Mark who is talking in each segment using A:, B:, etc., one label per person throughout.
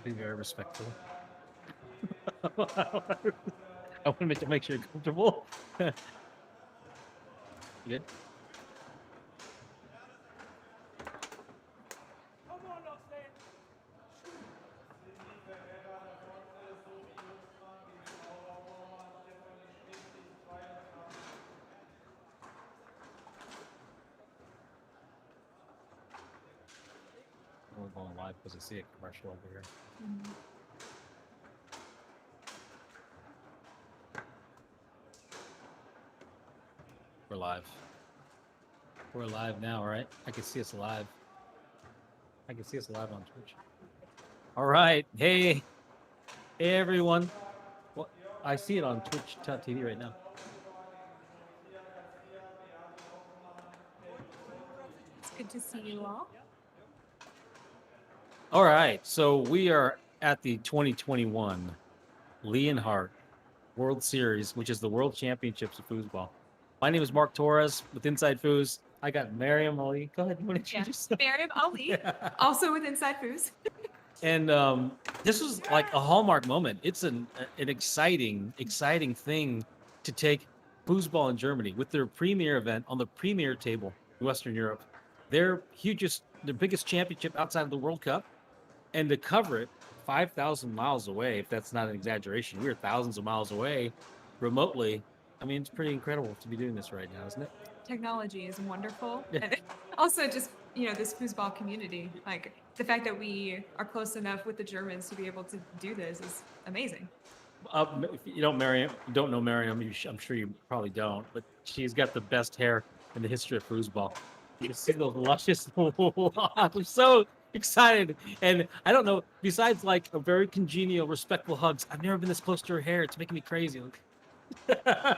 A: be very respectful. I want to make sure you're comfortable. You good? We're going live because I see a commercial over here. We're live. We're live now, right? I can see us live. I can see us live on Twitch. All right. Hey everyone. Well, I see it on Twitch TV right now.
B: It's good to see you all.
A: All right. So we are at the 2021 Leonhart World Series, which is the World Championships of foosball. My name is Mark Torres with InsideFoos. I got Miriam Ali. Go ahead. You want to introduce yourself?
B: Miriam Ali, also with InsideFoos.
A: And this was like a hallmark moment. It's an exciting thing to take foosball in Germany with their premier event on the premier table in Western Europe. Their biggest championship outside of the World Cup, and to cover it 5,000 miles away, if that's not an exaggeration. We're thousands of miles away remotely. I mean, it's pretty incredible to be doing this right now, isn't it?
B: Technology is wonderful. And also just, this foosball community, like the fact that we are close enough with the Germans to be able to do this is amazing.
A: If you don't know Miriam, I'm sure you probably don't, but she's got the best hair in the history of foosball. You see those luscious I'm so excited. And I don't know, besides like a very congenial, respectful hugs, I've never been this close to her hair. It's making me crazy.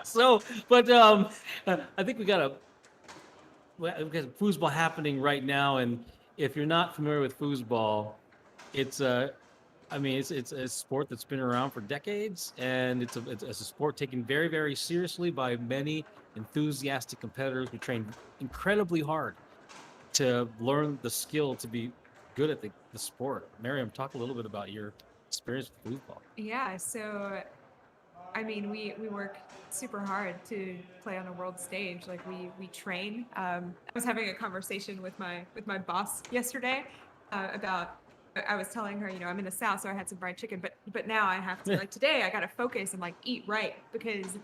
A: So, but I think we got foosball happening right now. And if you're not familiar with foosball, it's it's a sport that's been around for decades, and it's a sport taken very, very seriously by many enthusiastic competitors who train incredibly hard to learn the skill to be good at the sport. Miriam, talk a little bit about your experience with foosball.
B: Yeah, so we work super hard to play on a world stage. Like we train. I was having a conversation with my boss yesterday about. I was telling her, I'm in the South, so I had some fried chicken, but now I have to today I got to focus and eat right, because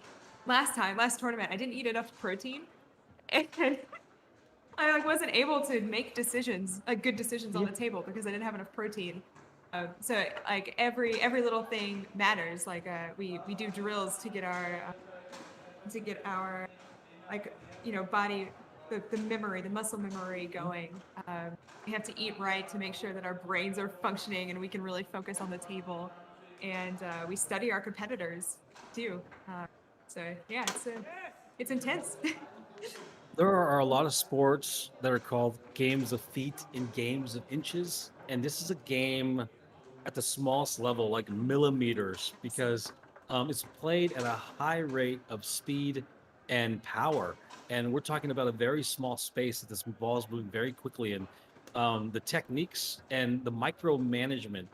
B: last tournament I didn't eat enough protein, and I wasn't able to make good decisions on the table because I didn't have enough protein. So every little thing matters. We do drills to get our body, the memory, the muscle memory going. We have to eat right to make sure that our brains are functioning and we can really focus on the table. And we study our competitors too. So yeah, it's intense.
A: There are a lot of sports that are called games of feet and games of inches, and this is a game at the smallest level, like millimeters, because it's played at a high rate of speed and power. And we're talking about a very small space that this ball is moving very quickly. And the techniques and the micromanagement,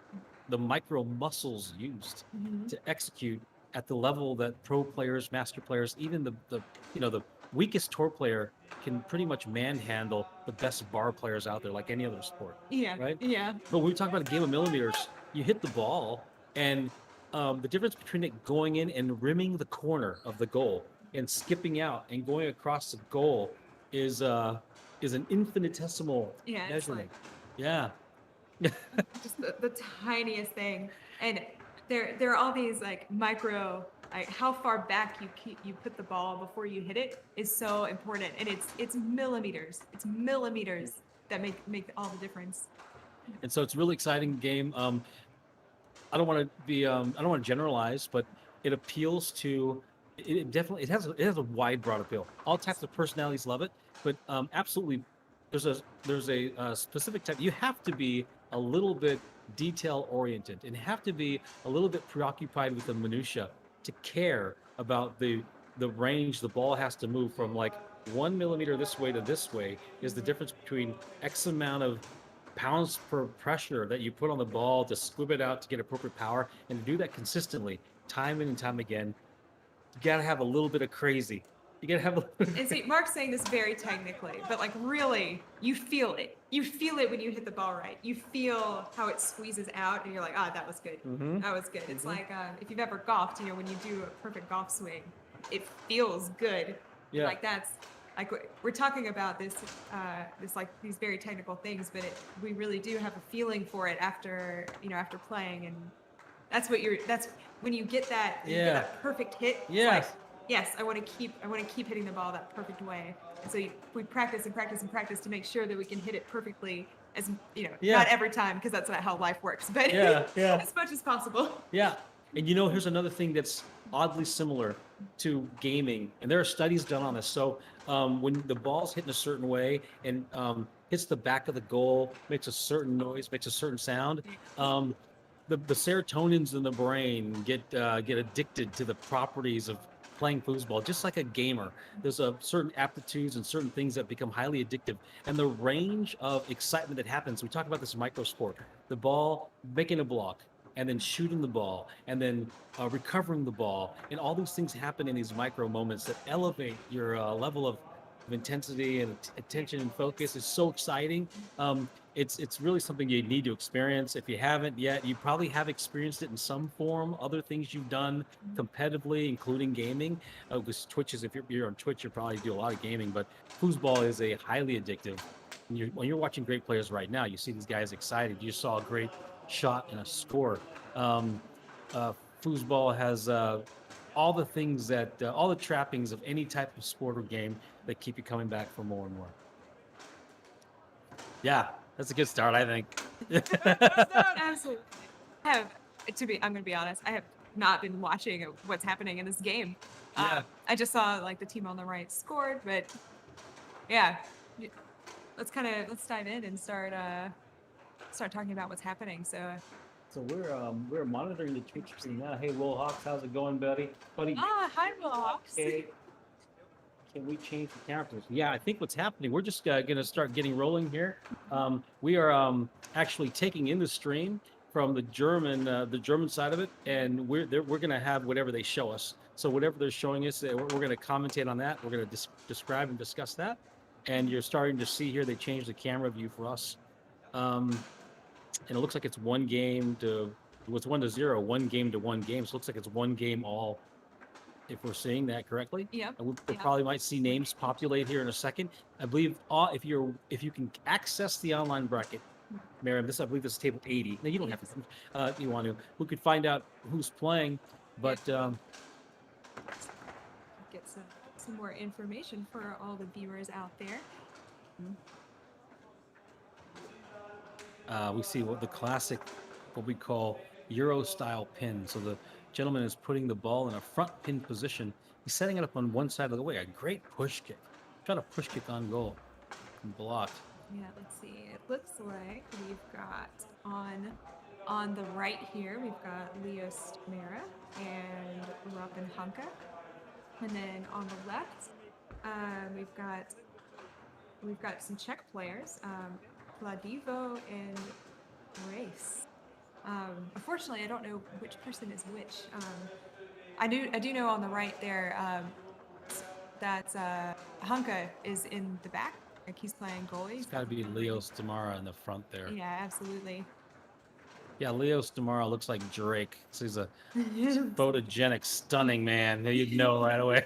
A: the micro muscles used to execute at the level that pro players, master players, even the weakest tour player can pretty much manhandle the best bar players out there, like any other sport.
B: Yeah.
A: Right.
B: Yeah.
A: But when we talk about a game of millimeters, you hit the ball, and the difference between it going in and rimming the corner of the goal and skipping out and going across the goal is an infinitesimal measurement.
B: Just the tiniest thing. And there are all these micro, how far back you put the ball before you hit it is so important. And it's millimeters. It's millimeters that make all the difference.
A: And so it's a really exciting game. I don't want to generalize, but it appeals to. It definitely has a wide, broad appeal. All types of personalities love it, but absolutely, there's a specific type. You have to be a little bit detail oriented and have to be a little bit preoccupied with the minutia to care about the range the ball has to move from, like 1 millimeter this way to this way is the difference between X amount of pounds per pressure that you put on the ball to scoop it out to get appropriate power, and to do that consistently, time in and time again, you gotta have a little bit of crazy. You gotta have a little bit
B: And see, Mark's saying this very technically, but like really, you feel it. You feel it when you hit the ball right. You feel how it squeezes out, and you're like, that was good. That was good. It's like if you've ever golfed, when you do a perfect golf swing, it feels good.
A: Yeah.
B: Like that's like we're talking about this, this like these very technical things, but we really do have a feeling for it after after playing, and that's when you get that you get that perfect hit.
A: Yes.
B: It's like, yes, I want to keep hitting the ball that perfect way. And so we practice and practice and practice to make sure that we can hit it perfectly as not every time, because that's not how life works, but as much as possible.
A: Yeah. And here's another thing that's oddly similar to gaming, and there are studies done on this. So when the ball's hit in a certain way and hits the back of the goal, makes a certain noise, makes a certain sound, the serotonins in the brain get addicted to the properties of playing foosball, just like a gamer. There's a certain aptitudes and certain things that become highly addictive, and the range of excitement that happens. We talk about this micro sport: the ball making a block, and then shooting the ball, and then recovering the ball, and all these things happen in these micro moments that elevate your level of intensity and attention and focus. Is so exciting. It's really something you need to experience. If you haven't yet, you probably have experienced it in some form. Other things you've done competitively, including gaming. Because Twitch is, if you're on Twitch, you probably do a lot of gaming. But foosball is a highly addictive. When you're watching great players right now, you see these guys excited. You saw a great shot and a score. Foosball has all the things that all the trappings of any type of sport or game that keep you coming back for more and more. Yeah, that's a good start, I think.
B: Absolutely. I'm going to be honest. I have not been watching what's happening in this game. I just saw like the team on the right scored, but yeah, let's dive in and start talking about what's happening.
A: So we're monitoring the Twitch stream now. Hey, Will Hawks, how's it going, buddy?
B: Hi, Will Hawks.
A: Hey. Can we change the characters? Yeah, I think what's happening, we're just going to start getting rolling here. We are actually taking in the stream from the German side of it, and we're going to have whatever they show us. So whatever they're showing us, we're going to commentate on that. We're going to describe and discuss that. And you're starting to see here they changed the camera view for us, and it looks like it's 1 game to it's 1-0, 1 game to 1 game. So it looks like it's 1 game all. If we're seeing that correctly, we probably might see names populate here in a second. I believe if you can access the online bracket, Miriam, I believe this is table 80. No, you don't have to. If you want to, we could find out who's playing, but
B: get some more information for all the viewers out there.
A: We see what the classic, what we call Euro style pin. So the gentleman is putting the ball in a front pin position. He's setting it up on one side of the way. A great push kick. Try to push kick on goal. Blocked.
B: Yeah, let's see. It looks like we've got on the right here, we've got Leo Stamera and Robin Hanka. And then on the left, we've got some Czech players, Vladivo and Race. Unfortunately, I don't know which person is which. I do know on the right there that Hanka is in the back. Like he's playing goalie.
A: It's got to be Leo Stamara in the front there.
B: Yeah, absolutely.
A: Yeah, Leo Stamara looks like Drake. So he's a photogenic, stunning man. You'd know right away.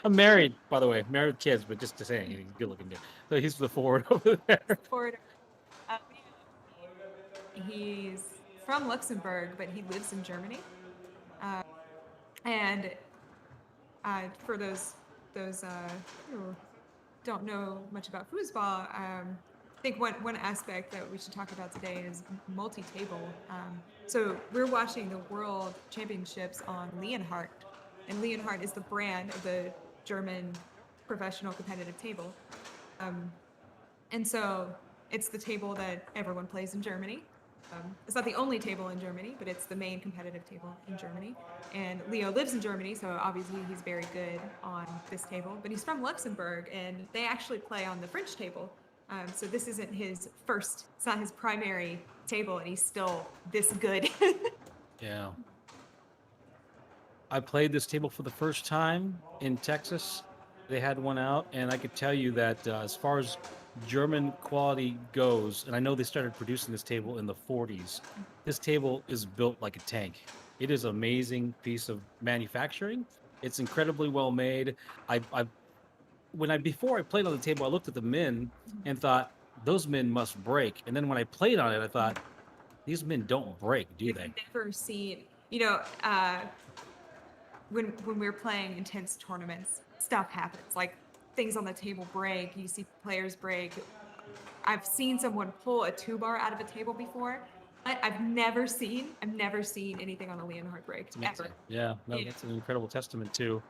A: I'm married, by the way. Married with kids, but just to say, he's a good-looking dude. So he's the forward over there.
B: Forward. He's from Luxembourg, but he lives in Germany. And for those who don't know much about foosball, I think one aspect that we should talk about today is multi-table. So we're watching the World Championships on Leonhart, and Leonhart is the brand of the German professional competitive table. And so it's the table that everyone plays in Germany. It's not the only table in Germany, but it's the main competitive table in Germany. And Leo lives in Germany, so obviously he's very good on this table. But he's from Luxembourg, and they actually play on the French table. So this isn't his first, it's not his primary table, and he's still this good.
A: Yeah. I played this table for the first time in Texas. They had one out, and I could tell you that as far as German quality goes, and I know they started producing this table in the 40s, this table is built like a tank. It is an amazing piece of manufacturing. It's incredibly well made. I before I played on the table, I looked at the men and thought those men must break. And then when I played on it, I thought these men don't break, do they?
B: I've never seen, when we're playing intense tournaments, stuff happens. Like things on the table break, you see players break. I've seen someone pull a 2-bar out of a table before. I've never seen anything on a Leonhart break
A: It's amazing.
B: ever.
A: Yeah, no,
B: Yeah.
A: that's an incredible testament to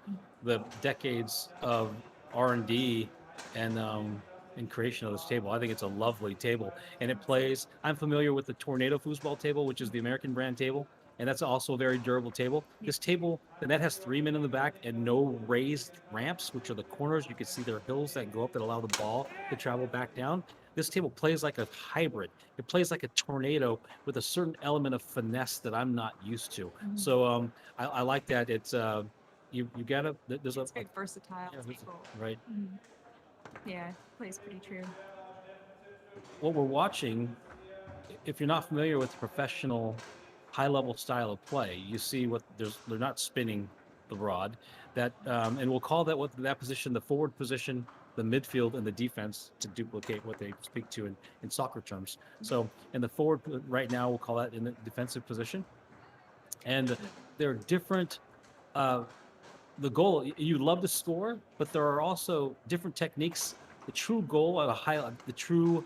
A: the decades of R&D and creation of this table. I think it's a lovely table, and it plays. I'm familiar with the Tornado foosball table, which is the American brand table, and that's also a very durable table. This table, and that has 3 men in the back and no raised ramps, which are the corners. You can see there are hills that go up that allow the ball to travel back down. This table plays like a hybrid. It plays like a tornado with a certain element of finesse that I'm not used to. So I like that. It's you gotta there's
B: It's very versatile
A: yeah,
B: table.
A: right.
B: Yeah, plays pretty true.
A: What we're watching, if you're not familiar with professional high level style of play, you see what they're not spinning the rod. That and we'll call that position the forward position, the midfield, and the defense to duplicate what they speak to in soccer terms. So in the forward right now, we'll call that in the defensive position. And there are different the goal. You love to score, but there are also different techniques. The true goal at the true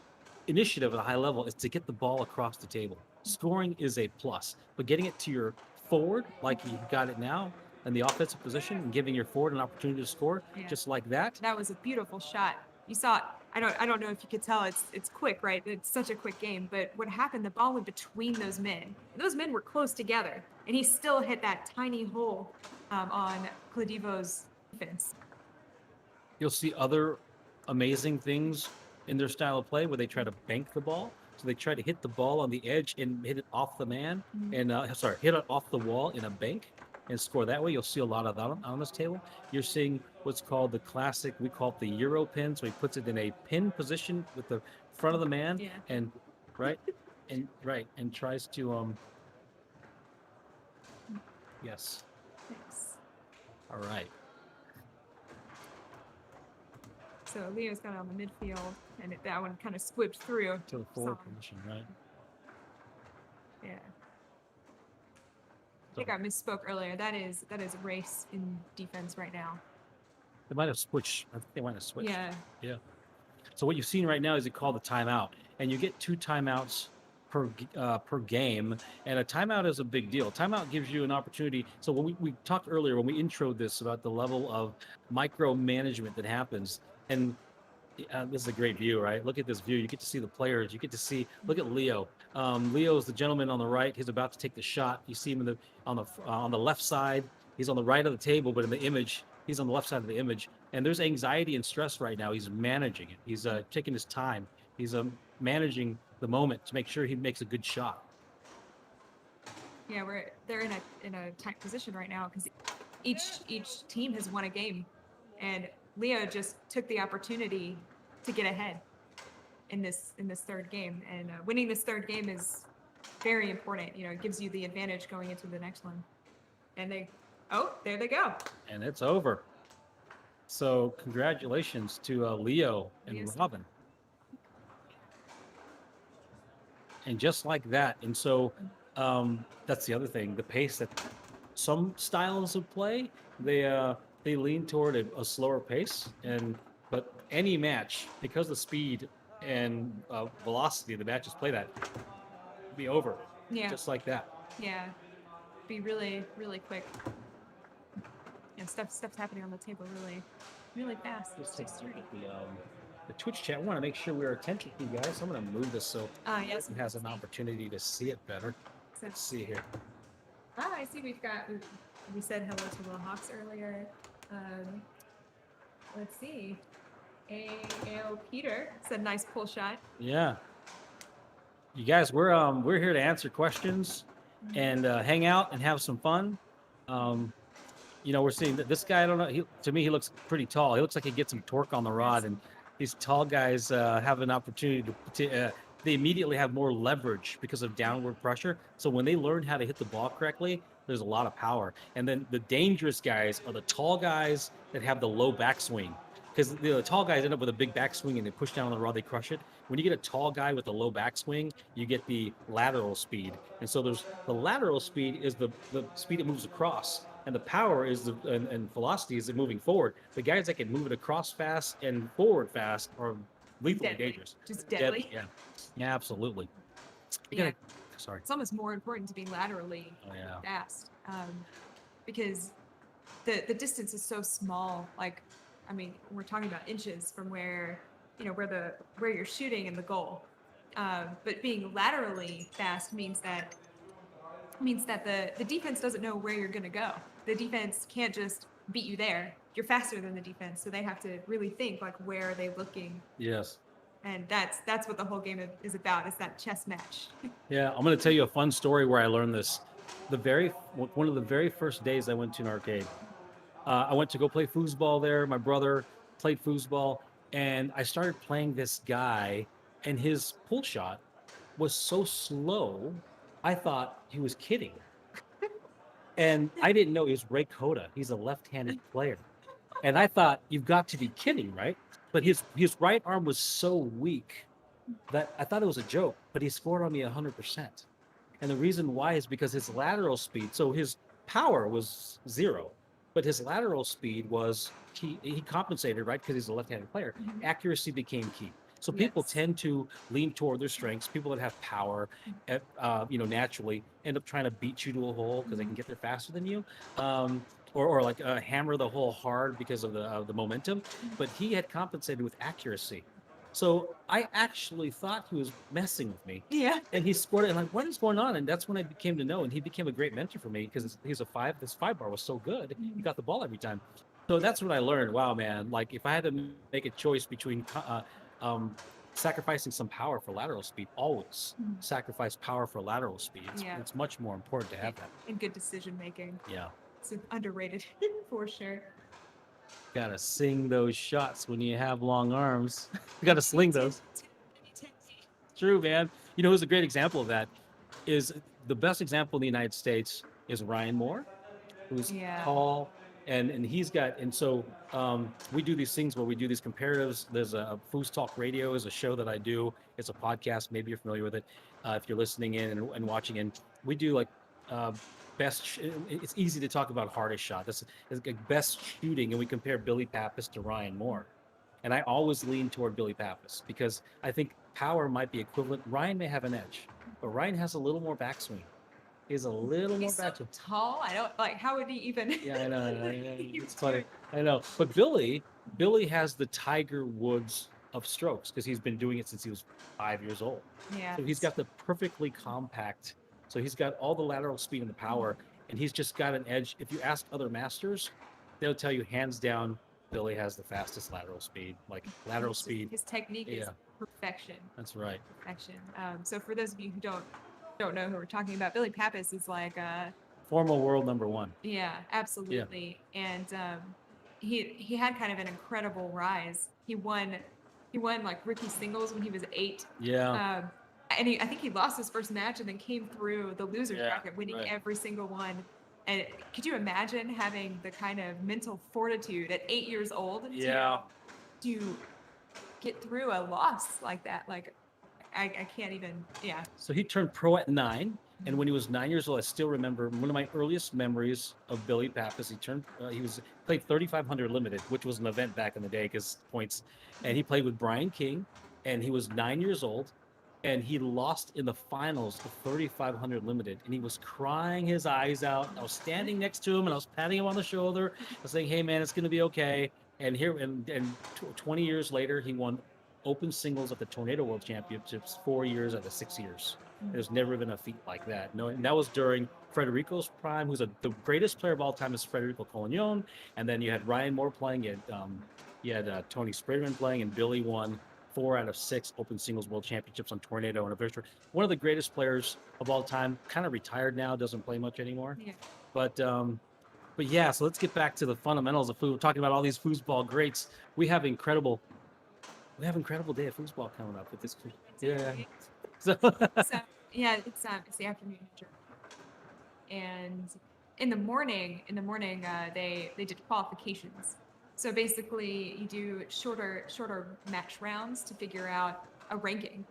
A: initiative at a high level is to get the ball across the table. Scoring is a plus, but getting it to your forward, like you got it now, in the offensive position, and giving your forward an opportunity to score,
B: Yeah.
A: just like that.
B: That was a beautiful shot. You saw it. I don't know if you could tell, it's quick, right? It's such a quick game. But what happened, the ball went between those men. And those men were close together. And he still hit that tiny hole on Kladivo's defense.
A: You'll see other amazing things in their style of play where they try to bank the ball. So they try to hit the ball on the edge and hit it off the man, and hit it off the wall in a bank and score that way. You'll see a lot of that on this table. You're seeing what's called the classic, we call it the Euro pin. So he puts it in a pin position with the front of the man,
B: Yeah.
A: and and tries to yes.
B: Thanks.
A: All right.
B: So Leo's got it on the midfield, and that one kind of squibbed through.
A: To the forward position, right?
B: Yeah. I think I misspoke earlier. That is race in defense right now.
A: They might have switched. I think they might have switched.
B: Yeah.
A: Yeah. So what you've seen right now is called a timeout, and you get 2 timeouts per game, and a timeout is a big deal. Timeout gives you an opportunity. So when we talked earlier, when we introed this about the level of micromanagement that happens, and this is a great view, right? Look at this view. You get to see the players. You get to see. Look at Leo. Leo is the gentleman on the right. He's about to take the shot. You see him on the left side. He's on the right of the table, but in the image, he's on the left side of the image. And there's anxiety and stress right now. He's managing it. He's taking his time. He's managing the moment to make sure he makes a good shot.
B: Yeah, they're in a tight position right now because each team has won a game, and Leo just took the opportunity to get ahead in this third game, and winning this third game is very important. It gives you the advantage going into the next one. And there they go.
A: And it's over. So congratulations to Leo and Robin. And just like that, and so that's the other thing. The pace that some styles of play, they lean toward a slower pace, but any match, because the speed and velocity of the matches play that, be over.
B: Yeah.
A: Just like that.
B: Yeah. Be really, really quick. And stuff's happening on the table really fast.
A: Let's take the Twitch chat. I want to make sure we're attentive to you guys. I'm going to move this so
B: yes,
A: it has an opportunity to see it better. Let's see here.
B: I see we said hello to Little Hawks earlier. Let's see. AO Peter said nice pull shot.
A: Yeah. You guys, we're here to answer questions and hang out and have some fun. Um, we're seeing that this guy. I don't know. To me, he looks pretty tall. He looks like he gets some torque on the rod, and these tall guys have an opportunity to they immediately have more leverage because of downward pressure. So when they learn how to hit the ball correctly, there's a lot of power. And then the dangerous guys are the tall guys that have the low backswing. Because the tall guys end up with a big backswing and they push down on the rod, they crush it. When you get a tall guy with a low backswing, you get the lateral speed. And so there's the lateral speed is the speed it moves across, and the power is and velocity is it moving forward. The guys that can move it across fast and forward fast are lethally
B: Deadly.
A: dangerous.
B: Just deadly.
A: Yeah, absolutely.
B: Yeah.
A: Sorry.
B: It's almost more important to be laterally fast, because the distance is so small. Like, I mean, we're talking about inches from where you're shooting and the goal. But being laterally fast means that the defense doesn't know where you're going to go. The defense can't just beat you there. You're faster than the defense, so they have to really think, like, where are they looking?
A: Yes.
B: And that's what the whole game is about. Is that chess match.
A: Yeah, I'm going to tell you a fun story where I learned this. One of the very first days I went to an arcade, I went to go play foosball there. My brother played foosball, and I started playing this guy, and his pull shot was so slow, I thought he was kidding. And I didn't know he was Ray Cota. He's a left-handed player. And I thought, you've got to be kidding, right? But his right arm was so weak that I thought it was a joke, but he scored on me 100%. And the reason why is because his lateral speed, so his power was 0, but his lateral speed was, he compensated, right? Because he's a left-handed player. Accuracy became key. So people tend to lean toward their strengths. People that have power, naturally end up trying to beat you to a hole because they can get there faster than you, or like hammer the hole hard because of the momentum. But he had compensated with accuracy. So I actually thought he was messing with me.
B: Yeah.
A: And he scored it. And I'm like, what is going on? And that's when I came to know. And he became a great mentor for me because this 5 bar was so good. He got the ball every time. So that's what I learned. Wow, man. Like if I had to make a choice between sacrificing some power for lateral speed, always sacrifice power for lateral speed. It's much more important to have that.
B: And good decision making.
A: Yeah.
B: It's underrated for sure.
A: Gotta sing those shots when you have long arms. You gotta sling those. True, man. You know who's a great example of that is the best example in the United States is Ryan Moore, who's tall, and he's got, and so we do these things where we do these comparatives. There's a Foos Talk Radio is a show that I do. It's a podcast. Maybe you're familiar with it if you're listening in and watching. And we do like it's easy to talk about hardest shot. This is like best shooting, and we compare Billy Pappas to Ryan Moore. And I always lean toward Billy Pappas because I think power might be equivalent. Ryan may have an edge, but Ryan has a little more backswing. He's a little more backswing.
B: So tall. I don't like. How would he even?
A: Yeah, I know. It's funny. I know. But Billy has the Tiger Woods of strokes because he's been doing it since he was 5 years old.
B: Yeah.
A: So he's got the perfectly compact. So he's got all the lateral speed and the power, and he's just got an edge. If you ask other masters, they'll tell you hands down, Billy has the fastest lateral speed. Like lateral speed.
B: His technique is perfection.
A: That's right.
B: Perfection. So for those of you who don't know who we're talking about, Billy Pappas is like
A: former world number 1.
B: Yeah, absolutely. Yeah. And he had kind of an incredible rise. He won like rookie singles when he was 8.
A: Yeah.
B: And I think he lost his first match and then came through the loser's bracket, winning every single one. And could you imagine having the kind of mental fortitude at 8 years old to get through a loss like that? Like, I can't even,
A: So he turned pro at 9. And when he was 9 years old, I still remember one of my earliest memories of Billy Pappas. He played 3,500 limited, which was an event back in the day because points. And he played with Brian King, and he was 9 years old. And he lost in the finals of 3,500 limited, and he was crying his eyes out. I was standing next to him, and I was patting him on the shoulder. I was saying, "Hey, man, it's going to be okay." And 20 years later, he won open singles at the Tornado World Championships 4 years out of 6 years. There's never been a feat like that. No, and that was during Federico's prime, who's the greatest player of all time is Federico Collignon. And then you had Ryan Moore playing. You had You had Tony Sprayman playing, and Billy won 4 out of 6 Open Singles World Championships on Tornado and a virtual. One of the greatest players of all time, kind of retired now, doesn't play much anymore.
B: Yeah.
A: But yeah, so let's get back to the fundamentals of food. We're talking about all these foosball greats. We have incredible day of foosball coming up with this. Yeah. So
B: So yeah, it's the afternoon in Germany. And in the morning, they did qualifications. So basically, you do shorter match rounds to figure out a ranking.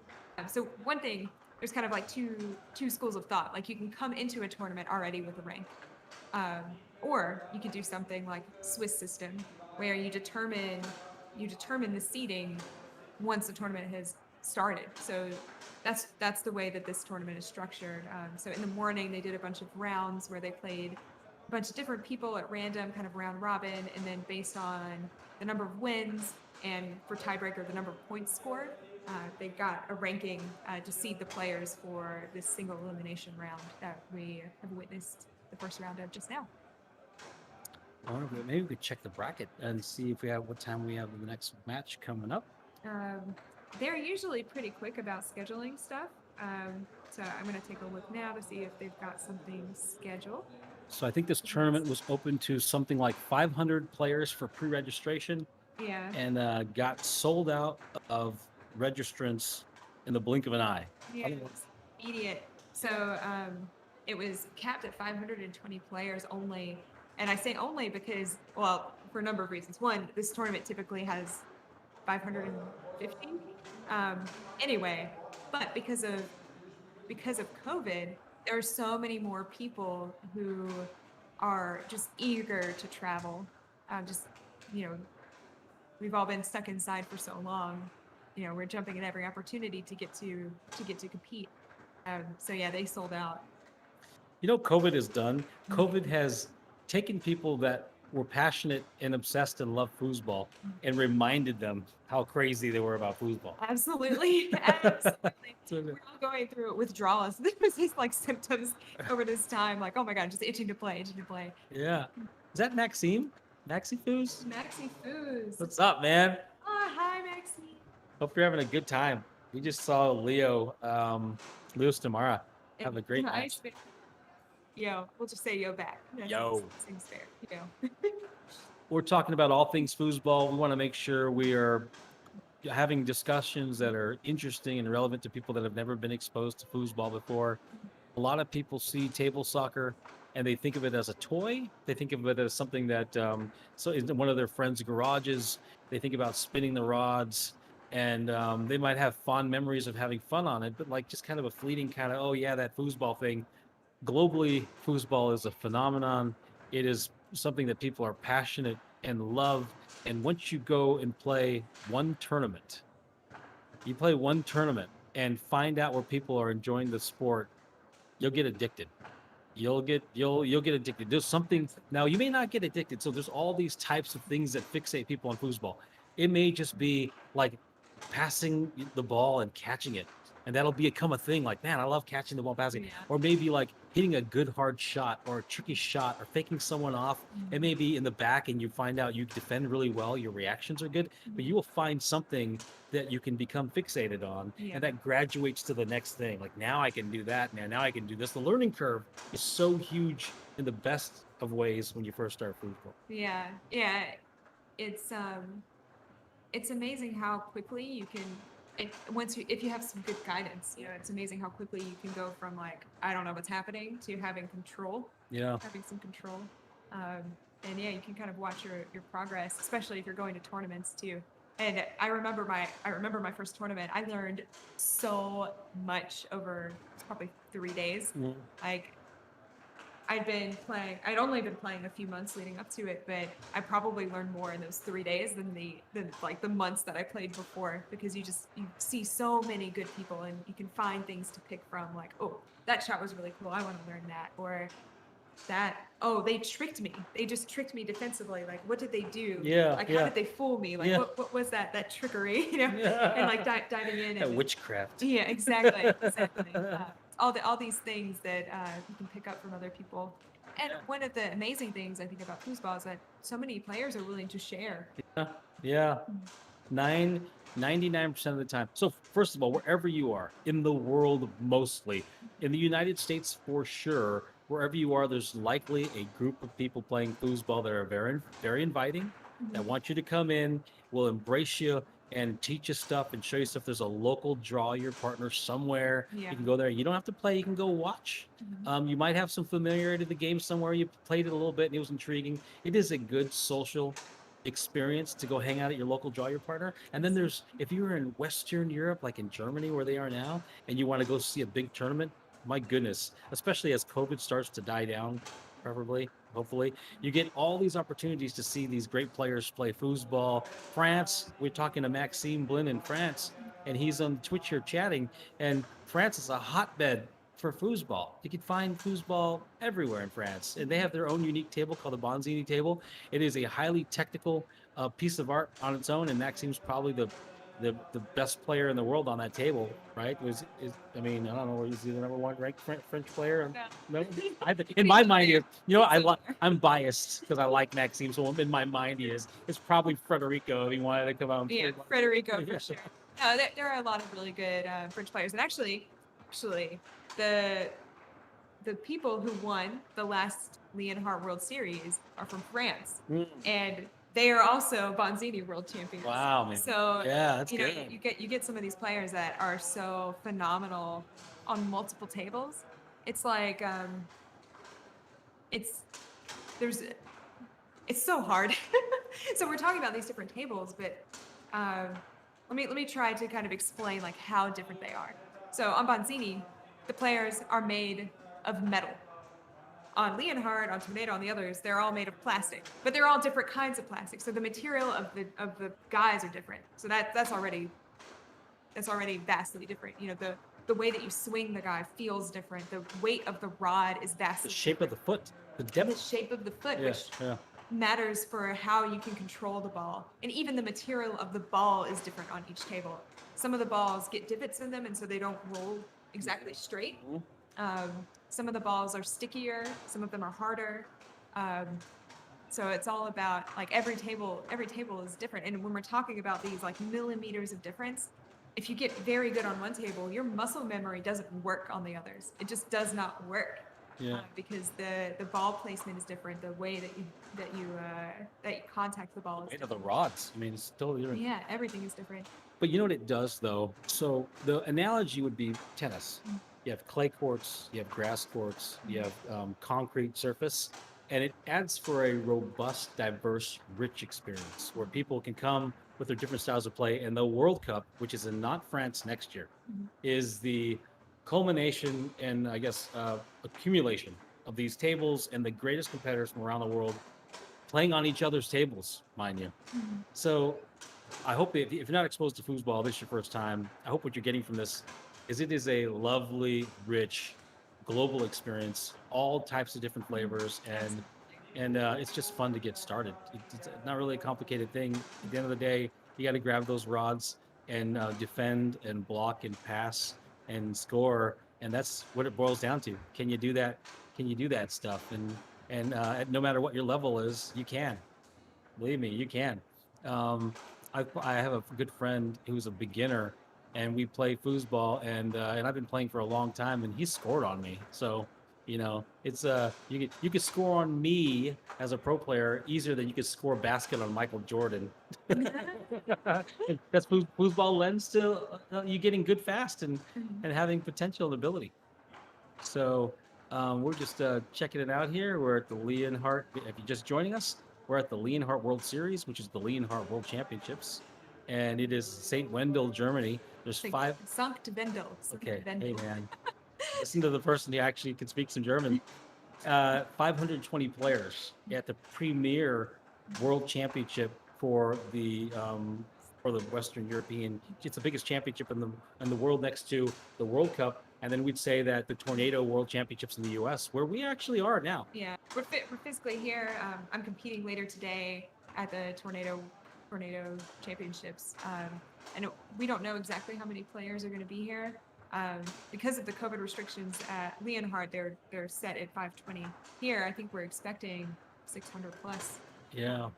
B: So one thing, there's kind of like two schools of thought. Like you can come into a tournament already with a rank, um, or you could do something like Swiss system, where you determine the seeding once the tournament has started. So that's the way that this tournament is structured. So in the morning they did a bunch of rounds where they played a bunch of different people at random, kind of round robin, and then based on the number of wins and for tiebreaker the number of points scored, they got a ranking to seed the players for this single elimination round that we have witnessed the first round of just now.
A: maybe we could check the bracket and see if we have what time we have the next match coming up.
B: They're usually pretty quick about scheduling stuff. So I'm going to take a look now to see if they've got something scheduled.
A: So I think this tournament was open to something like 500 players for pre-registration,
B: Yeah.
A: and got sold out of registrants in the blink of an eye.
B: Yeah, it was immediate. So it was capped at 520 players only. And I say only because, well, for a number of reasons. One, this tournament typically has 550 anyway, but because of COVID, there are so many more people who are just eager to travel. Just you know, we've all been stuck inside for so long. We're jumping at every opportunity to get to compete. So yeah, they sold out.
A: COVID has done? COVID has taken people that were passionate and obsessed and loved foosball and reminded them how crazy they were about foosball.
B: Absolutely, absolutely. We're all going through withdrawals. This was just like symptoms over this time, like, oh my god, just itching to play.
A: Yeah. Is that Maxime? InsideFoos?
B: InsideFoos.
A: What's up, man?
B: Oh, hi, Maxime.
A: Hope you're having a good time. We just saw Leo Stamara have a great match.
B: Yo, we'll just say yo back.
A: Yo.
B: Seems fair.
A: We're talking about all things foosball. We want to make sure we are having discussions that are interesting and relevant to people that have never been exposed to foosball before. A lot of people see table soccer and they think of it as a toy. They think of it as something that so in one of their friends' garages. They think about spinning the rods, and they might have fond memories of having fun on it, but like just kind of a fleeting kind of, oh yeah, that foosball thing. Globally, foosball is a phenomenon. It is something that people are passionate and love. And once you go and play one tournament, and find out where people are enjoying the sport, you'll get addicted. You'll get addicted. There's something now. You may not get addicted. So there's all these types of things that fixate people on foosball. It may just be like passing the ball and catching it, and that'll become a thing. Like, man, I love catching the ball, passing.
B: Yeah.
A: Or maybe like hitting a good hard shot or a tricky shot or faking someone off. It may be in the back and you find out you defend really well, your reactions are good, but you will find something that you can become fixated on,
B: Yeah.
A: and that graduates to the next thing. Like, now I can do that, man. Now I can do this. The learning curve is so huge in the best of ways when you first start foosball.
B: Yeah. It's amazing how quickly you can. If you have some good guidance, it's amazing how quickly you can go from like, I don't know what's happening, to having control.
A: Yeah.
B: Having some control. And yeah, you can kind of watch your progress, especially if you're going to tournaments too. And I remember my first tournament. I learned so much over probably 3 days. Like, I'd only been playing a few months leading up to it, but I probably learned more in those 3 days than the months that I played before, because you see so many good people and you can find things to pick from, like, oh, that shot was really cool, I want to learn that, or that, oh, they tricked me. They just tricked me defensively. Like, what did they do?
A: Yeah.
B: Like,
A: yeah.
B: how did they fool me? Like,
A: Yeah.
B: what was that trickery? And like diving in.
A: That
B: And
A: witchcraft.
B: yeah, exactly. All these things that you can pick up from other people. And one of the amazing things I think about foosball is that so many players are willing to share.
A: Yeah. Yeah. 99% of the time. So first of all, wherever you are in the world, mostly in the United States for sure, wherever you are, there's likely a group of people playing foosball that are very, very inviting, that want you to come in, will embrace you and teach you stuff and show you stuff. There's a local draw your partner somewhere.
B: Yeah.
A: You can go there. You don't have to play. You can go watch. You might have some familiarity with the game somewhere. You played it a little bit and it was intriguing. It is a good social experience to go hang out at your local draw your partner. And then there's, if you were in Western Europe, like in Germany where they are now, and you want to go see a big tournament, my goodness, especially as COVID starts to die down, preferably, hopefully, you get all these opportunities to see these great players play foosball. France, we're talking to Maxime Blin in France, and he's on Twitch here chatting, and France is a hotbed for foosball. You can find foosball everywhere in France, and they have their own unique table called the Bonzini table. It is a highly technical piece of art on its own, and Maxime's probably the best player in the world on that table, right? I mean, I don't know, is he the number one ranked French player? No, in my mind, he is. You know, I'm biased because I like Maxime, so in my mind, he is. It's probably Federico if he wanted to come out and
B: Yeah,
A: play.
B: Federico for sure. No, there are a lot of really good French players, and actually, the the people who won the last Leonhart World Series are from France, and they are also Bonzini World Champions.
A: Wow, man.
B: So
A: Yeah, that's
B: you know,
A: good.
B: you get some of these players that are so phenomenal on multiple tables. It's like it's there's it's so hard. So we're talking about these different tables, but um, let me try to kind of explain like how different they are. So on Bonzini, the players are made of metal. On Leonhart, on Tornado, on the others, they're all made of plastic, but they're all different kinds of plastic. So the material of the guys are different. So that's already vastly different. You know, the way that you swing the guy feels different. The weight of the rod is vastly
A: The shape
B: different.
A: of the foot, the
B: The
A: depth.
B: shape of the foot,
A: Yeah,
B: which
A: yeah.
B: matters for how you can control the ball. And even the material of the ball is different on each table. Some of the balls get divots in them, and so they don't roll exactly straight. Some of the balls are stickier, some of them are harder. Um, so it's all about like every table is different. And when we're talking about these like millimeters of difference, if you get very good on one table, your muscle memory doesn't work on the others. It just does not work.
A: Yeah.
B: Because the ball placement is different. The way that you contact the ball is
A: Weight of
B: different.
A: the rods. I mean, it's still different.
B: Yeah, everything is different.
A: But you know what it does, though? So the analogy would be tennis. You have clay courts, you have grass courts, you have concrete surface, and it adds for a robust, diverse, rich experience where people can come with their different styles of play. And the World Cup, which is in not France next year, is the culmination and I guess accumulation of these tables and the greatest competitors from around the world playing on each other's tables, mind you. So I hope if you're not exposed to foosball, this is your first time. I hope what you're getting from this is it is a lovely, rich, global experience, all types of different flavors, and it's just fun to get started. It's not really a complicated thing. At the end of the day, you got to grab those rods and defend and block and pass and score, and that's what it boils down to. Can you do that? Can you do that stuff? And no matter what your level is, you can. Believe me, you can. Um, I have a good friend who's a beginner, and we play foosball, and I've been playing for a long time, and he scored on me. So, you know, it's you could score on me as a pro player easier than you could score a basket on Michael Jordan. That's foosball lends to you getting good fast and having potential and ability. So we're just checking it out here. We're at the Leonhart. If you're just joining us, we're at the Leonhart World Series, which is the Leonhart World Championships, and it is St. Wendell, Germany. There's five.
B: Sankt Wendel.
A: Okay,
B: Wendel.
A: hey man, listen to the person who actually can speak some German. 520 players at the premier World Championship for the Western European. It's the biggest championship in the world next to the World Cup. And then we'd say that the Tornado World Championships in the U.S., where we actually are now.
B: Yeah, we're physically here. I'm competing later today at the Tornado Championships, and we don't know exactly how many players are going to be here. Because of the COVID restrictions at Leonhart, they're set at 520. Here, I think we're expecting 600 plus.
A: Yeah.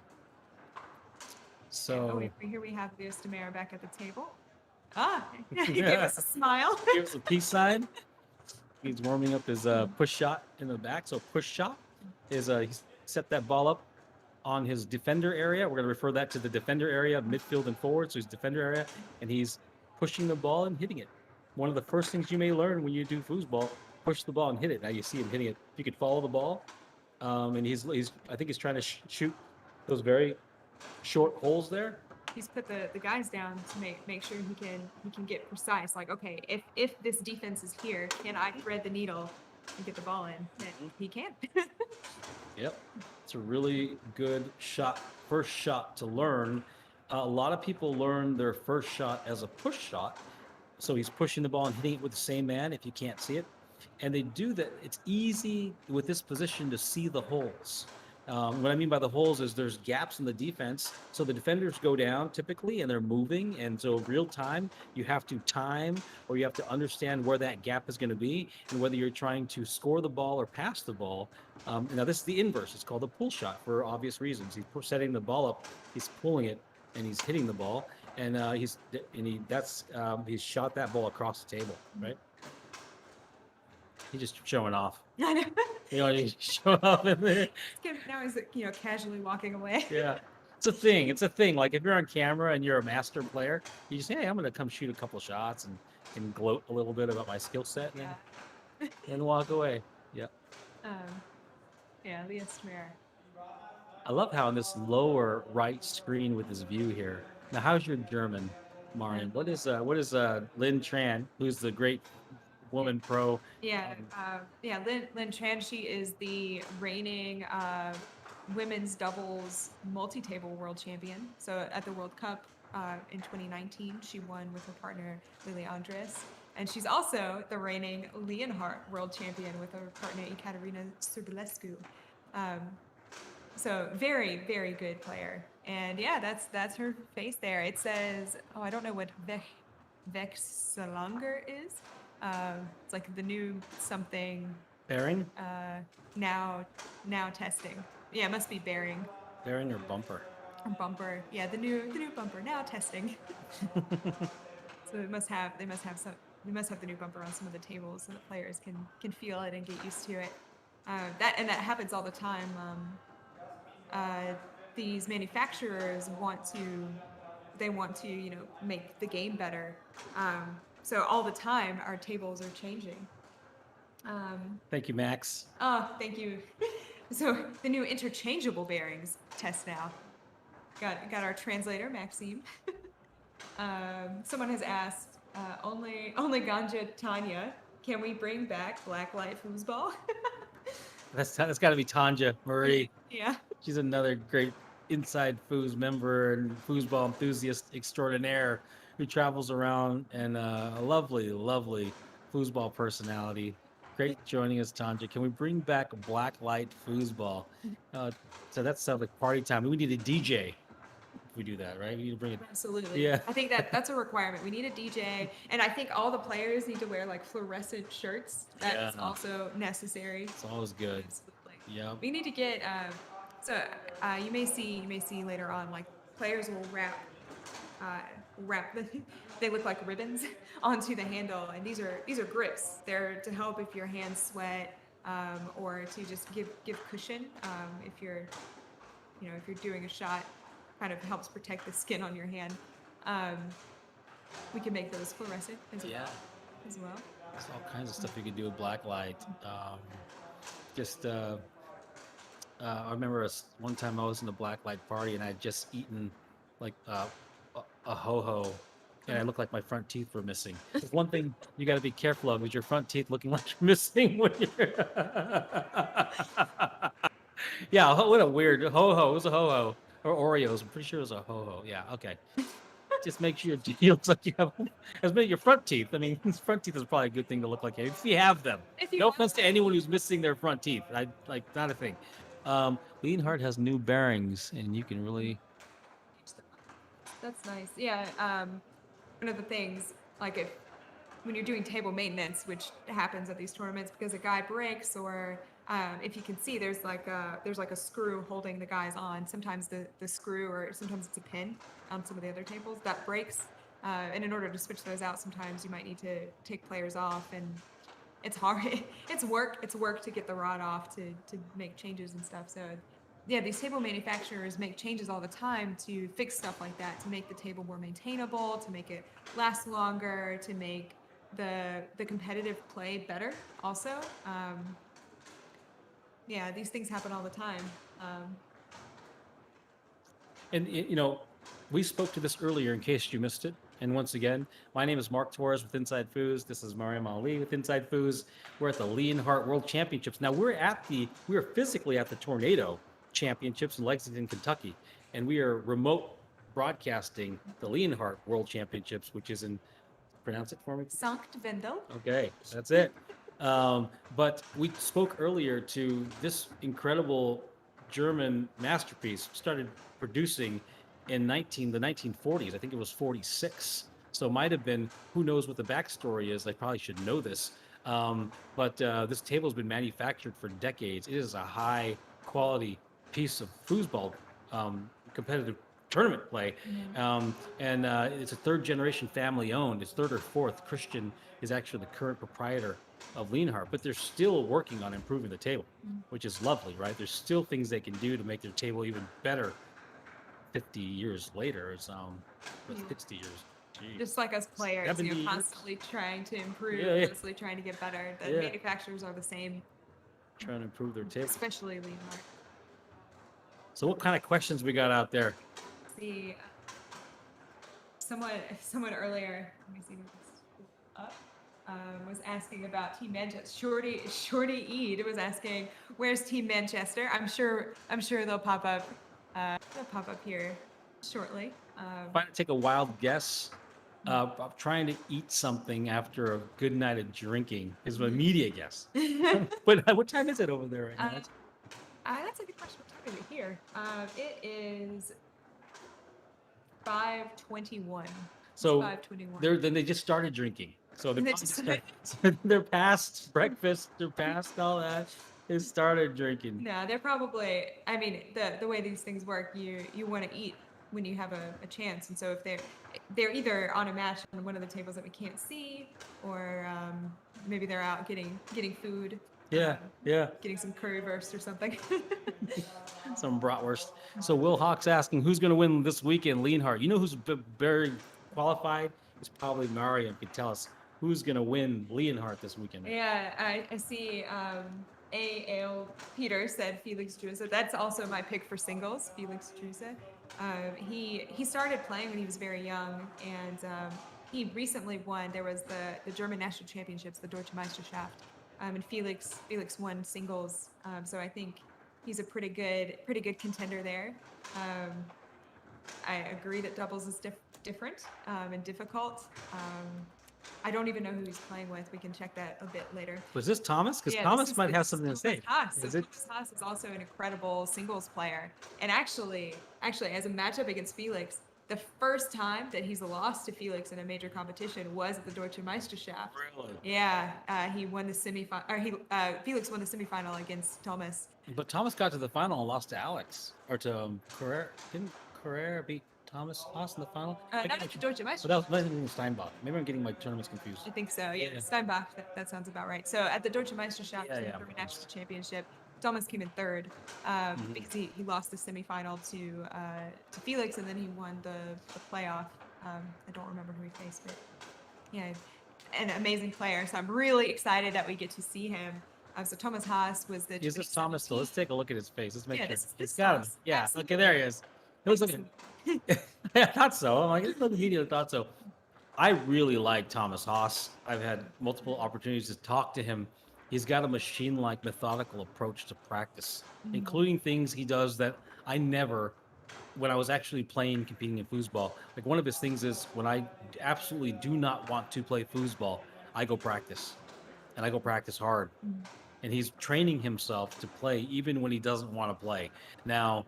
A: So
B: here we have the Estamera back at the table. Ah, he gave
A: yeah,
B: us a smile.
A: give us a peace sign. He's warming up his push shot in the back. So push shot is he set that ball up on his defender area. We're going to refer that to the defender area, midfield and forward. So he's defender area, and he's pushing the ball and hitting it. One of the first things you may learn when you do foosball, push the ball and hit it. Now you see him hitting it. If you could follow the ball, and he's I think he's trying to shoot those very short holes there.
B: He's put the guys down to make sure he can get precise. Like, okay, if this defense is here, can I thread the needle and get the ball in? And he can.
A: Yep, it's a really good shot, first shot to learn. A lot of people learn their first shot as a push shot. So he's pushing the ball and hitting it with the same man if you can't see it. And they do that. It's easy with this position to see the holes. What I mean by the holes is there's gaps in the defense. So the defenders go down typically and they're moving. And so real time, you have to time or you have to understand where that gap is going to be and whether you're trying to score the ball or pass the ball. Now, this is the inverse. It's called a pull shot for obvious reasons. He's setting the ball up, he's pulling it, and he's hitting the ball. And he's shot that ball across the table, right? He's just showing off.
B: I know.
A: You know, he's showing off in there.
B: Now he's casually walking away.
A: Yeah, it's a thing. It's a thing. Like if you're on camera and you're a master player, you just say, "Hey, I'm gonna come shoot a couple shots and gloat a little bit about my skill set, and walk away." Yeah.
B: Leah Smear.
A: I love how on this lower right screen with this view here. Now, how's your German, Marian? What is Lynn Tran, who's the great woman pro?
B: Lynn Tran. She is the reigning women's doubles multi-table world champion. So at the World Cup in 2019, she won with her partner Lily Andres, and she's also the reigning Leonhart world champion with her partner Ekaterina Surbulescu. So very, very good player. And yeah, that's her face there. It says, I don't know what Vexelanger is. It's like the new something.
A: Bearing?
B: Now testing. Yeah, it must be bearing.
A: Bearing or bumper?
B: Or bumper. Yeah, the new bumper now testing. So they must have the new bumper on some of the tables so the players can feel it and get used to it. That happens all the time. These manufacturers want to make the game better. So all the time our tables are changing.
A: Thank you, Max.
B: Oh, thank you. So the new interchangeable bearings test now. Got our translator, Maxime. Someone has asked, only Ganja Tanya, can we bring back blacklight foosball?
A: That's got to be Tanja Marie.
B: Yeah.
A: She's another great InsideFoos member and foosball enthusiast extraordinaire who travels around and a lovely, lovely foosball personality. Great joining us, Tanja. Can we bring back blacklight foosball? So that sounds like party time. We need a DJ if we do that, right? We need to bring it.
B: Absolutely.
A: Yeah.
B: I think that's a requirement. We need a DJ, and I think all the players need to wear like fluorescent shirts. That's also necessary.
A: It's always good.
B: Absolutely.
A: Yeah.
B: We need to get. You may see later on, like players will wrap they look like ribbons onto the handle, and these are grips. They're to help if your hands sweat, or to just give cushion if you're doing a shot. Kind of helps protect the skin on your hand. We can make those fluorescent as well. There's
A: all kinds of stuff you can do with black light. I remember one time I was in a black light party and I had just eaten like a ho-ho, and I looked like my front teeth were missing. There's one thing you got to be careful of is your front teeth looking like you're missing when you're. Yeah, what a weird ho-ho. It was a ho-ho. Or Oreos. I'm pretty sure it was a ho-ho. Yeah, okay. Just make sure it looks like you have your front teeth. I mean, front teeth is probably a good thing to look like if you have them. No offense to anyone who's missing their front teeth. Not a thing. Leonhart has new bearings, and you can really.
B: That's nice. Yeah. One of the things, when you're doing table maintenance, which happens at these tournaments because a guy breaks or if you can see, there's like a screw holding the guys on. Sometimes the screw, or sometimes it's a pin on some of the other tables that breaks. And in order to switch those out, sometimes you might need to take players off, and it's hard. It's work. It's work to get the rod off to make changes and stuff. So yeah, these table manufacturers make changes all the time to fix stuff like that, to make the table more maintainable, to make it last longer, to make the competitive play better. Also, yeah, these things happen all the time. Um,
A: And we spoke to this earlier in case you missed it. And once again, my name is Mark Torres with InsideFoos. This is Mariam Ali with InsideFoos. We're at the Leonhart World Championships. Now we are physically at the Tornado Championships in Lexington, Kentucky, and we are remote broadcasting the Leonhart World Championships, which is in, pronounce it for me, please.
B: Sankt Wendell.
A: Okay, that's it. But we spoke earlier to this incredible German masterpiece started producing in the 1940s. I think it was 46. So it might have been, who knows what the backstory is. I probably should know this. But this table has been manufactured for decades. It is a high quality piece of foosball competitive tournament play. And it's a third generation family owned. It's third or fourth. Christian is actually the current proprietor of Leonhart, but they're still working on improving the table, which is lovely, right? There's still things they can do to make their table even better 50 years later. It's 60 years. Jeez.
B: Just like us players,
A: 70 years.
B: constantly trying to improve,
A: Yeah.
B: constantly trying to get better. The
A: Yeah.
B: manufacturers are the same,
A: Trying to improve their table.
B: especially Leonhart.
A: So what kind of questions we got out there?
B: See, someone earlier, let me see what's up, was asking about Team Manchester. Shorty Eid was asking, "Where's Team Manchester?" I'm sure they'll pop up. They'll pop up here shortly.
A: If I had to take a wild guess, I'm trying to eat something after a good night of drinking is my immediate guess. But what time is it over there right now?
B: That's a good question. What time is it here? It is 5:21.
A: So
B: 5:21.
A: then they just started drinking. So
B: They
A: they're,
B: just-
A: they're past breakfast. They're past all that. They started drinking.
B: No, they're probably. I mean, the way these things work, you want to eat when you have a chance, and so if they're either on a match on one of the tables that we can't see, or maybe they're out getting food.
A: Yeah, yeah.
B: Getting some currywurst or something.
A: Some bratwurst. So Will Hawk's asking who's going to win this weekend, Leonhart. You know who's very qualified? It's probably Mario can tell us who's going to win Leonhart this weekend.
B: Yeah, I see. A.L. Peter said Felix Druze. That's also my pick for singles, Felix Druze. He started playing when he was very young, and he recently won. There was the German National Championships, the Deutsche Meisterschaft, and Felix won singles. So I think he's a pretty good contender there. I agree that doubles is different and difficult. I don't even know who he's playing with. We can check that a bit later.
A: Was this Thomas? Because Thomas might have something to say.
B: Thomas Haas is also an incredible singles player. And actually, as a matchup against Felix, the first time that he's lost to Felix in a major competition was at the Deutsche Meisterschaft.
A: Really?
B: Yeah, he won the semifinal. Or Felix won the semifinal against Thomas.
A: But Thomas got to the final and lost to Alex. Or to Carrera. Didn't Carrera beat Thomas Haas in the final?
B: Not at the Deutsche Meisterschaft.
A: But that was Steinbach. Maybe I'm getting my tournaments confused.
B: I think so. Yeah,
A: Yeah.
B: Steinbach. That sounds about right. So at the Deutsche Meisterschaft,
A: Yeah,
B: the
A: yeah.
B: German National Championship, Thomas came in third because he lost the semifinal to Felix, and then he won the playoff. I don't remember who he faced, but yeah, an amazing player. So I'm really excited that we get to see him. So Thomas Haas was the.
A: Is this Thomas still? Let's take a look at his face. Let's make
B: Yeah,
A: sure.
B: this
A: He's got him.
B: Thomas.
A: Yeah.
B: Absolutely.
A: Okay, there he is. He looks like yeah, I thought so. I'm like, it's not immediately thought so. I really like Thomas Haas. I've had multiple opportunities to talk to him. He's got a machine-like, methodical approach to practice, including things he does that I never, when I was actually competing in foosball, like one of his things is when I absolutely do not want to play foosball, I go practice, and I go practice hard. And he's training himself to play even when he doesn't want to play. Now,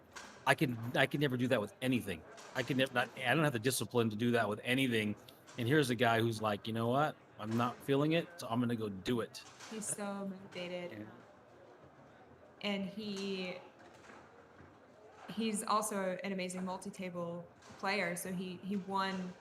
A: I can never do that with anything. I don't have the discipline to do that with anything. And here's a guy who's like, you know what? I'm not feeling it, so I'm gonna go do it.
B: He's so motivated. and he's also an amazing multi-table player. So he won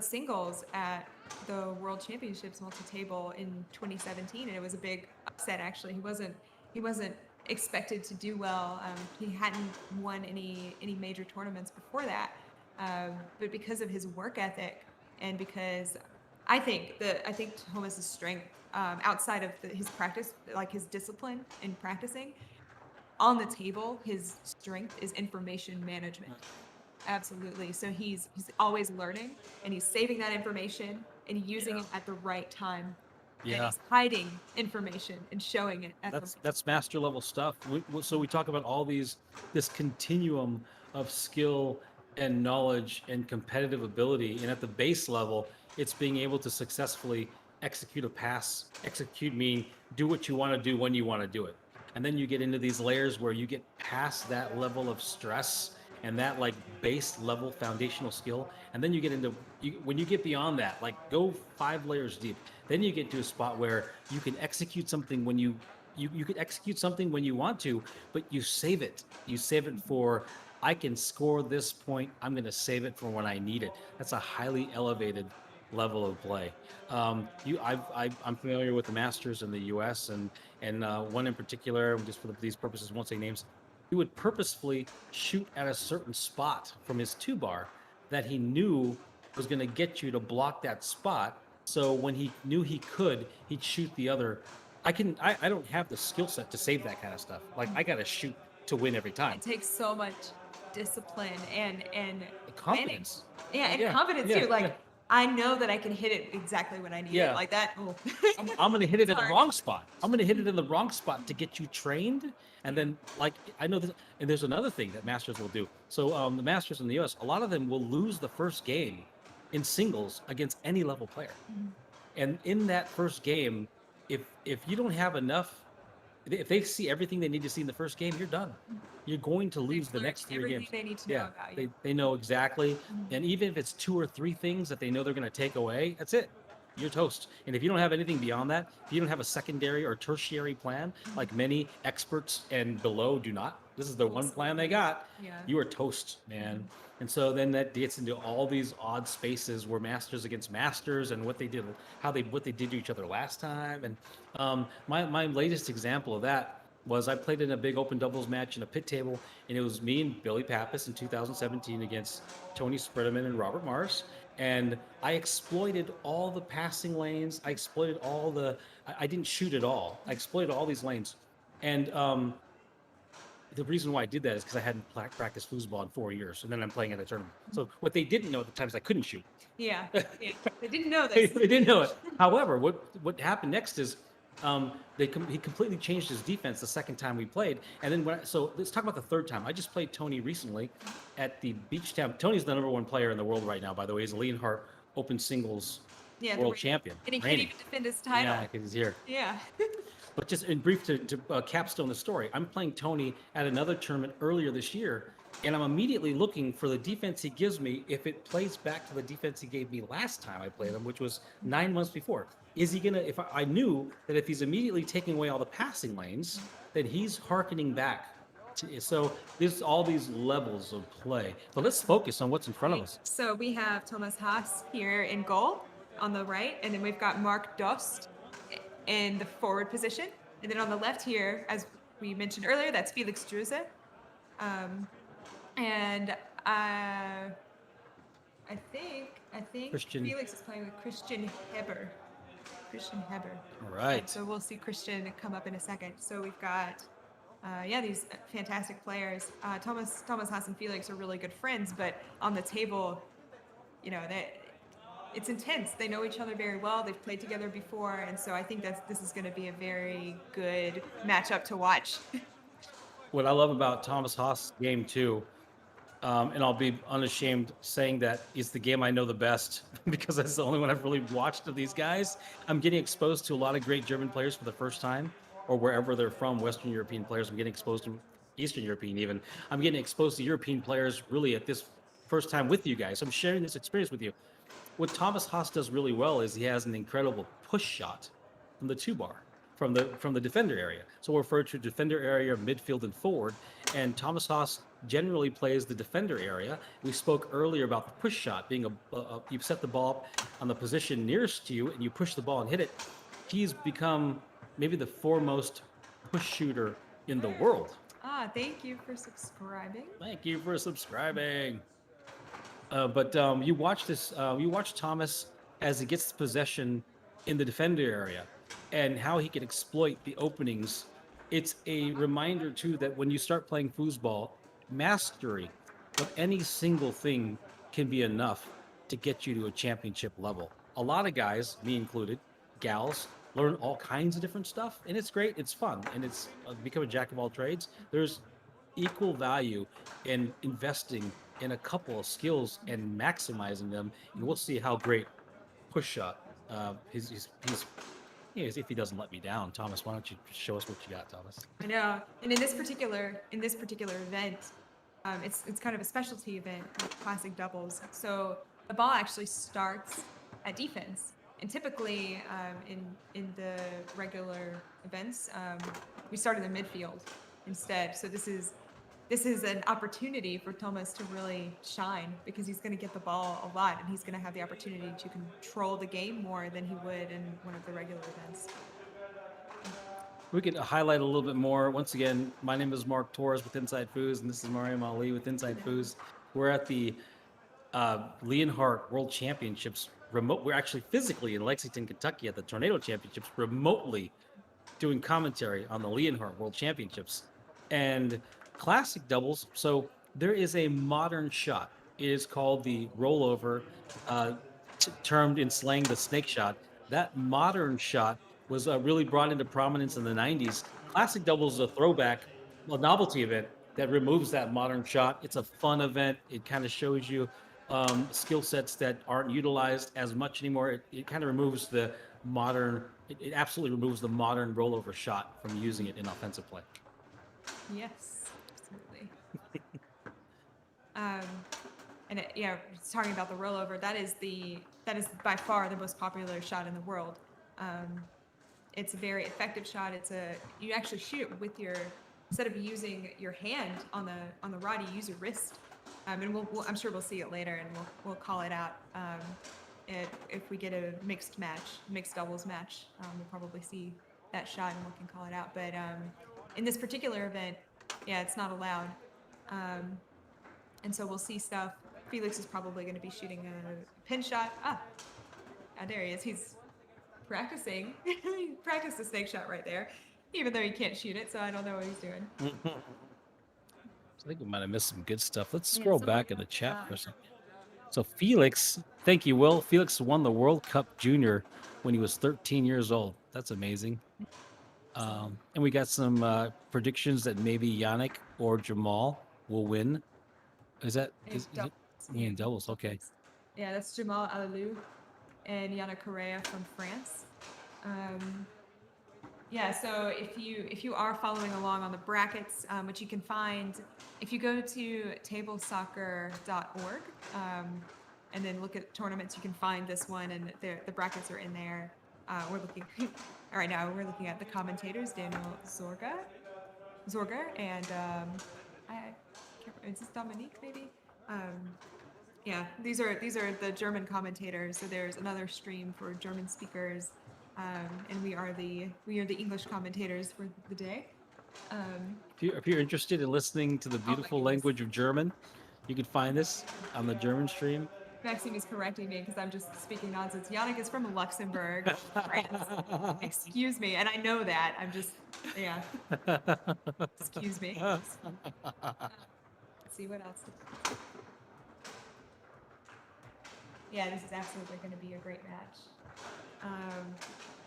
B: singles at the World Championships multi-table in 2017, and it was a big upset. Actually, he wasn't expected to do well. He hadn't won any major tournaments before that, but because of his work ethic and because I think Thomas's strength outside of his practice, like his discipline in practicing on the table, his strength is information management. Absolutely. So he's always learning and he's saving that information and using it at the right time. And
A: Yeah.
B: he's hiding information and showing it at
A: That's master level stuff. So we talk about all this continuum of skill and knowledge and competitive ability, and at the base level, it's being able to successfully execute a pass. Execute meaning do what you want to do when you want to do it, and then you get into these layers where you get past that level of stress and that like base level foundational skill, and then you get into when you get beyond that, like go 5 layers deep, then you get to a spot where you can execute something when you can execute something when you want to, but you save it. You save it for I can score this point. I'm going to save it for when I need it. That's a highly elevated level of play. I'm familiar with the Masters in the U.S. and one in particular, just for these purposes, won't say names. He would purposefully shoot at a certain spot from his 2 bar that he knew was going to get you to block that spot. So when he knew he could, he'd shoot the other. I don't have the skill set to save that kind of stuff. Like I got to shoot to win every time.
B: It takes so much discipline and
A: Confidence.
B: planning. Yeah, and
A: Yeah,
B: confidence
A: yeah,
B: too. Like
A: yeah.
B: I know that I can hit it exactly when I need
A: Yeah.
B: it. Like that. Oh.
A: I'm going to hit it in the
B: Sorry.
A: wrong spot. I'm going to hit it in the wrong spot to get you trained. And then, like, I know this, and there's another thing that Masters will do. So, the Masters in the US, a lot of them will lose the first game in singles against any level player. And in that first game, if you don't have enough, if they see everything they need to see in the first game, you're done. You're going to lose the
B: learned
A: next 3
B: everything
A: games.
B: they need to know
A: Yeah,
B: about you.
A: they know exactly. And even if it's 2 or 3 things that they know they're going to take away, that's it. You're toast. And if you don't have anything beyond that, if you don't have a secondary or tertiary plan, like many experts and below do not, this is the one plan they got,
B: Yeah.
A: you are toast, man. And so then that gets into all these odd spaces where masters against masters and what they did to each other last time. And my latest example of that was I played in a big open doubles match in a pit table, and it was me and Billy Pappas in 2017 against Tony Spredeman and Robert Mars. And I exploited all the passing lanes. I exploited all the. I didn't shoot at all. I exploited all these lanes, and the reason why I did that is because I hadn't practiced foosball in 4 years, and then I'm playing at a tournament. So what they didn't know at the time is I couldn't shoot.
B: Yeah. Yeah. They didn't know
A: They
B: this.
A: didn't know it. However, what happened next is he completely changed his defense the second time we played, and then so let's talk about the third time. I just played Tony recently at the Beach Town. Tony's the #1 player in the world right now, by the way. He's a Leonhart Open Singles
B: Yeah.
A: world champion.
B: And he can't
A: reigning.
B: even defend his title.
A: Yeah, because he's here.
B: Yeah.
A: But just in brief to capstone the story, I'm playing Tony at another tournament earlier this year, and I'm immediately looking for the defense he gives me if it plays back to the defense he gave me last time I played him, which was 9 months before. Is he gonna? If I knew that if he's immediately taking away all the passing lanes, then he's hearkening back. So there's all these levels of play. But let's focus on what's in front of us.
B: So we have Thomas Haas here in goal on the right, and then we've got Mark Dost in the forward position. And then on the left here, as we mentioned earlier, that's Felix Druse. And I think
A: Christian.
B: Felix is playing with Christian Heber. Christian Heber.
A: All right.
B: So we'll see Christian come up in a second. So we've got these fantastic players. Thomas Haas and Felix are really good friends, but on the table, it's intense. They know each other very well. They've played together before, and so I think this is going to be a very good matchup to watch.
A: What I love about Thomas Haas' game too, and I'll be unashamed saying that is the game I know the best because that's the only one I've really watched of these guys. I'm getting exposed to a lot of great German players for the first time, or wherever they're from, Western European players. I'm getting exposed to Eastern European even. I'm getting exposed to European players really at this first time with you guys. I'm sharing this experience with you. What Thomas Haas does really well is he has an incredible push shot from the 2 bar. from the defender area. So we're referred to defender area, midfield, and forward. And Thomas Haas generally plays the defender area. We spoke earlier about the push shot being you set the ball up on the position nearest to you and you push the ball and hit it. He's become maybe the foremost push shooter in the world.
B: Thank you for subscribing.
A: Thank you for subscribing. But you watch this. You watch Thomas as he gets possession in the defender area, and how he can exploit the openings. It's a reminder too that when you start playing foosball, mastery of any single thing can be enough to get you to a championship level. A lot of guys, me included, gals, learn all kinds of different stuff, and it's great. It's fun, and it's become a jack of all trades. There's equal value in investing in a couple of skills and maximizing them, and we'll see how great push shot. If he doesn't let me down, Thomas, why don't you show us what you got, Thomas?
B: I know, and in this particular event, it's kind of a specialty event, like classic doubles. So the ball actually starts at defense, and typically in the regular events, we start in the midfield instead. So this is an opportunity for Thomas to really shine, because he's going to get the ball a lot, and he's going to have the opportunity to control the game more than he would in one of the regular events.
A: We could highlight a little bit more. Once again, my name is Mark Torres with InsideFoos, and this is Mariam Ali with InsideFoos. We're at the Leonhart World Championships remote. We're actually physically in Lexington, Kentucky at the Tornado Championships, remotely doing commentary on the Leonhart World Championships. And classic doubles. So there is a modern shot. It is called the rollover, termed in slang the snake shot. That modern shot was really brought into prominence in the 90s. Classic doubles is a throwback, a novelty event that removes that modern shot. It's a fun event. It kind of shows you skill sets that aren't utilized as much anymore. It kind of removes the modern, it absolutely removes the modern rollover shot from using it in offensive play.
B: Yes, absolutely. It's talking about the rollover. That is by far the most popular shot in the world. It's a very effective shot. You actually shoot it with instead of using your hand on the rod, you use your wrist. And I'm sure we'll see it later, and we'll call it out. If we get a mixed doubles match, we'll probably see that shot and we can call it out. But in this particular event, it's not allowed. And so we'll see stuff. Felix is probably going to be shooting a pin shot. There he is. He's practicing. He practiced a snake shot right there, even though he can't shoot it, so I don't know what he's doing.
A: I think we might have missed some good stuff. Let's scroll back in the chat for a second. So Felix, thank you, Will. Felix won the World Cup Junior when he was 13 years old. That's amazing. And we got some predictions that maybe Yannick or Jamal will win. Is it in doubles? Okay.
B: Yeah, that's Jamal Alalou and Yana Correa from France. So if you are following along on the brackets, which you can find if you go to tablesoccer.org, and then look at tournaments, you can find this one, and the brackets are in there. We're looking right now. We're looking at the commentators, Daniel Zorger, and I can't remember, is this Dominique maybe? These are the German commentators. So there's another stream for German speakers, and we are the English commentators for the day.
A: If you're interested in listening to the beautiful language of German, you can find this on the German stream.
B: Maxime is correcting me because I'm just speaking nonsense. Yannick is from Luxembourg, France. Excuse me, and I know that. I'm just, Excuse me. Let's see what else. This is absolutely going to be a great match.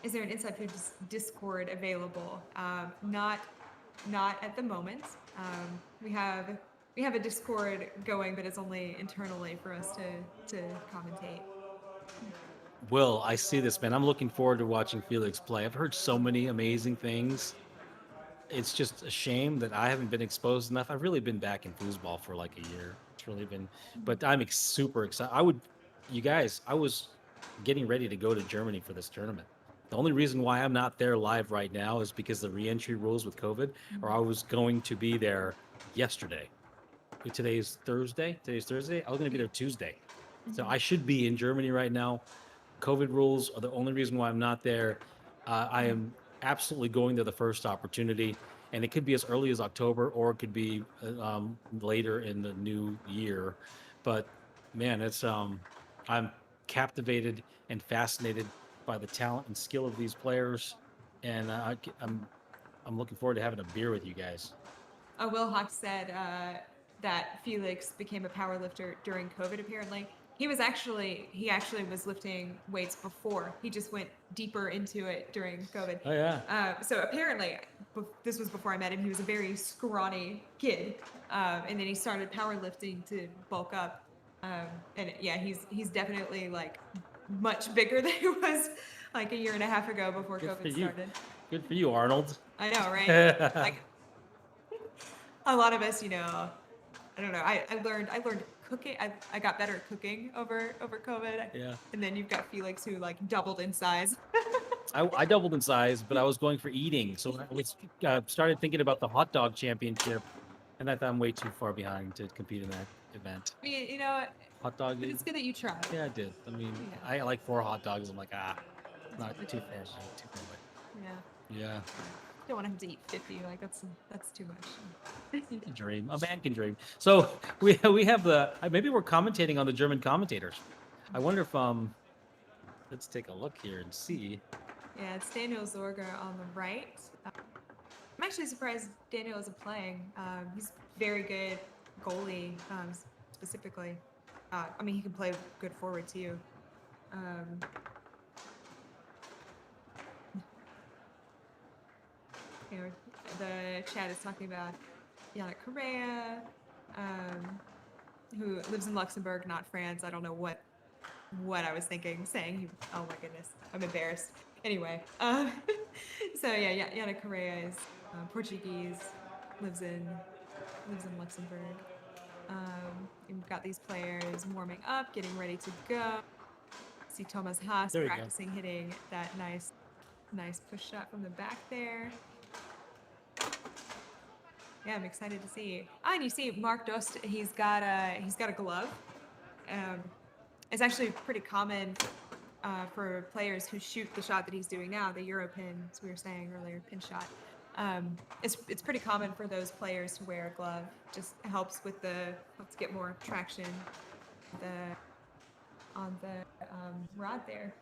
B: Is there an InsideFoos Discord available? Not at the moment. We have a Discord going, but it's only internally for us to commentate.
A: Will, I see this, man. I'm looking forward to watching Felix play. I've heard so many amazing things. It's just a shame that I haven't been exposed enough. I've really been back in foosball for like a year. It's really been, but I'm super excited. I was getting ready to go to Germany for this tournament. The only reason why I'm not there live right now is because the re-entry rules with COVID, or I was going to be there yesterday. Today's Thursday. Today's Thursday. I was going to be there Tuesday. So I should be in Germany right now. COVID rules are the only reason why I'm not there. I am absolutely going to the first opportunity, and it could be as early as October, or it could be later in the new year. But man, I'm captivated and fascinated by the talent and skill of these players, and I'm looking forward to having a beer with you guys.
B: Will Hawk said that Felix became a power lifter during COVID. Apparently, he actually was lifting weights before. He just went deeper into it during COVID.
A: Oh yeah.
B: So apparently, this was before I met him. He was a very scrawny kid, and then he started powerlifting to bulk up. And yeah, he's definitely like much bigger than he was like a year and a half ago before
A: Good for
B: COVID
A: you.
B: started.
A: Good for you, Arnold.
B: I know, right? Like a lot of us, I don't know. I learned cooking. I got better at cooking over COVID.
A: Yeah.
B: And then you've got Felix who like doubled in size.
A: I doubled in size, but I was going for eating. So I was started thinking about the hot dog championship, and I thought I'm way too far behind to compete in that event.
B: I mean,
A: Hot dog.
B: but it's good that you tried.
A: Yeah, I did. I mean,
B: Yeah.
A: I like 4 hot dogs. I'm like, not too far behind. Too far away.
B: Yeah.
A: Yeah.
B: Don't want him to eat 50. Like that's too much.
A: You can dream. A man can dream. So we have maybe we're commentating on the German commentators. I wonder if let's take a look here and see.
B: Yeah, it's Daniel Zorger on the right. I'm actually surprised Daniel isn't playing. He's very good goalie, specifically. I mean, he can play good forward too. You know, the chat is talking about Yannick Correa, who lives in Luxembourg, not France. I don't know what I was thinking, saying. Oh my goodness, I'm embarrassed. Anyway, so yeah, Yannick Correa is Portuguese, lives in Luxembourg. We've got these players warming up, getting ready to go. See Thomas Haas practicing hitting that nice push shot from the back there. Yeah, I'm excited to see. And you see Mark Dost, he's got a glove. It's actually pretty common for players who shoot the shot that he's doing now, the Euro pin, as we were saying earlier, pin shot. It's pretty common for those players to wear a glove. Just helps get more traction on the rod there.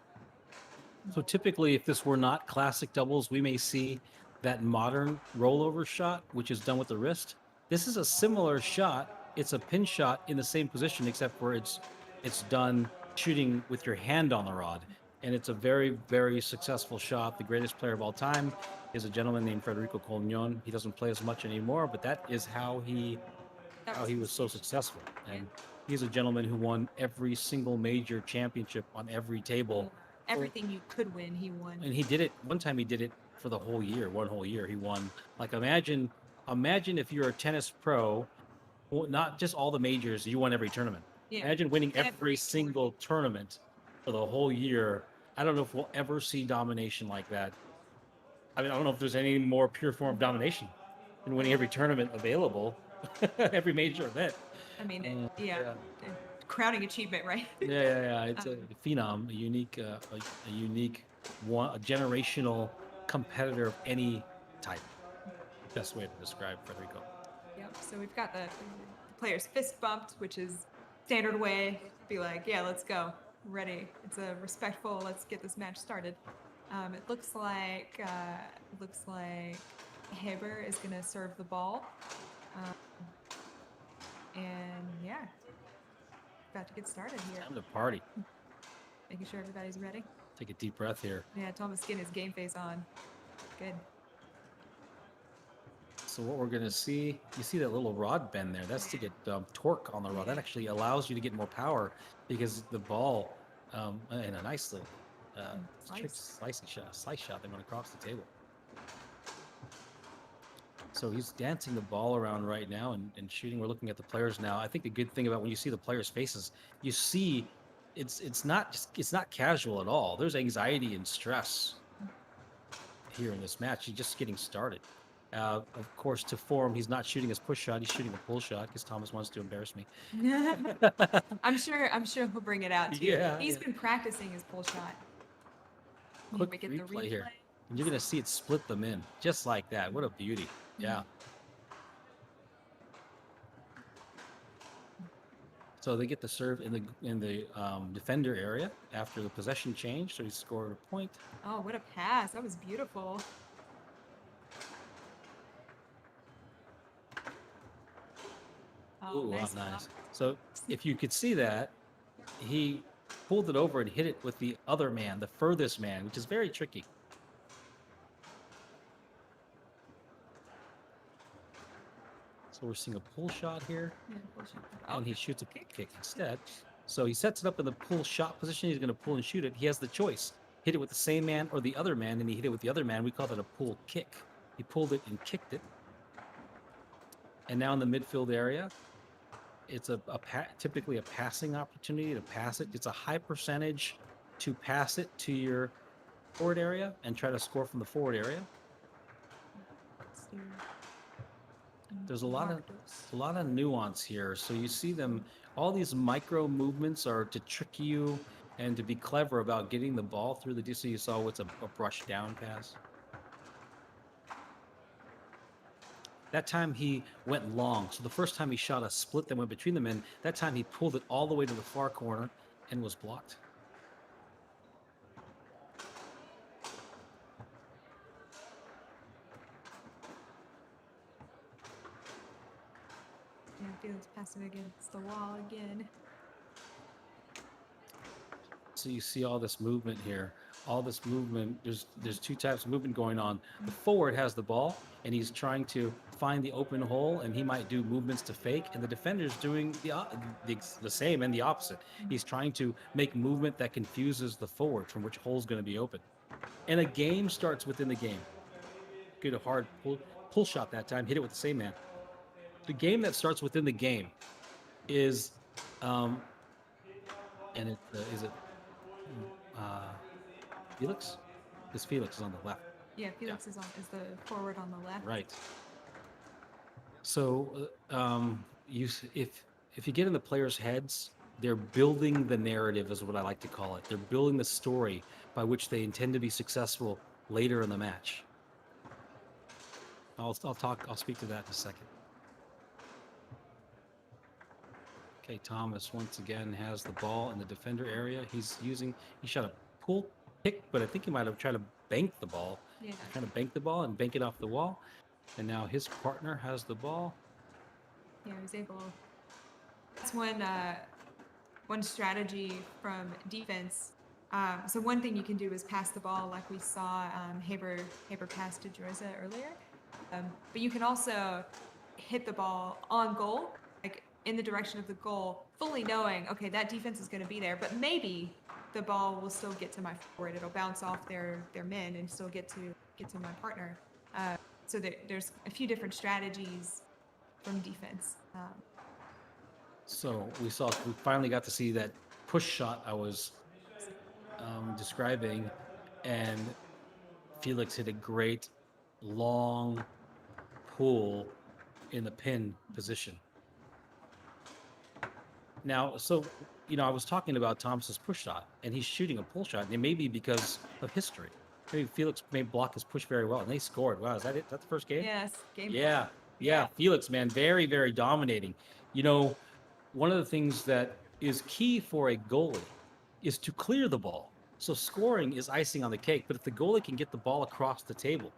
A: So typically, if this were not classic doubles, we may see that modern rollover shot, which is done with the wrist. This is a similar shot. It's a pin shot in the same position, except for it's done shooting with your hand on the rod. And it's a very, very successful shot. The greatest player of all time is a gentleman named Federico Colñón. He doesn't play as much anymore, but that is how he was so successful. And he's a gentleman who won every single major championship on every table.
B: Everything you could win, he won.
A: And he did it. One time he did it for the whole year. One whole year he won. Like imagine if you're a tennis pro, not just all the majors, you won every tournament. Yeah. Imagine winning every single tournament for the whole year. I don't know if we'll ever see domination like that. I mean, I don't know if there's any more pure form of domination than winning every tournament available, every major event.
B: I mean, yeah. Crowning achievement, right?
A: Yeah. It's a phenom, a unique one, a generational competitor of any type. Best way to describe Federico.
B: Yep. So we've got the players fist bumped, which is standard way to be like, yeah, let's go, ready. It's a respectful. Let's get this match started. It looks like Heber is gonna serve the ball, and yeah. About to get started here.
A: Time to party.
B: Making sure everybody's ready.
A: Take a deep breath here.
B: Yeah, Thomas getting his game face on. Good.
A: So what we're going to see, you see that little rod bend there. That's to get torque on the rod. That actually allows you to get more power because the ball, in a nice little slice shot that went across the table. So he's dancing the ball around right now and shooting. We're looking at the players now. I think the good thing about when you see the players' faces, you see it's not casual at all. There's anxiety and stress here in this match. He's just getting started. Of course, to form, he's not shooting his push shot. He's shooting a pull shot because Thomas wants to embarrass me.
B: I'm sure he'll bring it out too.
A: Yeah,
B: He's
A: yeah.
B: been practicing his pull shot.
A: Quick
B: We get the
A: replay here.
B: replay.
A: And you're going to see it split them in just like that. What a beauty. Yeah. So they get the serve in the defender area after the possession change. So he scored a point.
B: Oh, what a pass. That was beautiful. Oh,
A: Ooh,
B: nice.
A: nice. So if you could see that, he pulled it over and hit it with the other man, the furthest man, which is very tricky. So we're seeing a pull shot here,
B: Yeah, pull shot.
A: and he shoots a kick instead. So he sets it up in the pull shot position. He's going to pull and shoot it. He has the choice: hit it with the same man or the other man, and he hit it with the other man. We call that a pull kick. He pulled it and kicked it. And now in the midfield area, it's typically a passing opportunity to pass it. It's a high percentage to pass it to your forward area and try to score from the forward area. There's a lot of nuance here. So you see them, all these micro movements are to trick you and to be clever about getting the ball through the. So you saw what's a brush down pass. That time he went long. So the first time he shot a split that went between the men, that time he pulled it all the way to the far corner and was blocked.
B: Yeah, Felix passing against the wall again.
A: So you see all this movement here. All this movement, there's two types of movement going on. The forward has the ball, and he's trying to find the open hole, and he might do movements to fake, and the defender's doing the same and the opposite. He's trying to make movement that confuses the forward from which hole's going to be open. And a game starts within the game. Get a hard pull shot that time, hit it with the same man. The game that starts within the game is, and it is it Felix? Because Felix is on the left.
B: Yeah, Felix is the forward on the left.
A: Right. So if you get in the players' heads, they're building the narrative, is what I like to call it. They're building the story by which they intend to be successful later in the match. I'll speak to that in a second. Okay, Thomas once again has the ball in the defender area. He shot a pull kick, but I think he might have tried to bank the ball.
B: Yeah.
A: Trying to bank the ball and bank it off the wall. And now his partner has the ball.
B: Yeah, he was able. That's one strategy from defense. So one thing you can do is pass the ball, like we saw Haber pass to Jorza earlier. But you can also hit the ball on goal, like in the direction of the goal, fully knowing, okay, that defense is going to be there, but maybe the ball will still get to my forward. It'll bounce off their men and still get to my partner. So there's a few different strategies from defense.
A: So we finally got to see that push shot I was describing, and Felix hit a great long pull in the pin position. Now, so I was talking about Thomas's push shot, and he's shooting a pull shot, and it may be because of history. Maybe Felix may block his push very well, and they scored. Wow, is that it? That's the first game?
B: Yes, game.
A: Yeah. Felix, man, very, very dominating. One of the things that is key for a goalie is to clear the ball. So scoring is icing on the cake, but if the goalie can get the ball across the table,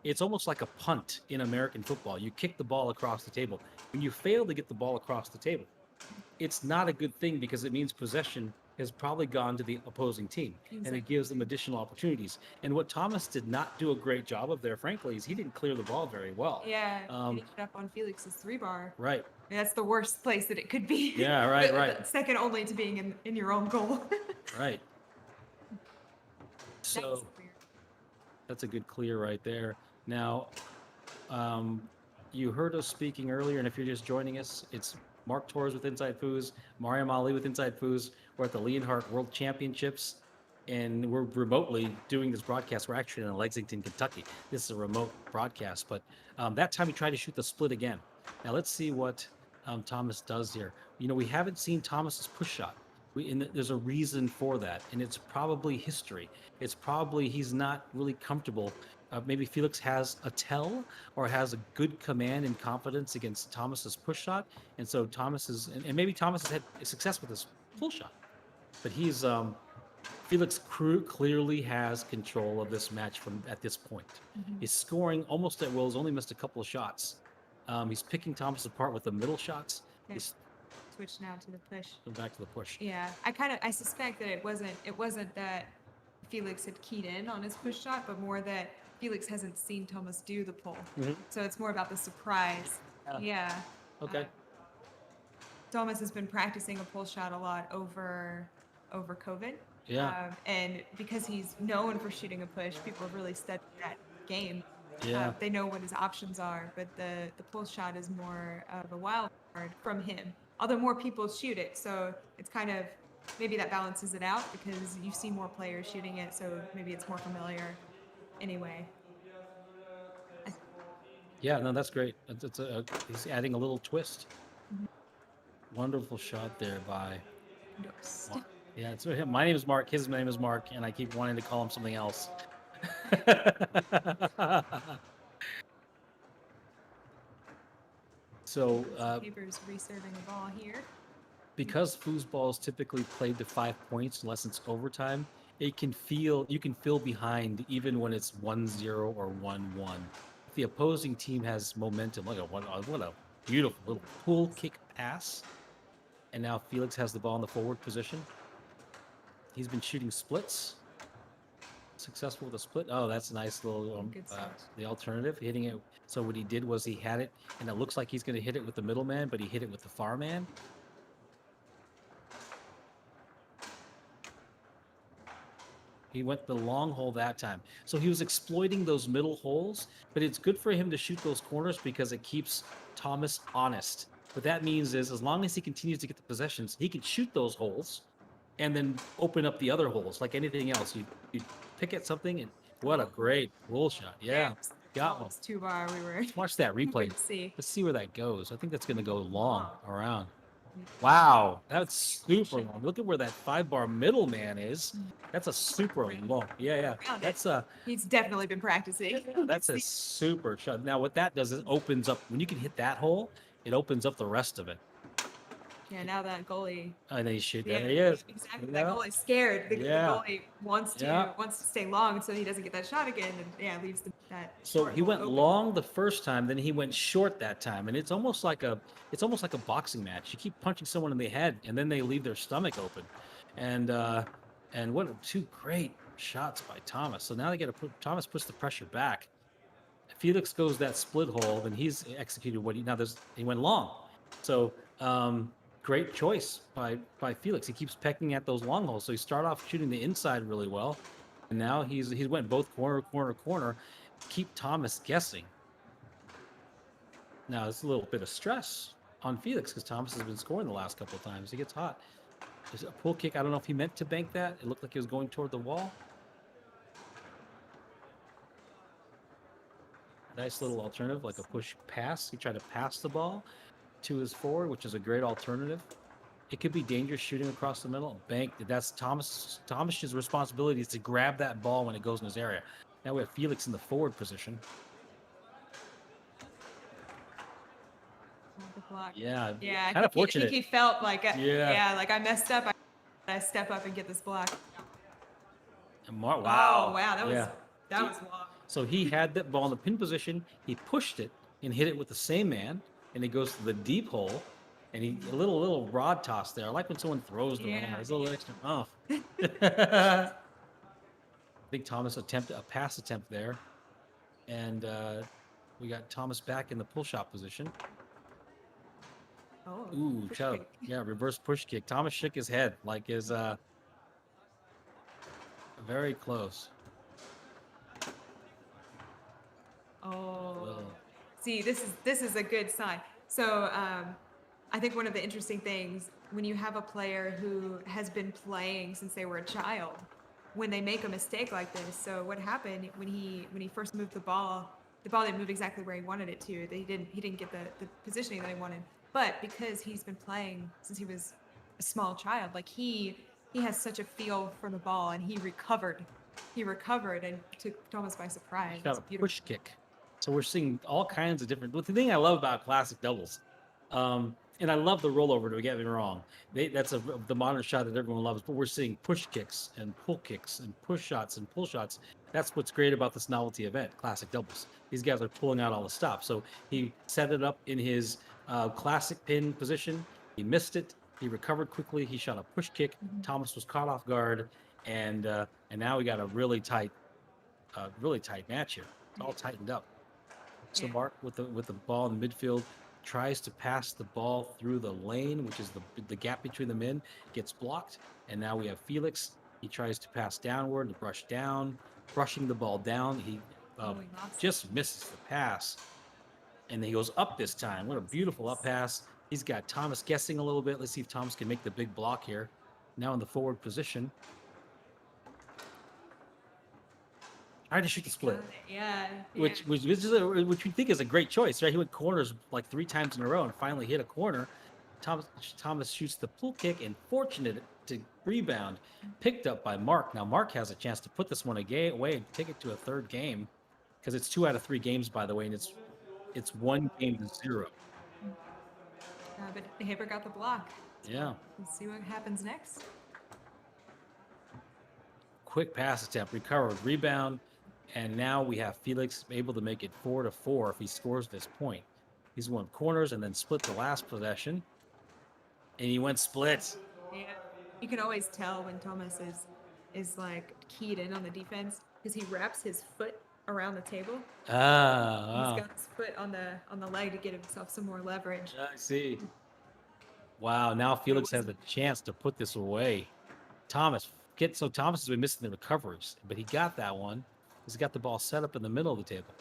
A: it's almost like a punt in American football. You kick the ball across the table. When you fail to get the ball across the table, it's not a good thing because it means possession has probably gone to the opposing team, exactly. And it gives them additional opportunities. And what Thomas did not do a great job of there, frankly, is he didn't clear the ball very well.
B: Yeah, getting it up on Felix's 3-bar.
A: Right.
B: That's the worst place that it could be.
A: Yeah, right.
B: Second only to being in your own goal.
A: Right. So that's a good clear right there. Now, you heard us speaking earlier, and if you're just joining us, it's Mark Torres with InsideFoos, Mariam Ali with InsideFoos. We're at the Leonhart World Championships. and we're remotely doing this broadcast. We're actually in Lexington, Kentucky. This is a remote broadcast, but that time he tried to shoot the split again. Now let's see what Thomas does here. We haven't seen Thomas's push shot. There's a reason for that, and it's probably history. It's probably he's not really comfortable. Maybe Felix has a tell or has a good command and confidence against Thomas's push shot, and so and maybe Thomas has had success with his pull shot, but Felix clearly has control of this match from at this point. He's scoring almost at will. He's only missed a couple of shots. He's picking Thomas apart with the middle shots.
B: Okay.
A: He's
B: Switch now to the push.
A: back to the push.
B: Yeah, I suspect that it wasn't that Felix had keyed in on his push shot, but more that Felix hasn't seen Thomas do the pull. So it's more about the surprise. Yeah.
A: Okay.
B: Thomas has been practicing a pull shot a lot over COVID.
A: Yeah.
B: And because he's known for shooting a push, people have really studied that game.
A: Yeah.
B: They know what his options are, but the pull shot is more of a wild card from him. Although more people shoot it, so it's kind of maybe that balances it out because you see more players shooting it, so maybe it's more familiar anyway.
A: Yeah, no, that's great. He's adding a little twist. Wonderful shot there by. Yeah, it's my name is Mark. His name is Mark, and I keep wanting to call him something else. So
B: Paper's reserving the ball here.
A: Because foosball is typically played to 5 points unless it's overtime, you can feel behind even when it's 1-0 or 1-1. If the opposing team has momentum, what a beautiful little pull kick pass. And now Felix has the ball in the forward position. He's been shooting splits. Successful with a split. Oh, that's a nice little the alternative, hitting it. So what he did was he had it, and it looks like he's going to hit it with the middleman, but he hit it with the far man. He went the long hole that time. So he was exploiting those middle holes, but it's good for him to shoot those corners because it keeps Thomas honest. What that means is as long as he continues to get the possessions, he can shoot those holes and then open up the other holes like anything else. You pick at something, and what a great pull shot. Yeah, got one.
B: 2-bar, we were.
A: Let's watch that replay.
B: See.
A: Let's see where that goes. I think that's going to go long around. Wow, that's super long. Look at where that 5-bar middleman is. That's a super long. Yeah. That's
B: He's definitely been practicing.
A: That's a super shot. Now, what that does is opens up when you can hit that hole. It opens up the rest of it.
B: Yeah, now that goalie.
A: And then you shoot. There he is.
B: Exactly. That goalie's scared. The goalie wants to stay long so he doesn't get that shot again, and leaves that.
A: So he went long the first time, then he went short that time, and it's almost like a boxing match. You keep punching someone in the head, and then they leave their stomach open, and what two great shots by Thomas. So now they Thomas puts the pressure back. If Felix goes that split hole, then he's executed he went long. So great choice by Felix. He keeps pecking at those long holes. So he started off shooting the inside really well, and now he's went both corner. Keep Thomas guessing. Now it's a little bit of stress on Felix because Thomas has been scoring the last couple of times. He gets hot. There's a pull kick. I don't know if he meant to bank that. It looked like he was going toward the wall. Nice little alternative, like a push pass. He tried to pass the ball to his forward, which is a great alternative. It could be dangerous shooting across the middle. Bank. That's Thomas's responsibility is to grab that ball when it goes in his area. Now we have Felix in the forward position. Yeah. Kind of fortunate.
B: He felt like like I messed up. I step up and get this block.
A: And wow.
B: Oh wow, that was long.
A: So he had that ball in the pin position. He pushed it and hit it with the same man, and he goes to the deep hole, and a little rod toss there. I like when someone throws the ball. It's a little extra off. I think Thomas a pass attempt there, and we got Thomas back in the pull shot position.
B: Oh,
A: ooh, reverse push kick. Thomas shook his head like is very close.
B: Oh, see, this is a good sign. So I think one of the interesting things when you have a player who has been playing since they were a child, when they make a mistake like this. So what happened when he first moved the ball didn't move exactly where he wanted it to. He didn't get the positioning that he wanted. But because he's been playing since he was a small child, like he has such a feel for the ball, and he recovered. He recovered and took Thomas by surprise.
A: Got
B: It's
A: a
B: beautiful.
A: push kick. So we're seeing all kinds of different. But the thing I love about classic doubles, and I love the rollover. Don't get me wrong. That's the modern shot that everyone loves. But we're seeing push kicks and pull kicks and push shots and pull shots. That's what's great about this novelty event, classic doubles. These guys are pulling out all the stops. So he set it up in his classic pin position. He missed it. He recovered quickly. He shot a push kick. Thomas was caught off guard, and now we got a really tight match here. It's all tightened up. So
B: Yeah.
A: Mark with the ball in the midfield tries to pass the ball through the lane, which is the gap between the men, gets blocked, and now we have Felix. He tries to pass downward to brush down, brushing the ball down. He
B: He lost it.
A: just misses the pass, and then he goes up this time. What a beautiful up pass. He's got Thomas guessing a little bit. Let's see if Thomas can make the big block here. Now in the forward position. Trying to shoot the split.
B: Yeah.
A: Which which which we think is a great choice, right? He went corners like 3 times in a row and finally hit a corner. Thomas shoots the pull kick and fortunate to rebound, picked up by Mark. Now Mark has a chance to put this one away and take it to a third game, because it's 2 out of 3 games, by the way, and it's 1-0.
B: But Haber got the block.
A: Yeah,
B: Let's see what happens next.
A: quick pass attempt, recovered, rebound, and now we have Felix able to make it 4-4 if he scores this point. He's won corners and then split the last possession, and he went split.
B: Yeah. You can always tell when Thomas is like keyed in on the defense because he wraps his foot around the table. He's got his foot on the leg to get himself some more leverage.
A: I see. Wow, now Felix has a chance to put this away. Thomas has been missing the recoveries, but he got that one. He's got the ball set up in the middle of the table.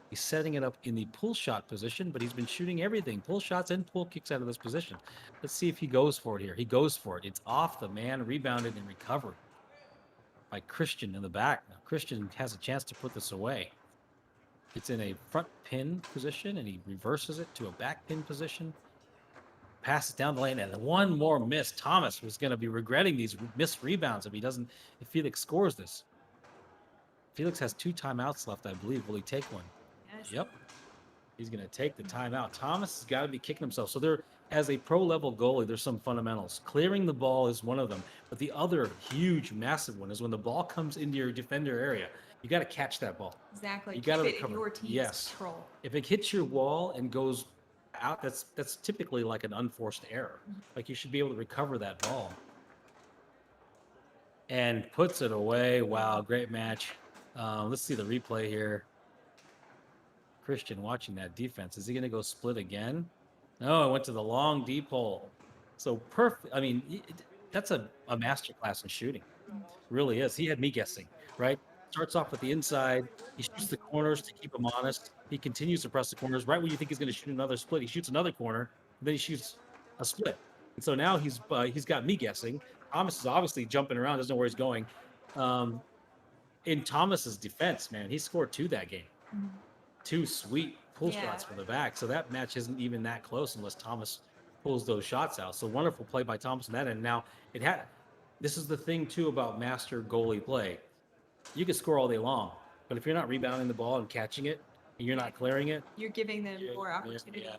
A: He's setting it up in the pull shot position, but he's been shooting everything, pull shots and pull kicks out of this position. Let's see if he goes for it here. He goes for it. It's off the man, rebounded and recovered by Christian in the back. Now Christian has a chance to put this away. It's in a front pin position, and he reverses it to a back pin position. Passes down the lane, and one more miss. Thomas was going to be regretting these missed rebounds if Felix scores this. Felix has 2 timeouts left, I believe. Will he take one?
B: Yes.
A: Yep. He's going to take the timeout. Thomas has got to be kicking himself. So as a pro-level goalie, there's some fundamentals. Clearing the ball is one of them, but the other huge, massive one is when the ball comes into your defender area, you got to catch that ball.
B: Exactly.
A: You got to
B: Keep it in
A: recover.
B: your team's
A: Yes.
B: control.
A: If it hits your wall and goes out, that's typically like an unforced error. Like, you should be able to recover that ball. And puts it away. Wow, great match. Let's see the replay here. Christian watching that defense. Is he going to go split again? No, it went to the long deep hole. So perfect. I mean, that's a masterclass in shooting. Really is. He had me guessing, right? Starts off with the inside. He shoots the corners to keep him honest. He continues to press the corners. Right when you think he's going to shoot another split, he shoots another corner. And then he shoots a split. And so now he's got me guessing. Thomas is obviously jumping around, doesn't know where he's going. In Thomas's defense, man, he scored 2 that game. 2 sweet pull shots from the back. So that match isn't even that close unless Thomas pulls those shots out. So wonderful play by Thomas on that end. Now, this is the thing too about master goalie play. You can score all day long, but if you're not rebounding the ball and catching it, and you're not clearing it,
B: You're giving them more opportunities.
A: yeah.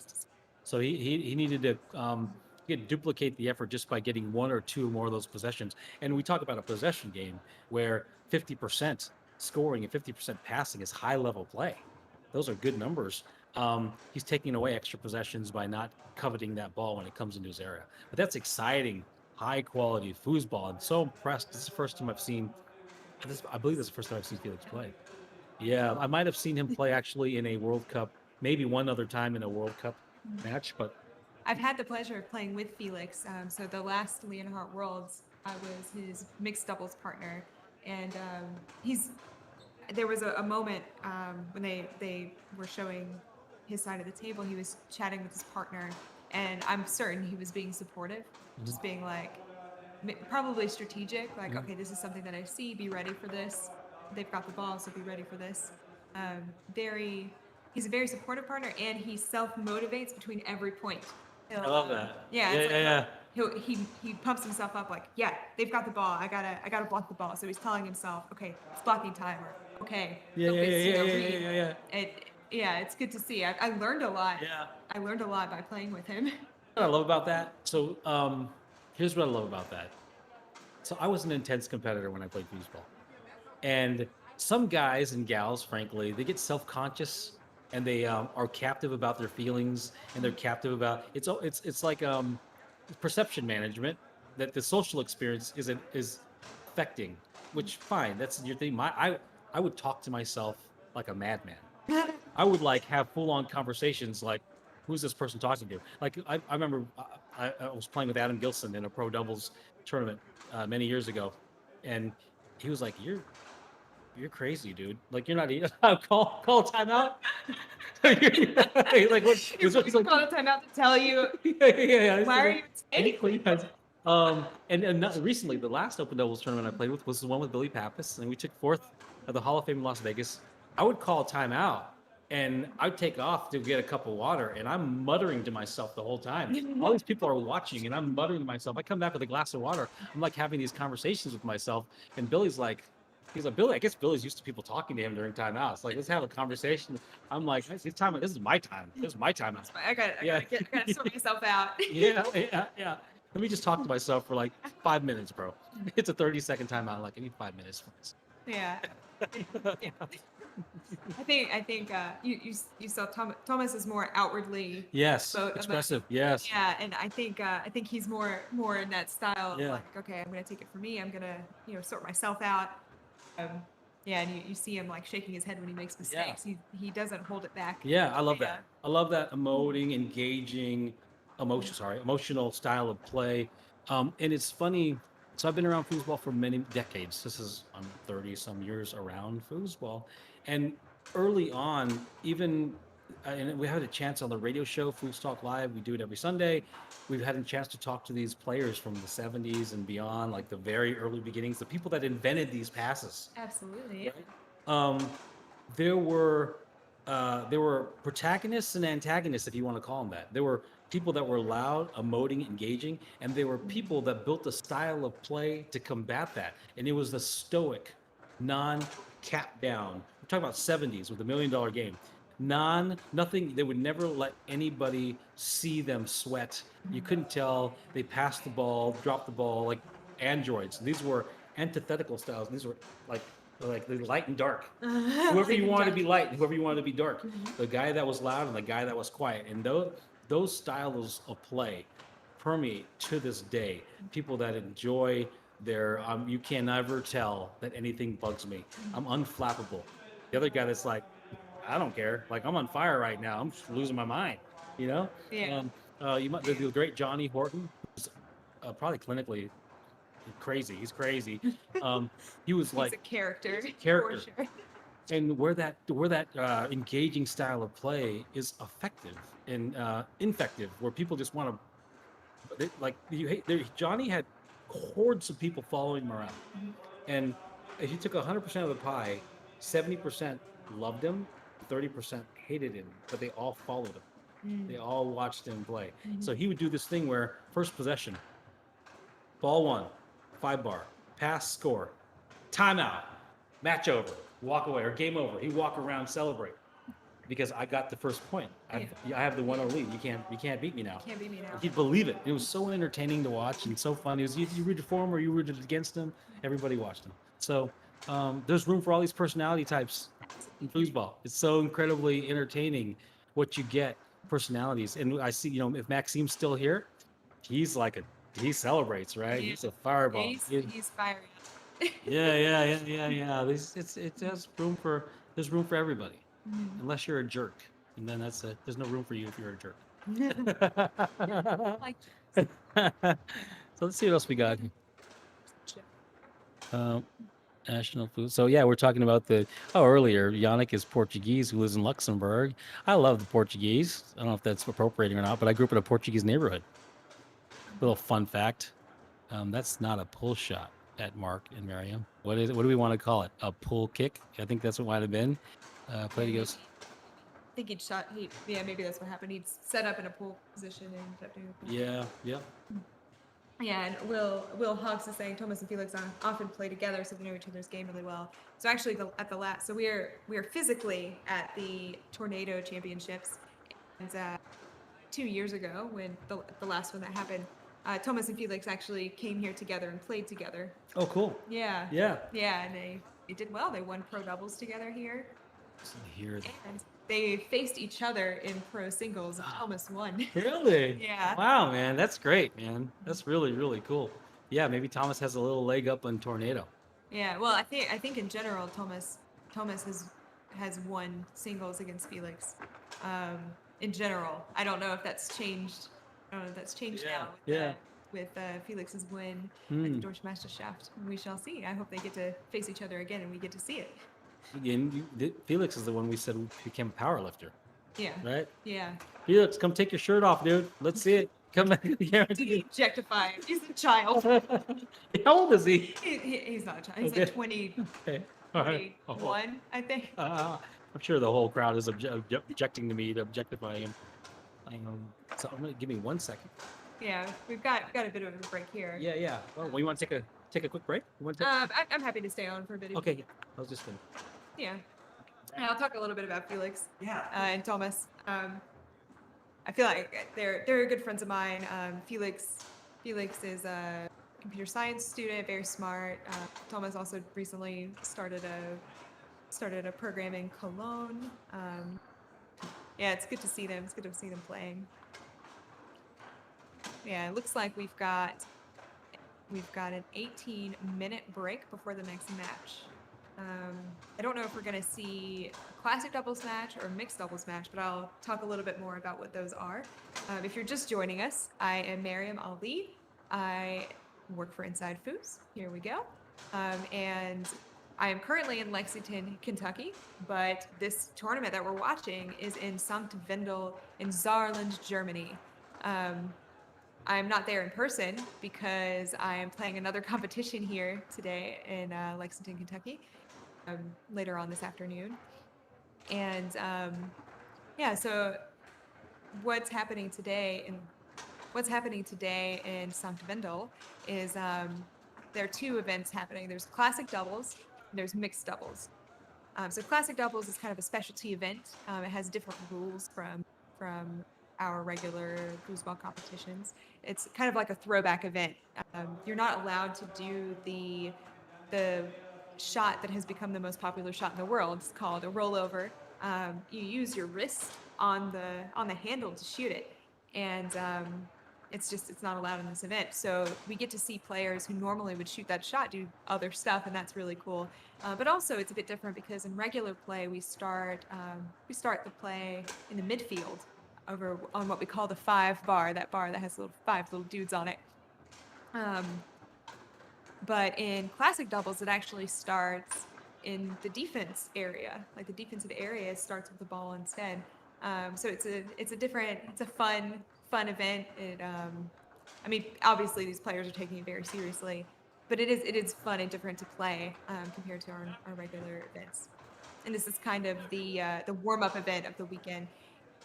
A: So he needed to duplicate the effort just by getting 1 or 2 more of those possessions. And we talk about a possession game where 50% scoring and 50% passing is high level play. Those are good numbers. He's taking away extra possessions by not coveting that ball when it comes into his area. But that's exciting, high quality foosball. I'm so impressed. This is the first time I've seen. I believe this is the first time I've seen Felix play. Yeah, I might have seen him play actually in a World Cup, maybe one other time in a World Cup match, but
B: I've had the pleasure of playing with Felix. So the last Leonhart Worlds, I was his mixed doubles partner, and there was a moment when they were showing his side of the table. He was chatting with his partner, and I'm certain he was being supportive, just being like, probably strategic. Like,
A: Mhm.
B: okay, this is something that I see. Be ready for this. They've got the ball, so be ready for this. Very, he's a very supportive partner, and he self motivates between every point.
A: I love that.
B: Yeah,
A: Yeah,
B: it's
A: yeah,
B: like
A: yeah.
B: he pumps himself up like, yeah, they've got the ball. I gotta block the ball. So he's telling himself, okay, it's blocking time, or okay,
A: Yeah, yeah,
B: focus,
A: yeah, yeah, yeah,
B: read.
A: yeah, yeah.
B: Yeah, it's good to see. I learned a lot.
A: Yeah.
B: I learned a lot by playing with him.
A: What I love about that. So, here's what I love about that. So, I was an intense competitor when I played foosball, and some guys and gals, frankly, they get self-conscious and they are captive about their feelings, and they're captive about it's like perception management that the social experience is affecting. Which fine, that's your thing. I would talk to myself like a madman. I would like have full on conversations like, who's this person talking to? Like I remember I was playing with Adam Gilson in a pro doubles tournament many years ago, and he was like, "You're crazy, dude. Like you're not call timeout." Like what?
B: You're
A: He's
B: putting
A: like,
B: call a timeout to tell you
A: yeah, yeah, yeah.
B: why are you
A: Any
B: taking.
A: clean cuts. And recently, the last open doubles tournament I played with was the one with Billy Pappas, and we took fourth at the Hall of Fame in Las Vegas. I would call timeout, and I'd take off to get a cup of water, and I'm muttering to myself the whole time. All these people are watching, and I'm muttering to myself. I come back with a glass of water. I'm like having these conversations with myself, and Billy's like. He's like, Billy, I guess Billy's used to people talking to him during timeouts. Like, let's have a conversation. I'm like, this time. This is my time. This is my timeout.
B: I gotta sort myself out.
A: Yeah, yeah, yeah. Let me just talk to myself for like 5 minutes, bro. It's a 30-second timeout. Like, I need 5 minutes.
B: Yeah. Yeah. I think you saw Thomas is more outwardly
A: Yes,
B: but
A: expressive. Yes.
B: yeah, and I think he's more in that style of
A: Yeah.
B: like, okay, I'm gonna take it for me. I'm gonna sort myself out. Um, yeah, and you see him like shaking his head when he makes mistakes. He doesn't hold it back.
A: Yeah, I love
B: Yeah.
A: that. I love that emoting, engaging, emotional style of play. And it's funny. So I've been around foosball for many decades. I'm 30 some years around foosball, and early on, even and we had a chance on the radio show, Foos Talk Live. We do it every Sunday. We've had a chance to talk to these players from the 70s and beyond, like the very early beginnings, the people that invented these passes.
B: Absolutely.
A: Um, there were there were protagonists and antagonists, if you want to call them that. There were people that were loud, emoting, engaging, and there were people that built a style of play to combat that. And it was the stoic, non-cap down. We're talking about 70s with $1 million game. Nothing. They would never let anybody see them sweat. You couldn't tell. They passed the ball, dropped the ball like androids. These were antithetical styles. These were like the light and dark. Whoever you wanted to be light, whoever you wanted to be dark. The guy that was loud and the guy that was quiet. And those styles of play permeate to this day. People that enjoy their you can never tell that anything bugs me. I'm unflappable. The other guy that's like, I don't care. Like I'm on fire right now. I'm just losing my mind. You know.
B: Yeah.
A: You might the great Johnny Horton, who's probably clinically crazy. He's crazy. He was
B: He's
A: like
B: a character.
A: character.
B: For sure.
A: And where that engaging style of play is effective and infective, where people just want to like Johnny had hordes of people following him around, and if you took 100% of the pie, 70% loved him, 30% hated him, but they all followed him. They all watched him play. So he would do this thing where first possession, ball one, 5 bar, pass, score, timeout, match over, walk away, or game over. He walk around, celebrate, because I got the first point. I have the 1-0 lead. You can't beat me now.
B: Can't beat me now.
A: He'd believe it. It was so entertaining to watch and so fun. It was you rooted for him or you rooted against him. Everybody watched him. So there's room for all these personality types in foosball. It's so incredibly entertaining what you get, personalities. And I see, if Maxime's still here, he's like he celebrates, right?
B: Yeah.
A: He's a fireball.
B: He's fiery.
A: Yeah. There's room for everybody, unless you're a jerk, and then that's it. There's no room for you if you're a jerk.
B: Like
A: So let's see what else we got. National food. So yeah, we're talking about earlier. Yannick is Portuguese who lives in Luxembourg. I love the Portuguese. I don't know if that's appropriating or not, but I grew up in a Portuguese neighborhood. Little fun fact. That's not a pull shot at Mark and Miriam. What is it? What do we want to call it? A pull kick? I think that's what might have been.
B: Yeah,
A: Play goes.
B: I think he'd shot. Yeah, maybe that's what happened. He'd set up in a pull position and ended up doing a pull.
A: Yeah, yeah.
B: Yeah, and Will Hawks is saying Thomas and Felix often play together, so they know each other's game really well. So actually, at the last, so we are physically at the Tornado Championships, and 2 years ago, when the last one that happened, Thomas and Felix actually came here together and played together.
A: Oh, cool.
B: Yeah,
A: Yeah.
B: yeah, and they did well. They won pro doubles together here,
A: Here.
B: and they faced each other in pro singles, and Thomas won.
A: Really?
B: Yeah.
A: Wow, man, that's great, man. That's really, really cool. Yeah, maybe Thomas has a little leg up on Tornado.
B: Yeah, well, I think in general, Thomas has won singles against Felix. In general, I don't know if that's changed. I don't know if that's changed now with Felix's win at the Deutsche Meisterschaft. We shall see. I hope they get to face each other again and we get to see it.
A: Again, Felix is the one we said became a power lifter,
B: Yeah.
A: right?
B: Yeah.
A: Felix, come take your shirt off, dude. Let's see it. Come back here.
B: Objectify him. He's a child.
A: How old is he?
B: He's not a child. He's like 20,
A: Okay. All right.
B: 21, I think.
A: I'm sure the whole crowd is objecting to me to objectify him. So I'm gonna give me 1 second.
B: Yeah, we've got a bit of a break here.
A: Yeah. Well, you want to take a quick break? You want to
B: I'm happy to stay on for a bit.
A: Okay. I was just gonna.
B: Yeah. And I'll talk a little bit about Felix.
A: Yeah.
B: And Thomas. I feel like they're good friends of mine. Felix is a computer science student, very smart. Thomas also recently started a program in Cologne. Yeah, it's good to see them. It's good to see them playing. Yeah, it looks like we've got an 18-minute break before the next match. I don't know if we're going to see a classic doubles match or a mixed doubles match, but I'll talk a little bit more about what those are. If you're just joining us, I am Mariam Ali. I work for InsideFoos. Here we go. And I am currently in Lexington, Kentucky, but this tournament that we're watching is in St. Wendell in Saarland, Germany. I'm not there in person because I am playing another competition here today in Lexington, Kentucky, later on this afternoon. And yeah, so what's happening today in St. Wendell is there are two events happening. There's classic doubles and there's mixed doubles. So classic doubles is kind of a specialty event. It has different rules from our regular foosball competitions. It's kind of like a throwback event. You're not allowed to do the shot that has become the most popular shot in the world. It's called a rollover. You use your wrist on the handle to shoot it, and it's not allowed in this event. So we get to see players who normally would shoot that shot do other stuff, and that's really cool. But also it's a bit different because in regular play we start the play in the midfield over on what we call the 5 bar, that bar that has 5 little dudes on it. But in classic doubles, it actually starts in the defense area. Like the defensive area starts with the ball instead. So it's a fun event. I mean, obviously these players are taking it very seriously, but it is fun and different to play compared to our regular events. And this is kind of the warm-up event of the weekend.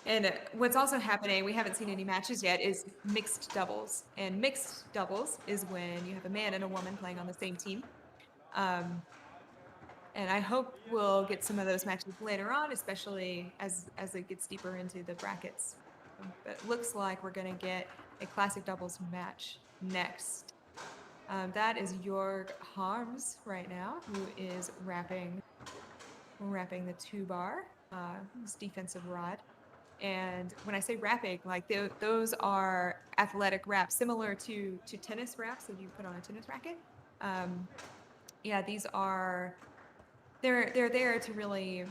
B: And what's also happening, we haven't seen any matches yet, is mixed doubles. And mixed doubles is when you have a man and a woman playing on the same team. And I hope we'll get some of those matches later on, especially as it gets deeper into the brackets. But it looks like we're going to get a classic doubles match next. That is Jörg Harms right now, who is wrapping the 2 bar, his defensive rod. And when I say wrapping, like those are athletic wraps, similar to tennis wraps that you put on a tennis racket. Yeah, these are they're there to really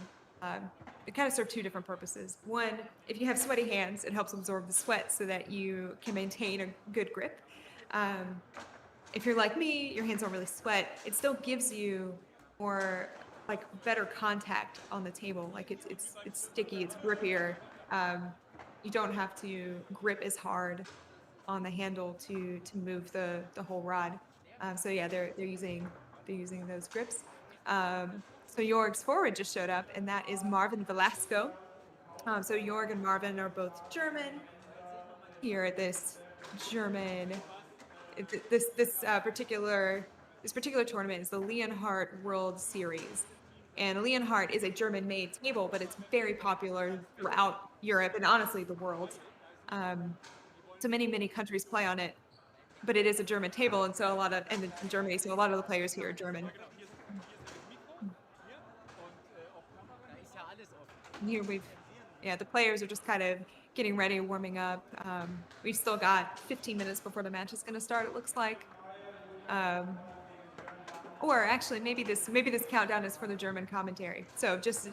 B: it kind of serve 2 different purposes. One, if you have sweaty hands, it helps absorb the sweat so that you can maintain a good grip. If you're like me, your hands don't really sweat. It still gives you more like better contact on the table. Like it's sticky, it's grippier. You don't have to grip as hard on the handle to move the whole rod. So yeah, they're using those grips. So Jorg's forward just showed up, and that is Marvin Velasco. So Jorg and Marvin are both German. Here at this German, this particular tournament is the Leonhart World Series. And Leonhart is a German-made table, but it's very popular throughout Europe and honestly the world. Um, so many countries play on it, but it is a German table, and so in Germany, so a lot of the players here are German. Here the players are just kind of getting ready, warming up. We've still got 15 minutes before the match is going to start. It looks like. Or actually, maybe this countdown is for the German commentary. So just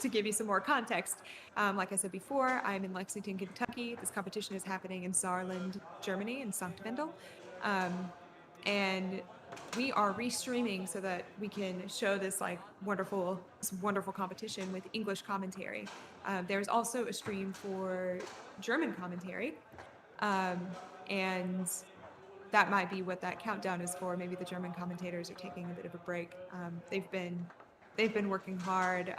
B: to give you some more context, like I said before, I'm in Lexington, Kentucky. This competition is happening in Saarland, Germany, in St. Wendell, and we are restreaming so that we can show this wonderful competition with English commentary. There's also a stream for German commentary, and that might be what that countdown is for. Maybe the German commentators are taking a bit of a break. They've been working hard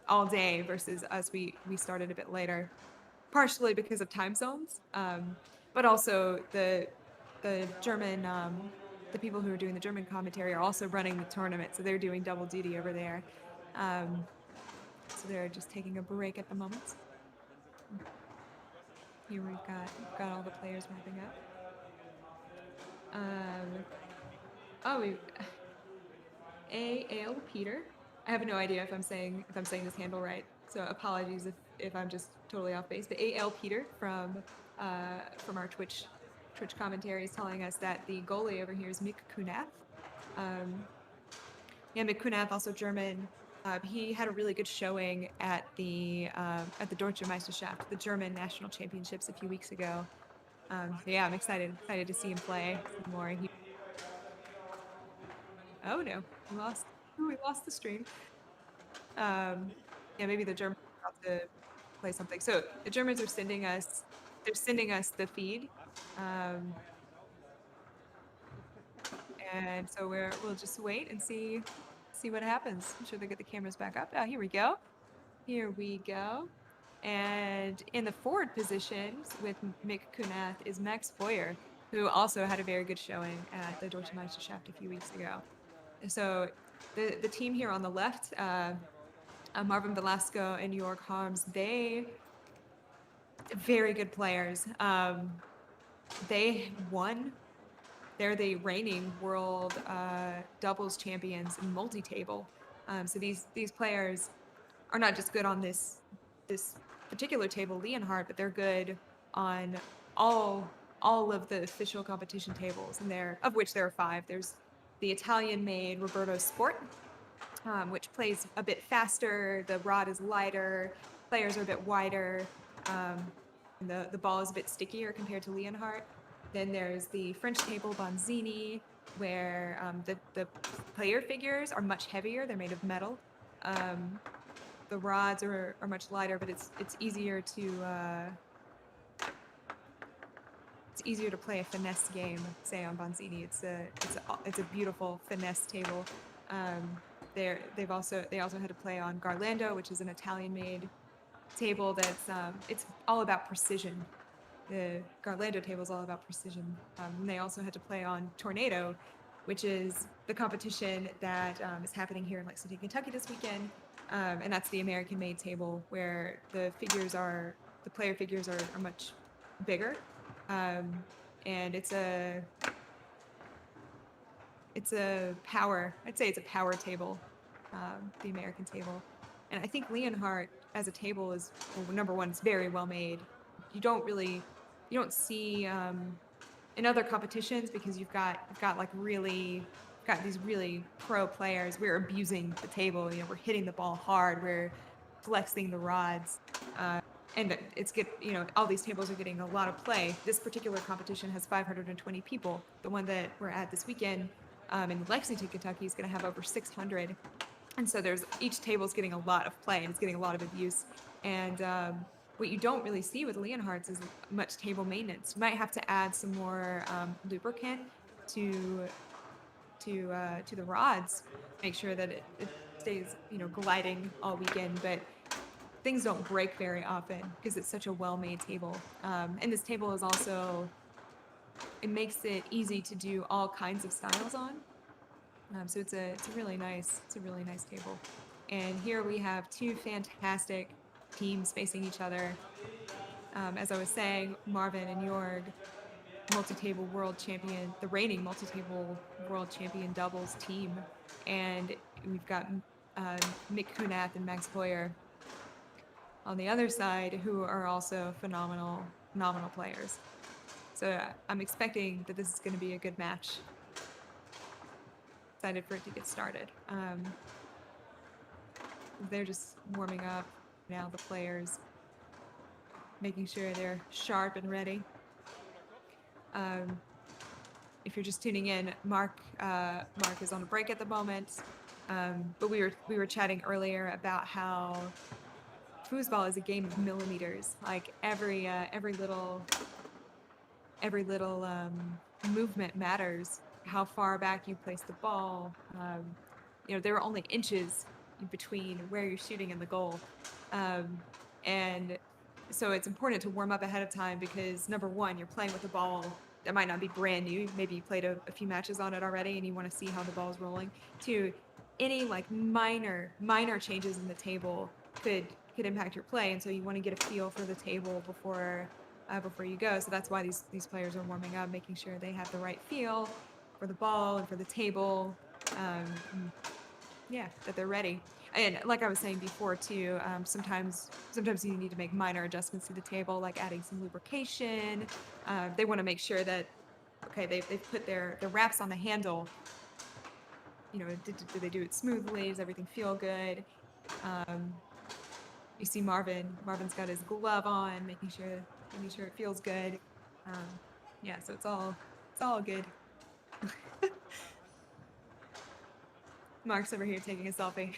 B: all day versus us. We started a bit later, partially because of time zones, but also the German the people who are doing the German commentary are also running the tournament, so they're doing double duty over there. So they're just taking a break at the moment. Here we've got all the players wrapping up. A.L. Peter. I have no idea if I'm saying this handle right, so apologies if I'm just totally off base. But A.L. Peter from our Twitch commentary is telling us that the goalie over here is Mick Kunath. Mick Kunath, also German. He had a really good showing at the Deutsche Meisterschaft, the German national championships, a few weeks ago. So yeah, I'm excited to see him play some more. Oh no, we lost the stream. Maybe the Germans are about to play something. So the Germans are sending us the feed. And so we'll just wait and see what happens. I'm sure they'll get the cameras back up. Oh, here we go. Here we go. And in the forward positions with Mick Kunath is Max Boyer, who also had a very good showing at the Deutsche Meisterschaft a few weeks ago. So the team here on the left, Marvin Velasco and Jorg Harms, they very good players. They won. They're the reigning world doubles champions in multi-table. So these players are not just good on this particular table, Leonhart, but they're good on all of the official competition tables, and of which there are 5. There's the Italian-made Roberto Sport, which plays a bit faster. The rod is lighter. Players are a bit wider. And the ball is a bit stickier compared to Leonhart. Then there's the French table Bonzini, where the player figures are much heavier. They're made of metal. The rods are much lighter, but it's easier to play a finesse game. Say on Bonzini, it's a beautiful finesse table. They also had to play on Garlando, which is an Italian-made table that's it's all about precision. The Garlando table is all about precision. And they also had to play on Tornado, which is the competition that is happening here in Lexington, Kentucky this weekend. And that's the American-made table where the player figures are much bigger. And it's a power, I'd say it's a power table, the American table. And I think Leonhart as a table is, well, number one, it's very well made. You don't see in other competitions, because you've got these really pro players. We're abusing the table, we're hitting the ball hard, we're flexing the rods, and all these tables are getting a lot of play. This particular competition has 520 people. The one that we're at this weekend in Lexington, Kentucky, is going to have over 600. And so each table is getting a lot of play, and it's getting a lot of abuse. And what you don't really see with Leonhart's is much table maintenance. You might have to add some more lubricant to the rods, make sure that it stays, you know, gliding all weekend. But things don't break very often because it's such a well-made table. And this table is also, it makes it easy to do all kinds of styles on. So it's a really nice table. And here we have two fantastic teams facing each other. As I was saying, Marvin and Jorg, multi-table world champion, the reigning multi-table world champion doubles team, and we've got Mick Kunath and Max Hoyer on the other side, who are also phenomenal players. So I'm expecting that this is going to be a good match. Excited for it to get started. They're just warming up now, the players, making sure they're sharp and ready. If you're just tuning in, Mark is on a break at the moment, but we were chatting earlier about how foosball is a game of millimeters. Like every little movement matters. How far back you place the ball. You know, there are only inches between where you're shooting and the goal, and so it's important to warm up ahead of time because number one, you're playing with a ball that might not be brand new. Maybe you played a few matches on it already and you want to see how the ball's rolling. Two, any like minor changes in the table could impact your play, and so you want to get a feel for the table before you go. So that's why these players are warming up, making sure they have the right feel for the ball and for the table. Yeah, that they're ready. And like I was saying before too, sometimes you need to make minor adjustments to the table, like adding some lubrication. They want to make sure that, okay, they've put their wraps on the handle. You know, do they do it smoothly? Does everything feel good? You see Marvin's got his glove on, making sure it feels good. Yeah, so it's all good. Mark's over here taking a selfie.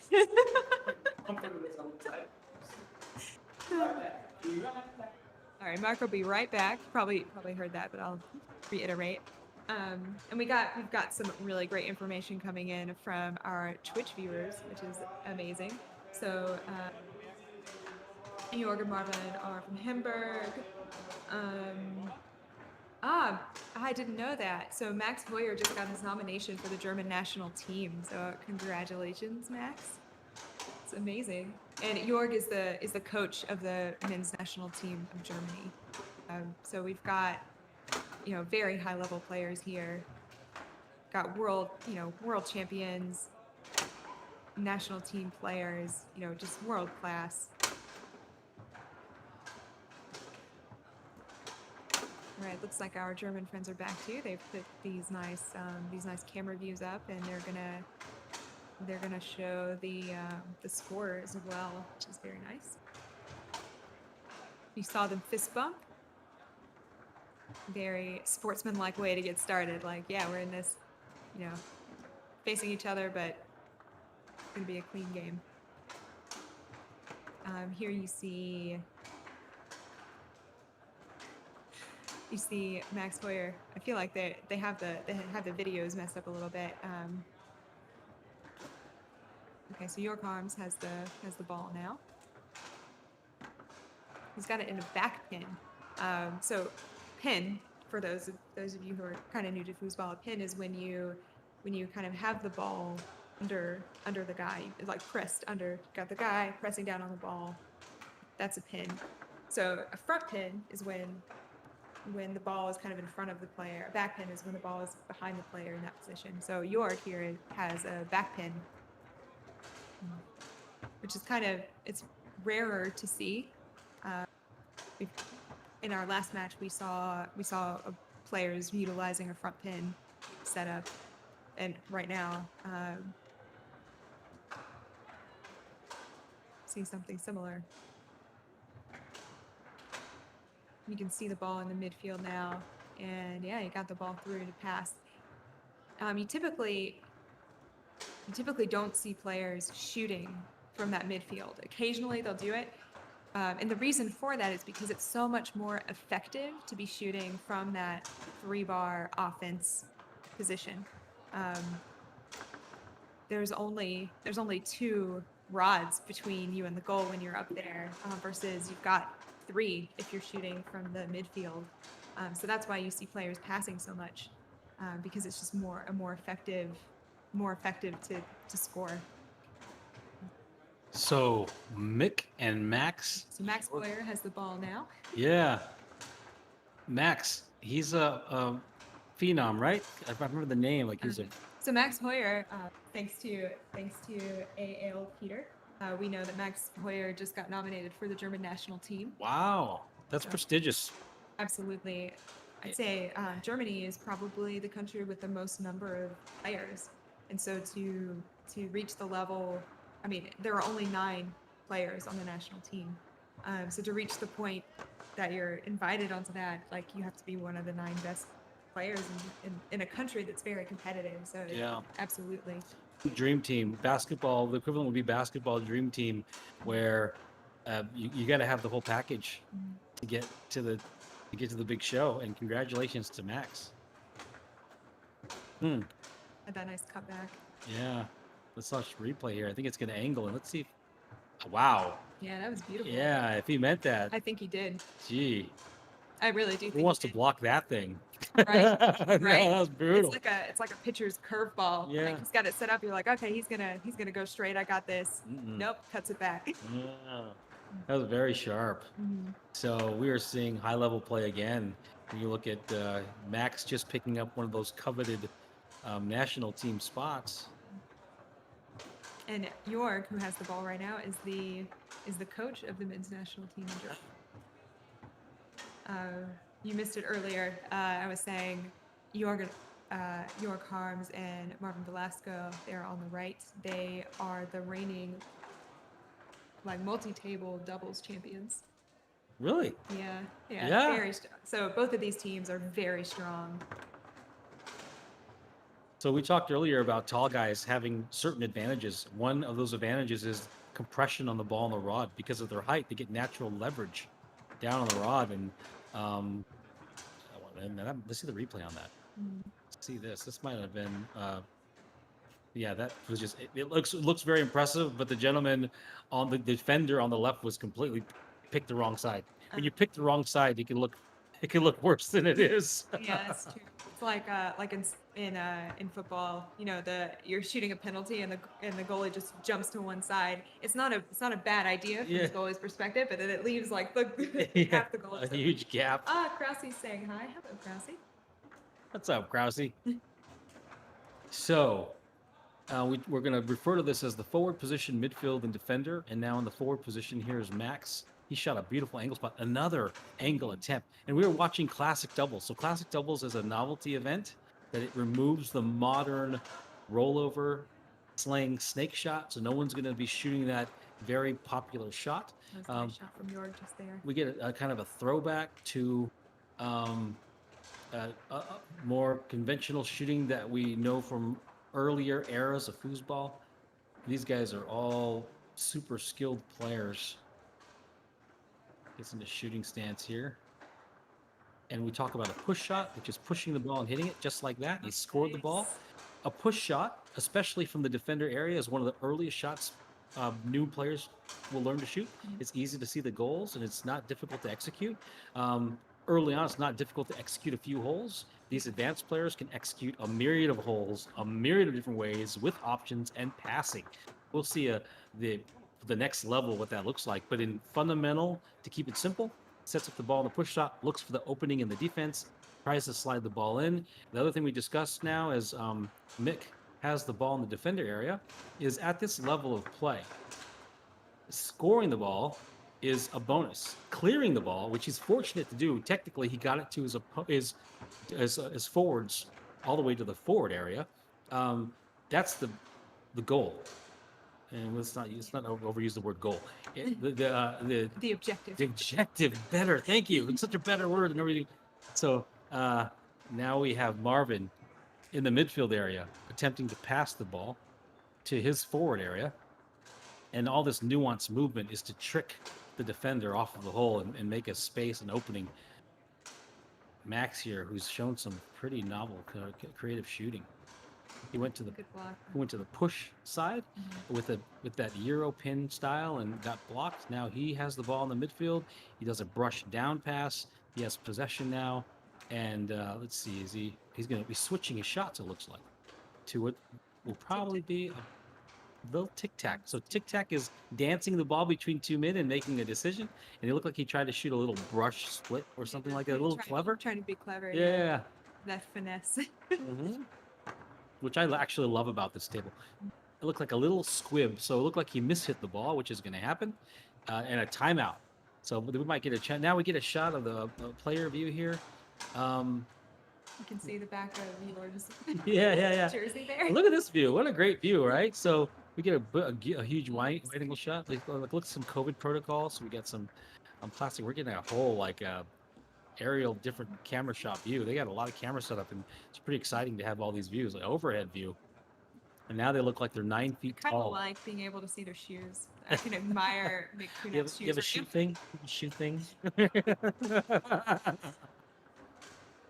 B: All right, Mark will be right back. Probably heard that, but I'll reiterate. And we've got some really great information coming in from our Twitch viewers, which is amazing. So Jorg and Marvin are from Hamburg. I didn't know that. So Max Hoyer just got his nomination for the German national team. So congratulations, Max. It's amazing. And Jorg is the coach of the men's national team of Germany. So we've got, you know, very high level players here. Got world champions, national team players, you know, just world class. All right, looks like our German friends are back too. They've put these nice camera views up, and they're gonna show the scores as well, which is very nice. You saw them fist bump. Very sportsmanlike way to get started. Like, yeah, we're in this, you know, facing each other, but it's gonna be a clean game. Here you see Max Hoyer. I feel like they have the videos messed up a little bit. Okay, so York Arms has the ball now. He's got it in a back pin. So pin, for those of you who are kind of new to foosball, a pin is when you kind of have the ball under the guy, like pressed under. Got the guy pressing down on the ball. That's a pin. So a front pin is when the ball is kind of in front of the player. A back pin is when the ball is behind the player in that position. So Jorg here has a back pin, which is it's rarer to see. In our last match, we saw players utilizing a front pin setup, and right now, see something similar. You can see the ball in the midfield now, and yeah, you got the ball through to pass. You typically don't see players shooting from that midfield. Occasionally they'll do it, And the reason for that is because it's so much more effective to be shooting from that 3-bar offense position. Um, there's only 2 rods between you and the goal when you're up there, versus you've got 3 if you're shooting from the midfield. So that's why you see players passing so much, because it's just more effective to score.
A: So Mick and Max.
B: So Max Boyer has the ball now.
A: Yeah, Max. He's a phenom, right? I remember the name. Like he's a.
B: So Max Hoyer, thanks to AL Peter, we know that Max Hoyer just got nominated for the German national team.
A: Wow, that's prestigious.
B: Absolutely. I'd say Germany is probably the country with the most number of players, and so to reach the level, I mean, there are only 9 players on the national team. So to reach the point that you're invited onto that, like you have to be one of the 9 best players in a country that's very competitive. So
A: Yeah.
B: absolutely.
A: Dream team basketball. The equivalent would be basketball dream team, where you got to have the whole package to get to the big show. And congratulations to Max.
B: Had that nice cutback.
A: Yeah. Let's watch replay here. I think it's going to angle, and let's see. Wow.
B: Yeah, that was beautiful.
A: Yeah, if he meant that.
B: I think he did.
A: Gee.
B: I really do think
A: Who wants to block that thing?
B: Right.
A: Right.
B: Right.
A: That was brutal.
B: It's like a pitcher's curveball.
A: Yeah.
B: Like he's got it set up. You're like, okay, he's gonna go straight. I got this. Nope, cuts it back.
A: Yeah. That was very sharp. So we are seeing high level play again. When you look at Max just picking up one of those coveted national team spots.
B: And Jorg, who has the ball right now, is the coach of the men's national team in Germany. You missed it earlier. I was saying Jorg Harms and Marvin Velasco, they're on the right. They are the reigning multi-table doubles champions.
A: Really?
B: Yeah. Very so both of these teams are very strong.
A: So we talked earlier about tall guys having certain advantages. One of those advantages is compression on the ball and the rod. Because of their height, they get natural leverage down on the rod. And let's see the replay on that. Let's see this. This might have been. Yeah, that was just. It looks very impressive, but the gentleman on the defender on the left was completely picked the wrong side. When you pick the wrong side, it can look worse than it is.
B: Yeah, that's true. It's like in football, you're shooting a penalty and the goalie just jumps to one side. It's not a bad idea from the goalie's perspective, but then it leaves the half the goal.
A: A huge gap.
B: Krause's saying hi. Hello, Krause.
A: What's up, Krause? So we're going to refer to this as the forward position, midfield, and defender. And now in the forward position here is Max. He shot a beautiful angle spot, another angle attempt. And we were watching classic doubles. So classic doubles is a novelty event that it removes the modern rollover slaying snake shot. So no one's going to be shooting that very popular shot.
B: That was a nice shot from Jorg just there.
A: We get a kind of a throwback to more conventional shooting that we know from earlier eras of foosball. These guys are all super skilled players. Gets into shooting stance here. And we talk about a push shot, which is pushing the ball and hitting it just like that. He scored the ball. A push shot, especially from the defender area, is one of the earliest shots new players will learn to shoot. It's easy to see the goals, and it's not difficult to execute. Early on, it's not difficult to execute a few holes. These advanced players can execute a myriad of holes, a myriad of different ways with options and passing. We'll see the next level what that looks like. But in fundamental, to keep it simple, sets up the ball in the push shot, looks for the opening in the defense, tries to slide the ball in. The other thing we discussed now is Mick has the ball in the defender area, is at this level of play. Scoring the ball is a bonus. Clearing the ball, which he's fortunate to do, technically he got it to his forwards all the way to the forward area. That's the goal. And let's not overuse the word goal.
B: The objective.
A: The objective, better. Thank you. It's such a better word than everything. So now we have Marvin in the midfield area attempting to pass the ball to his forward area. And all this nuanced movement is to trick the defender off of the hole and make a space, an opening. Max here, who's shown some pretty novel, creative shooting. He went to the
B: Good block.
A: push side
B: Mhm.
A: with that Euro pin style and got blocked. Now he has the ball in the midfield. He does a brush down pass. He has possession now, and let's see, he's going to be switching his shots? It looks like to what will probably be a little tic tac. So tic tac is dancing the ball between two men and making a decision. And it looked like he tried to shoot a little brush split or something like that. A little clever.
B: Trying to be clever.
A: Yeah.
B: That finesse.
A: Mhm. Which I actually love about this table. It looked like a little squib, so it looked like he mishit the ball, which is going to happen, and a timeout. So we might get a chance. Now we get a shot of the player view here.
B: You can see the back of yours.
A: Yeah.
B: Jersey there.
A: Look at this view. What a great view, right? So we get a huge wide angle shot. Look at some COVID protocols. So we got some plastic. We're getting a whole like aerial different camera shot view. They got a lot of camera set up, and it's pretty exciting to have all these views, like overhead view. And now they look like they're 9 feet
B: Kind
A: tall.
B: of like being able to see their shoes. I can admire McCunna's shoes.
A: You have a shoe thing? Shoe thing?
B: I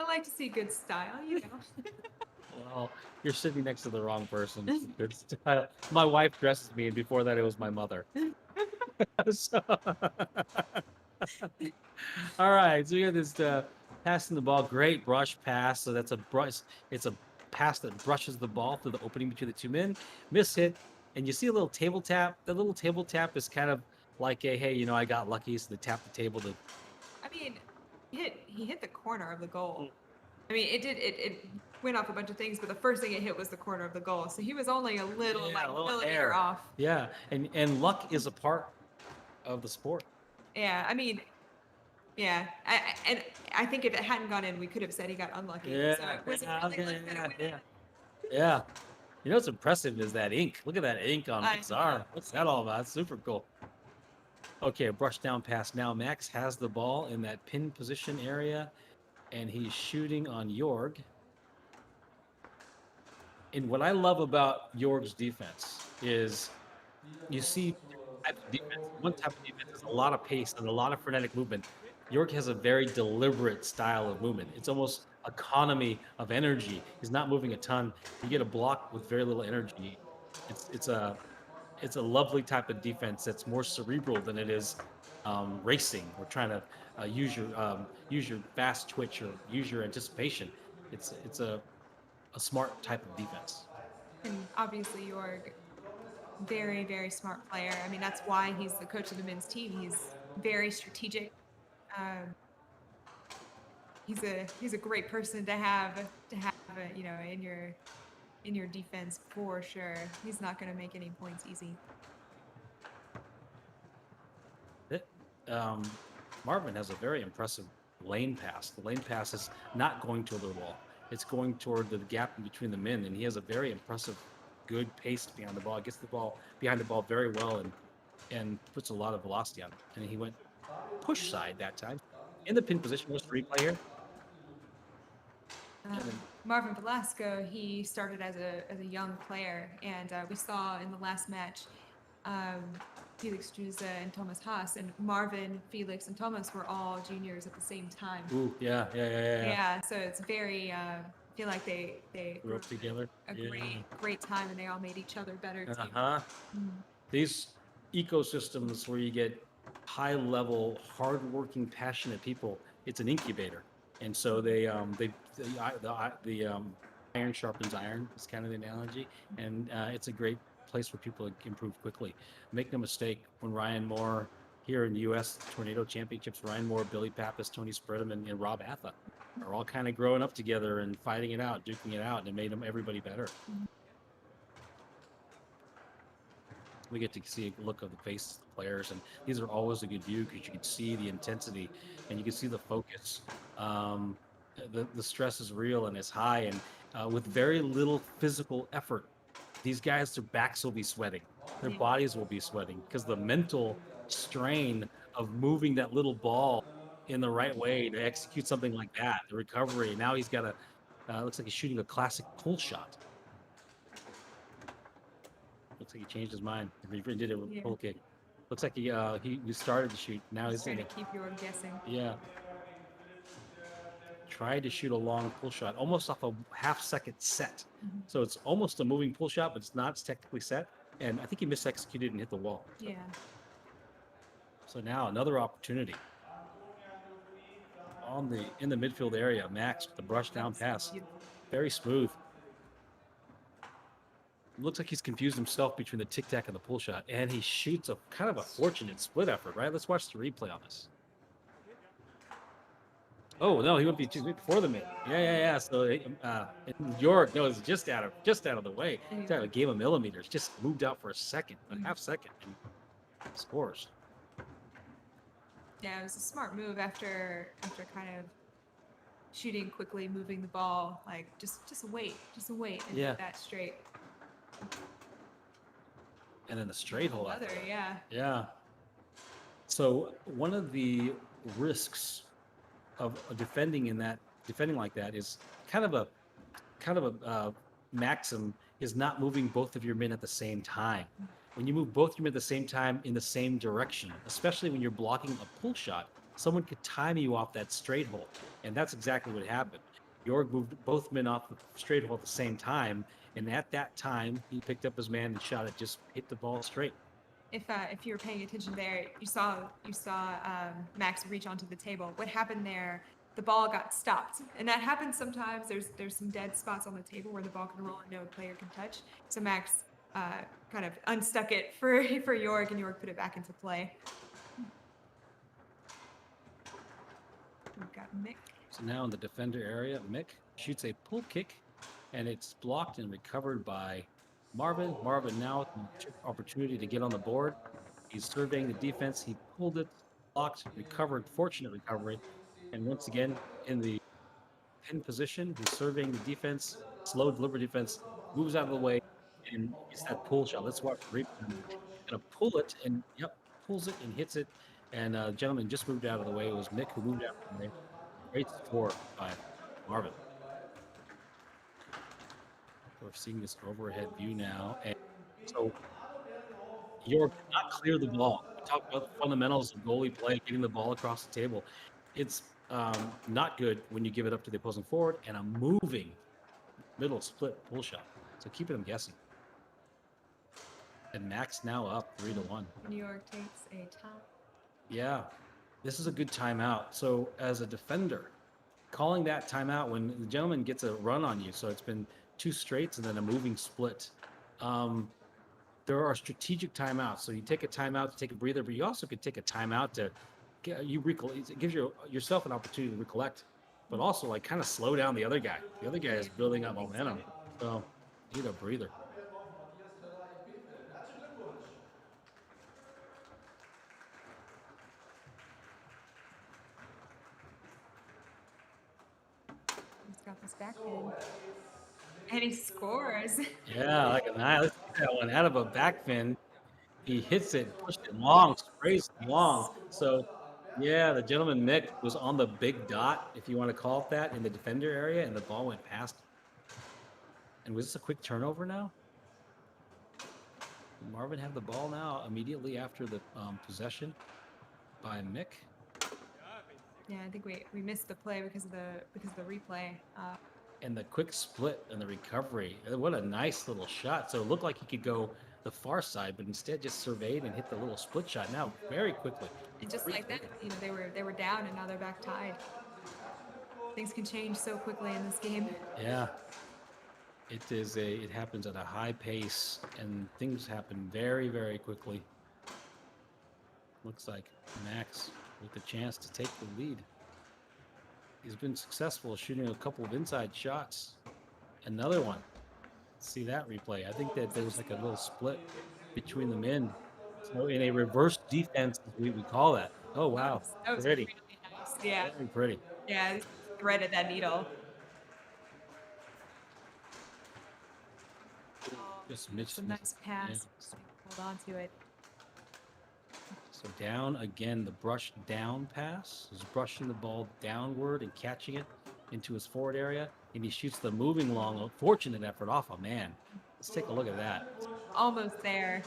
B: like to see good style, you know.
A: Well, you're sitting next to the wrong person. Good style. My wife dresses me, and before that, it was my mother. So, all right, so we got this passing the ball, great brush pass. So that's a brush. It's a pass that brushes the ball through the opening between the two men. Miss hit, and you see a little table tap. The little table tap is kind of like a hey, I got lucky, so they tap the table to.
B: I mean, he hit the corner of the goal. I mean, it went off a bunch of things, but the first thing it hit was the corner of the goal. So he was only a little millimeter off.
A: Yeah, and luck is a part of the sport.
B: Yeah, I mean, yeah, I think if it hadn't gone in, we could have said he got unlucky.
A: Yeah,
B: So it wasn't really luck that it went in.
A: Yeah. You know what's impressive is that ink. Look at that ink on
B: I
A: Nick's arm. What's that all about? It's super cool. Okay, a brush down pass. Now Max has the ball in that pin position area, and he's shooting on Jorg. And what I love about Jorg's defense is you see type of defense. One type of defense is a lot of pace and a lot of frenetic movement. York has a very deliberate style of movement. It's almost economy of energy. He's not moving a ton. You get a block with very little energy. It's a lovely type of defense that's more cerebral than it is racing. We're trying to use your fast twitch or use your anticipation. It's a smart type of defense.
B: And obviously, Jorg, very, very smart player. I mean, that's why he's the coach of the men's team. He's very strategic. Um, he's a great person to have in your defense for sure. He's not going to make any points easy.
A: Marvin has a very impressive lane pass. The lane pass is not going toward the wall. It's going toward the gap in between the men, and he has a very impressive, good pace behind the ball. He gets the ball behind the ball very well and puts a lot of velocity on it. And he went push side that time. In the pin position, what's the replay here?
B: Marvin Velasco, he started as a young player, and we saw in the last match Felix Druza and Thomas Haas, and Marvin, Felix, and Thomas were all juniors at the same time.
A: Ooh, yeah.
B: Yeah, so it's very. I feel like they
A: grew up together.
B: A great time, and they all made each other better too.
A: These ecosystems where you get high-level, hardworking, passionate people, it's an incubator, and so the iron sharpens iron is kind of the analogy, and it's a great place where people improve quickly. Make no mistake, when Ryan Moore here in the U.S. Tornado Championships, Ryan Moore, Billy Pappas, Tony Spreadham, and Rob Atha are all kind of growing up together and fighting it out, duking it out, and it made everybody better. We get to see a look of the faces of the players, and these are always a good view because you can see the intensity and you can see the focus. The stress is real and it's high, and with very little physical effort, these guys, their backs will be sweating, their bodies will be sweating because the mental strain of moving that little ball in the right way to execute something like that, the recovery. Now he's got looks like he's shooting a classic pull shot. Looks like he changed his mind. He did it with a pull kick. Looks like he started to shoot. Now he's
B: Trying
A: gonna
B: to keep your guessing.
A: yeah. Tried to shoot a long pull shot, almost off a half-second set.
B: Mhm.
A: So it's almost a moving pull shot, but it's not. It's technically set. And I think he misexecuted and hit the wall.
B: Yeah.
A: So now another opportunity in the midfield area. Max with the brush down pass,
B: Beautiful.
A: very smooth. Looks like he's confused himself between the tic tac and the pull shot, and he shoots a kind of a fortunate split effort. Right? Let's watch the replay on this. Oh no, he went before the mid. Yeah. So York knows just out of the way. It's out of a game of millimeters. Just moved out for a second, a half second, and scores.
B: Yeah, it was a smart move after kind of shooting quickly, moving the ball. Like just wait, and
A: Yeah.
B: hit that straight.
A: And then the straight hole.
B: Another, yeah.
A: Yeah. So one of the risks of defending like that is kind of a maxim is not moving both of your men at the same time. When you move both your men at the same time in the same direction, especially when you're blocking a pull shot, someone could time you off that straight hole, and that's exactly what happened. Jorg moved both men off the straight hole at the same time, and at that time he picked up his man and shot it, just hit the ball straight.
B: If you were paying attention there, you saw Max reach onto the table. What happened there? The ball got stopped, and that happens sometimes. There's some dead spots on the table where the ball can roll and no player can touch. So Max kind of unstuck it for Jorg, and Jorg put it back into play. We've got Mick.
A: So now in the defender area, Mick shoots a pull kick, and it's blocked and recovered by Marvin. Marvin now with an opportunity to get on the board. He's surveying the defense. He pulled it, blocked, recovered, fortunate recovery. And once again, in the pin position, he's surveying the defense, slow, deliberate defense, moves out of the way, and gets that pull shot. Let's watch the replay. He's going to pull it, and pulls it and hits it. And gentleman just moved out of the way. It was Mick who moved out of the way. Great score by Marvin. We're seeing this overhead view now. And so York did not clear the ball. We talked about the fundamentals of goalie play, getting the ball across the table. It's not good when you give it up to the opposing forward and a moving middle split pull shot. So keeping them guessing. And Max now up 3-1.
B: New York takes a time.
A: Yeah, this is a good timeout. So as a defender, calling that timeout when the gentleman gets a run on you, so it's been 2 straights and then a moving split. There are strategic timeouts. So you take a timeout to take a breather, but you also could take a timeout to it gives yourself an opportunity to recollect, but also like kind of slow down the other guy. The other guy is building up momentum, so you need a breather.
B: He's got this back end. And he scores.
A: Yeah, like a nice. Let's get that one out of a back fin. He hits it, pushed it long, sprays it long. So, yeah, the gentleman Mick was on the big dot, if you want to call it that, in the defender area, and the ball went past him. And was this a quick turnover now? Did Marvin have the ball now immediately after the possession by Mick?
B: Yeah, I think we missed the play because of the replay.
A: And the quick split and the recovery. What a nice little shot. So it looked like he could go the far side, but instead just surveyed and hit the little split shot now very quickly.
B: And just like that, they were down and now they're back tied. Things can change so quickly in this game.
A: Yeah. It happens at a high pace and things happen very, very quickly. Looks like Max with the chance to take the lead. He's been successful shooting a couple of inside shots. Another one. See that replay. I think that there was like a little split between the men. So in a reverse defense, we call that. Oh, wow.
B: That was
A: pretty.
B: really nice. Yeah.
A: Very pretty.
B: Yeah, threaded that needle.
A: Just
B: It's a nice pass. Yeah. Hold on to it.
A: So down again, the brush down pass. He's brushing the ball downward and catching it into his forward area. And he shoots the moving long, fortunate effort off a man. Let's take a look at that.
B: Almost there.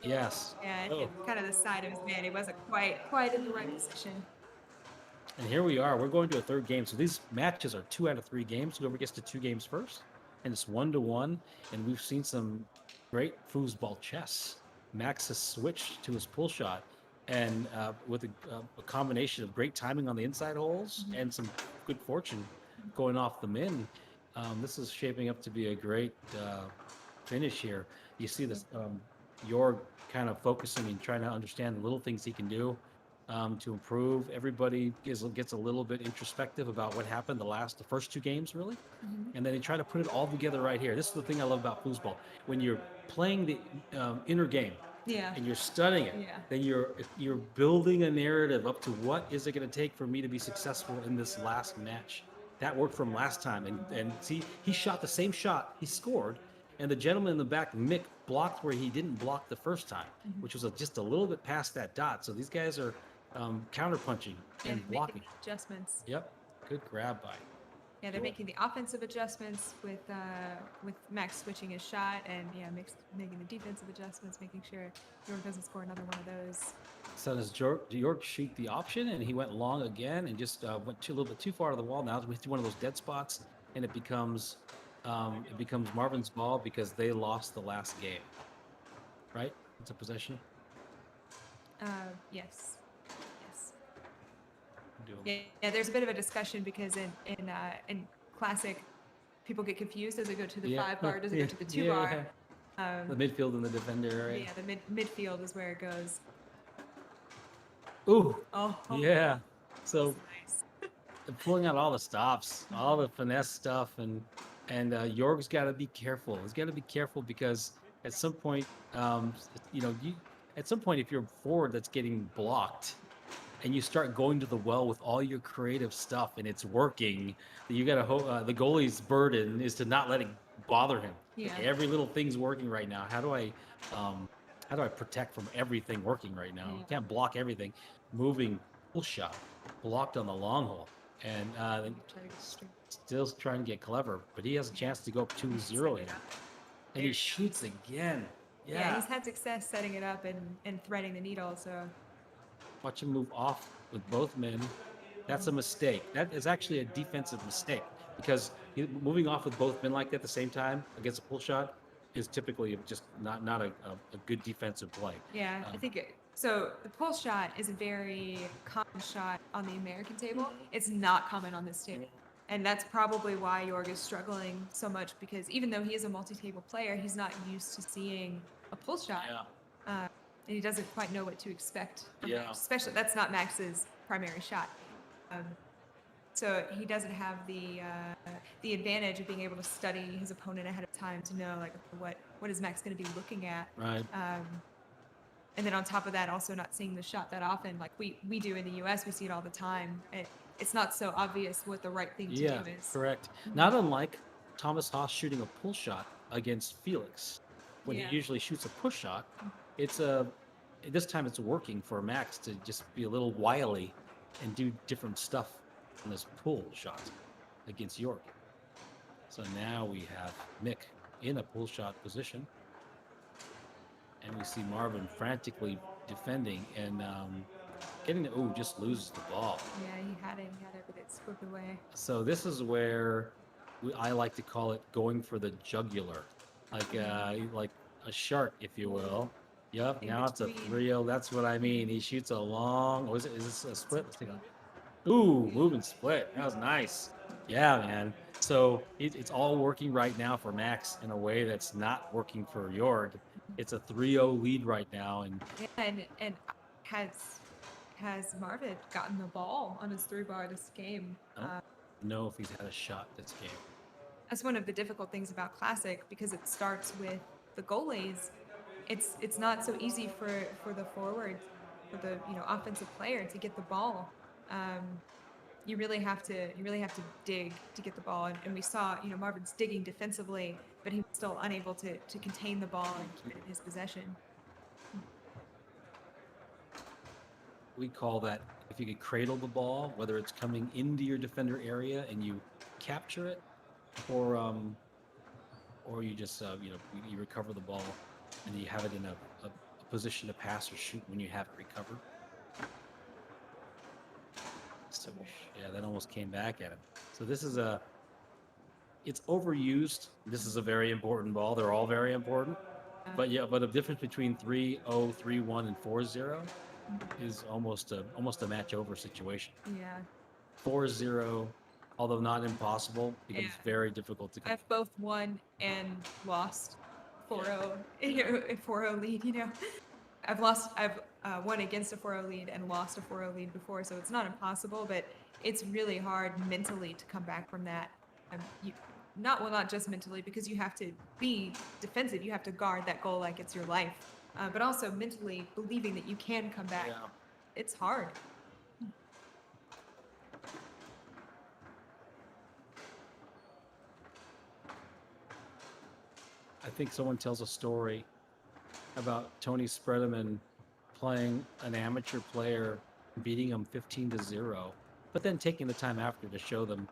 A: Yes.
B: Yeah, it
A: Oh,
B: hit kind of the side of his man. He wasn't quite in the right position.
A: and here we are. We're going to a third game. So these matches are 2 out of 3 games. Whoever gets to 2 games first, and it's 1-1. And we've seen some great foosball chess. Max has switched to his pull shot, and with a combination of great timing on the inside holes
B: Mhm.
A: and some good fortune going off the min, this is shaping up to be a great finish here. You see this Jorg kind of focusing and trying to understand the little things he can do to improve. Everybody gets a little bit introspective about what happened the first 2 games, really,
B: Mhm.
A: and then they try to put it all together right here. This is the thing I love about foosball. When you're playing the inner game
B: Yeah.
A: and you're studying it,
B: Yeah.
A: then you're building a narrative up to what is it going to take for me to be successful in this last match. That worked from last time, and see, he shot the same shot, he scored, and the gentleman in the back, Mick, blocked where he didn't block the first time,
B: Mhm.
A: which was just a little bit past that dot. So these guys are counterpunching
B: Yeah,
A: and
B: making
A: blocking.
B: the adjustments.
A: Yep, good grab by
B: Yeah, they're
A: Jorg.
B: making the offensive adjustments with Max switching his shot, and yeah, making the defensive adjustments, making sure Jorg doesn't score another one of those.
A: So does York shoot the option, and he went long again, and just went a little bit too far to the wall. Now we hit one of those dead spots, and it becomes Marvin's ball because they lost the last game, right? It's a possession.
B: Yes, yes.
A: Do
B: Yeah, there's a bit of a discussion because in classic, people get confused. Does it go to the
A: yeah,
B: 5 bar? Does it go
A: yeah,
B: to the 2 bar?
A: yeah. The midfield and the defender area.
B: Yeah, the midfield is where it goes.
A: Ooh,
B: Oh,
A: yeah.
B: that's
A: So
B: nice.
A: pulling out all the stops, all the finesse stuff, and Jorg's got to be careful. He's got to be careful because at some point, um, at some point, if you're a forward that's getting blocked, and you start going to the well with all your creative stuff, and it's working, you got to the goalie's burden is to not let it bother him.
B: Yeah.
A: Every little thing's working right now. Um, how do I protect from everything working right now?
B: Yeah.
A: Can't block everything. Moving full shot, blocked on the long hole, and
B: Try to go straight.
A: still trying to get clever, but he has a chance to go up
B: He's
A: 2-0
B: setting
A: here,
B: it up.
A: and he shoots again.
B: Yeah,
A: Yeah,
B: he's had success setting it up and threading the needle. So
A: watch him move off with both men. That's a mistake. That is actually a defensive mistake because moving off with both men like that at the same time against a pull shot is typically just not a good defensive play.
B: yeah, I
A: Um,
B: think so. The pull shot is a very common shot on the American table. It's not common on this table. And that's probably why Jorg is struggling so much because even though he is a multi-table player, he's not used to seeing a pull shot.
A: yeah,
B: And he doesn't quite know what to expect from
A: yeah,
B: Max. Especially, that's not Max's primary shot. Um, so he doesn't have the advantage of being able to study his opponent ahead of time to know like what is Max going to be looking at.
A: right.
B: And then on top of that, also not seeing the shot that often, like we do in the U.S., we see it all the time. It's not so obvious what the right thing to
A: Yeah,
B: do is.
A: correct. Not unlike Thomas Haas shooting a pull shot against Felix. When he
B: Yeah.
A: usually shoots a push shot, it's this time it's working for Max to just be a little wily and do different stuff on this pull shot against York. So now we have Mick in a pull shot position, and we see Marvin frantically defending and getting the just loses the ball.
B: Yeah, he had it, but it slipped away.
A: So this is where I like to call it going for the jugular, like a shark, if you will. Yep.
B: In
A: Now it's a
B: between.
A: 3-0. That's what I mean. He shoots a long. Is this a split? Let's take a Ooh, moving split. That was nice. Yeah, man. So it's all working right now for Max in a way that's not working for Jorg. It's a 3-0 lead right now, and
B: Yeah, and has Marvin gotten the ball on his 3 bar this game?
A: I don't know if he's had a shot this game.
B: That's one of the difficult things about Classic because it starts with the goalies. It's not so easy for the forward, for the offensive player to get the ball. Um, you really have to dig to get the ball, and we saw Marvin's digging defensively, but he was still unable to contain the ball and keep it in his possession.
A: We call that if you could cradle the ball, whether it's coming into your defender area and you capture it, or you just you recover the ball and you have it in a position to pass or shoot when you have it recovered. So yeah, that almost came back at him. So this is it's overused. This is a very important ball. They're all very important. But yeah, but the difference between 3-0, 3-1, and 4-0 is almost a match over situation.
B: Yeah.
A: 4-0, although not impossible, becomes
B: Yeah.
A: very difficult to.
B: I've both won and lost 4-0, a 4-0 lead, you know. I've won against a 4-0 lead and lost a 4-0 lead before, so it's not impossible, but it's really hard mentally to come back from that. Not just mentally, because you have to be defensive, you have to guard that goal like it's your life, but also mentally believing that you can come back.
A: Yeah.
B: It's hard.
A: I think someone tells a story about Tony Spredeman playing an amateur player, beating him 15-0, but then taking the time after to show them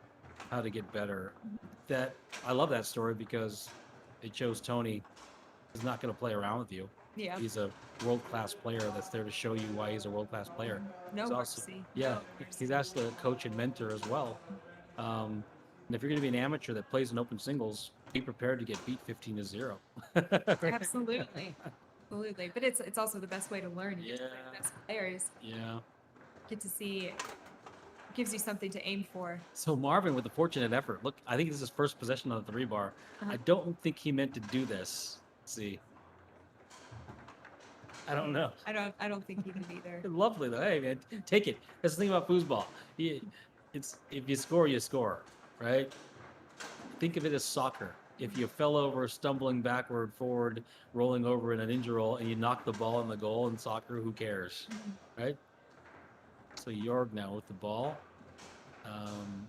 A: how to get better. That I love that story because it shows Tony is not going to play around with you.
B: Yeah.
A: He's a world-class player that's there to show you why he's a world-class player.
B: No
A: He's also,
B: mercy.
A: yeah,
B: No mercy.
A: he's actually a coach and mentor as well. And if you're going to be an amateur that plays in open singles, be prepared to get beat 15-0.
B: Absolutely. Absolutely. But it's also the best way to learn. You get to play the best players.
A: Yeah.
B: Get to see, gives you something to aim for.
A: So Marvin with a fortunate effort. Look, I think this is his first possession on the 3-bar. I don't think he meant to do this. Let's see. I don't know.
B: I don't think he did either.
A: Lovely though. Hey man, take it. That's the thing about foosball. It's if you score, you score, right? Think of it as soccer. If you fell over, stumbling backward, forward, rolling over in a ninja roll, and you knock the ball in the goal in soccer, who cares, right? So Jorg now with the ball.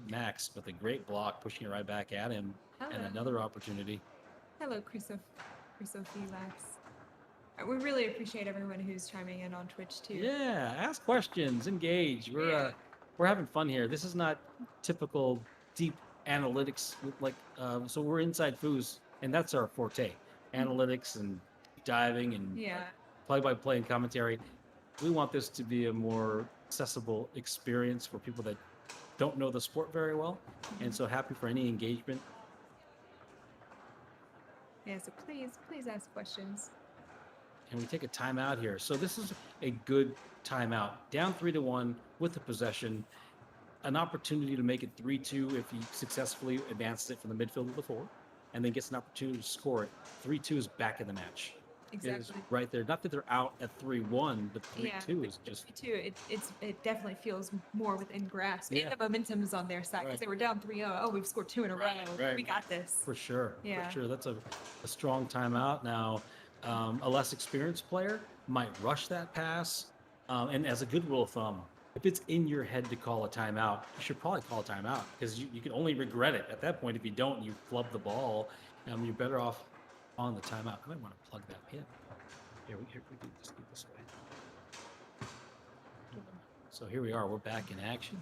A: Max with a great block, pushing it right back at him, and another opportunity.
B: Hello, Crusophelax. We really appreciate everyone who's chiming in on Twitch too.
A: Yeah, ask questions, engage. We're having fun here. This is not typical deep analytics. So we're InsideFoos, and that's our forte: analytics and diving and play-by-play and commentary. We want this to be a more accessible experience for people that don't know the sport very well, and so happy for any engagement.
B: Yeah, so please ask questions.
A: And we take a timeout here. So this is a good timeout. Down 3-1 with the possession. An opportunity to make it 3-2 if he successfully advances it from the midfield to the 4, and then gets an opportunity to score it. 3-2 is back in the match.
B: Exactly.
A: It is right there. Not that they're out at 3-1, but 3-2 is just.
B: 3-2. It definitely feels more within grasp. And the momentum is on their side because they were down 3-0. Oh, we've scored 2 in a row. We got this.
A: For sure.
B: Yeah.
A: For sure. That's a strong timeout. Now, a less experienced player might rush that pass. And as a good rule of thumb, if it's in your head to call a timeout, you should probably call a timeout because you can only regret it at that point. If you don't, you flub the ball. You're better off on the timeout. I might want to plug that in. Here we do this way. So here we are. We're back in action.